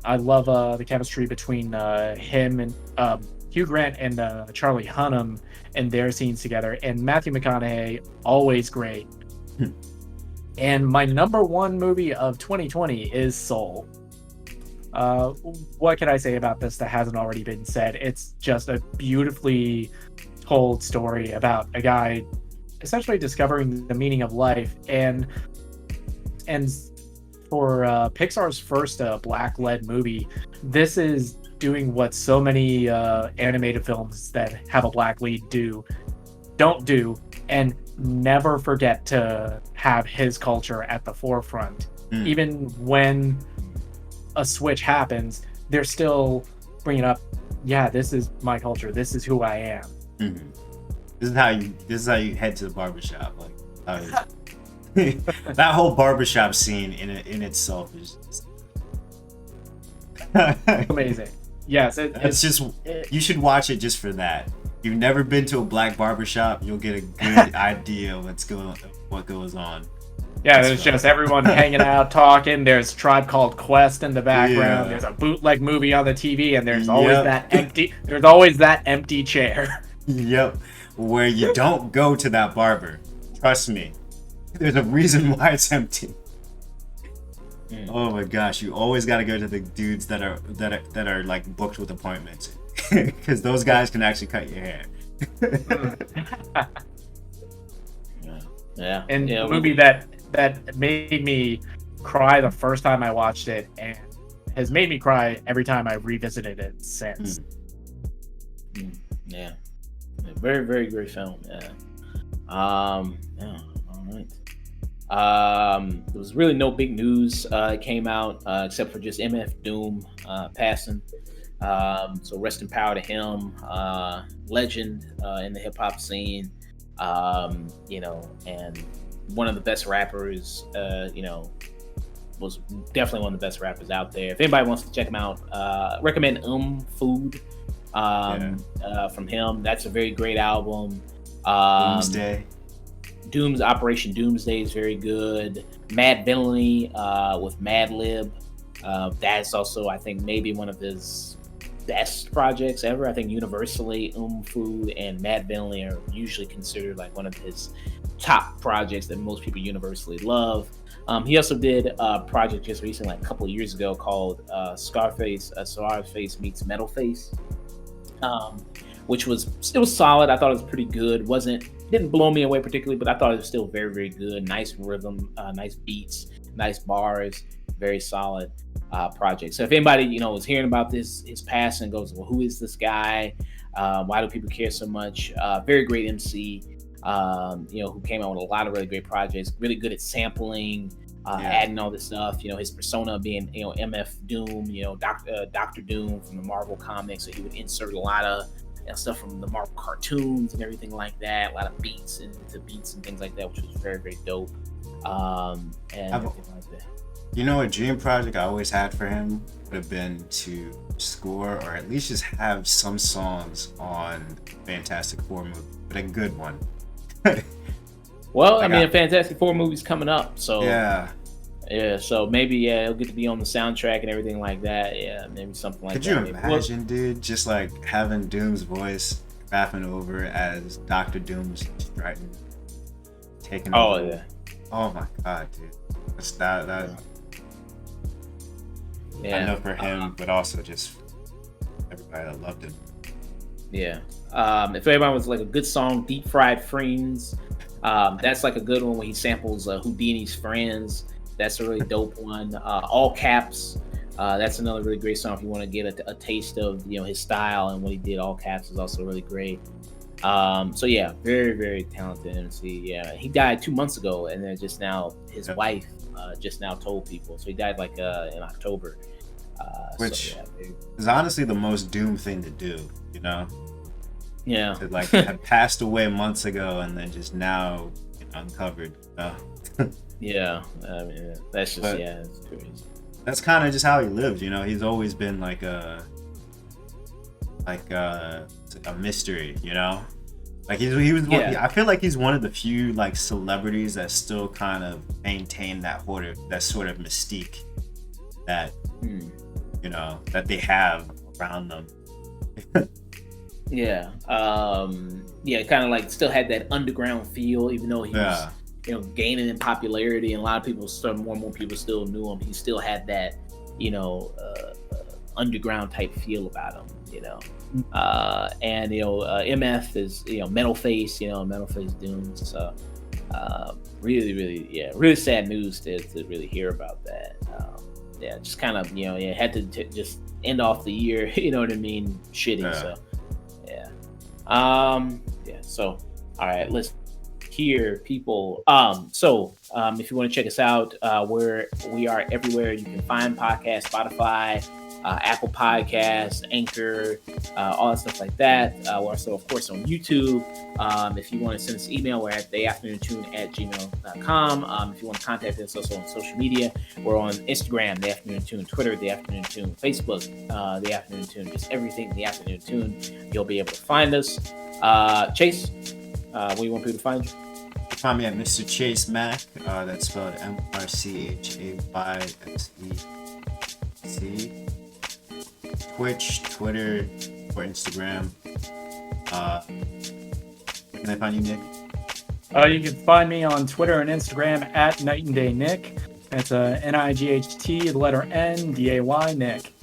I love the chemistry between him and Hugh Grant and Charlie Hunnam and their scenes together. And Matthew McConaughey, always great. And my number 1 movie of 2020 is Soul. What can I say about this that hasn't already been said? It's just a beautifully told story about a guy essentially discovering the meaning of life, and for Pixar's first black-led movie, this is doing what so many animated films that have a black lead don't do, and never forget to have his culture at the forefront. Even when a switch happens, they're still bringing up, yeah, this is my culture, this is who I am. This is how you head to the barbershop. Like, that whole barbershop scene in itself is just amazing. Yes, you should watch it just for that. If you've never been to a black barbershop, you'll get a good idea of what goes on. Yeah, there's just everyone hanging out, talking. There's Tribe Called Quest in the background. Yeah. There's a bootleg movie on the TV, and there's always that empty chair. Yep, where you don't go to that barber. Trust me, there's a reason why it's empty. Oh my gosh, you always got to go to the dudes that are like booked with appointments, because those guys can actually cut your hair. Yeah. And a movie that made me cry the first time I watched it, and has made me cry every time I revisited it since. Yeah. Very, very great film. Yeah. All right. There was really no big news came out except for just MF Doom passing. So rest in power to him. Legend in the hip hop scene. And one of the best rappers. Was definitely one of the best rappers out there. If anybody wants to check him out, recommend Food from him. That's a very great album. Doomsday. Operation Doomsday is very good. Mad Villainy with Madlib. That's also, I think, maybe one of his best projects ever. I think universally, Food and Mad Villainy are usually considered like one of his top projects that most people universally love. He also did a project just recently, like a couple of years ago, called Scarface meets Metalface, which was solid. I thought it was pretty good. Didn't blow me away particularly, but I thought it was still very, very good. Nice rhythm, nice beats, nice bars, very solid project. So if anybody is hearing about his passing, goes, well, who is this guy? Why do people care so much? Very great MC. Who came out with a lot of really great projects, really good at sampling, adding all this stuff. His persona being, MF Doom, Dr. Doom from the Marvel comics. So he would insert a lot of stuff from the Marvel cartoons and everything like that. A lot of beats and things like that, which was very, very dope. And everything like that. A dream project I always had for him would have been to score or at least just have some songs on Fantastic Four movie, but a good one. Well, a Fantastic Four movie's coming up, so yeah. So maybe it'll get to be on the soundtrack and everything like that. Yeah, maybe something like that. Could you imagine, dude, just like having Doom's voice rapping over as Dr. Doom's striding, taking over? Yeah. Oh my god, dude, that's that. Yeah. I know for him, but also just everybody that loved him. Yeah. If everybody was like a good song, Deep Fried Friends, that's like a good one when he samples Houdini's Friends. That's a really dope one. All Caps, that's another really great song if you want to get a taste of his style and what he did. All Caps is also really great. So yeah, very, very talented MC. Yeah, he died 2 months ago, and then just now his wife just now told people. So he died like in October. Which is honestly the most Doom thing to do, Yeah. To like had passed away months ago and then just now uncovered. Yeah, I mean that's just it's crazy. That's kind of just how he lived, He's always been like a mystery, Like he was. I feel like he's one of the few like celebrities that still kind of maintain that sort of mystique that that they have around them. Kind of like still had that underground feel, even though he was gaining in popularity, and a lot of people, more and more people still knew him. He still had that underground type feel about him, and MF is Metalface, Metalface Doom. So really, really, really sad news to really hear about that. Just kind of had to just end off the year, you know what I mean, shitty. So so all right, let's hear people. If you want to check us out, we are everywhere you can find podcasts: Spotify, Apple Podcasts, Anchor, all that stuff like that. We're also, of course, on YouTube. If you want to send us an email, we're at theafternoontune@gmail.com. If you want to contact us also on social media, we're on Instagram, The Afternoon Tune, Twitter, The Afternoon Tune, Facebook, The Afternoon Tune, just everything The Afternoon Tune. You'll be able to find us. Chayse, where do you want people to find you? Find me at Mr. Chayse Mac. That's spelled MRCHAYSEC. Twitch, Twitter, or Instagram. Where can I find you, Nick? You can find me on Twitter and Instagram at Night and Day Nick. That's NIGHT, the letter NDAY, Nick.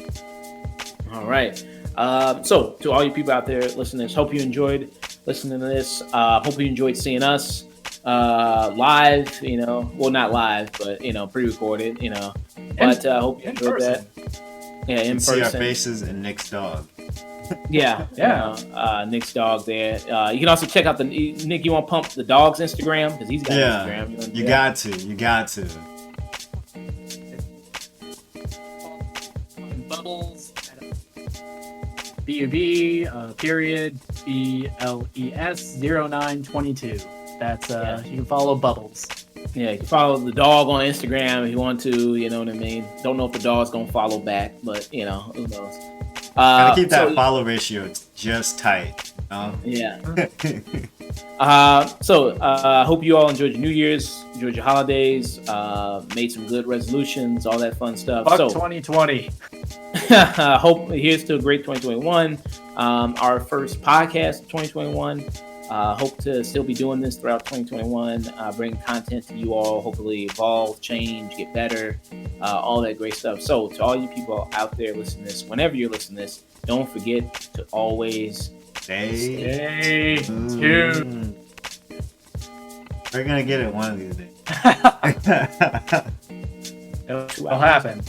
All right. So to all you people out there listening, hope you enjoyed listening to this. Hope you enjoyed seeing us. live, well, not live, but pre-recorded, but I hope you enjoyed that. Yeah, in See person. our faces and Nick's dog. Yeah. Nick's dog there. You can also check out Nick. You want to pump the dog's Instagram because he's got Instagram. You got to. Bubbles. BUB period BLES 0922. That's you can follow Bubbles. Yeah, you can follow the dog on Instagram if you want to. You know what I mean. Don't know if the dog's gonna follow back, but who knows. Gotta keep that follow ratio just tight. Yeah. I hope you all enjoyed your New Year's, enjoyed your holidays, made some good resolutions, all that fun stuff. Fuck 2020. Hope here's to a great 2021. Our first podcast of 2021. Hope to still be doing this throughout 2021, bring content to you all, hopefully evolve, change, get better, all that great stuff. So to all you people out there listening to this, whenever you're listening to this, don't forget to always stay tuned. We're gonna get it one of these days. It'll happen.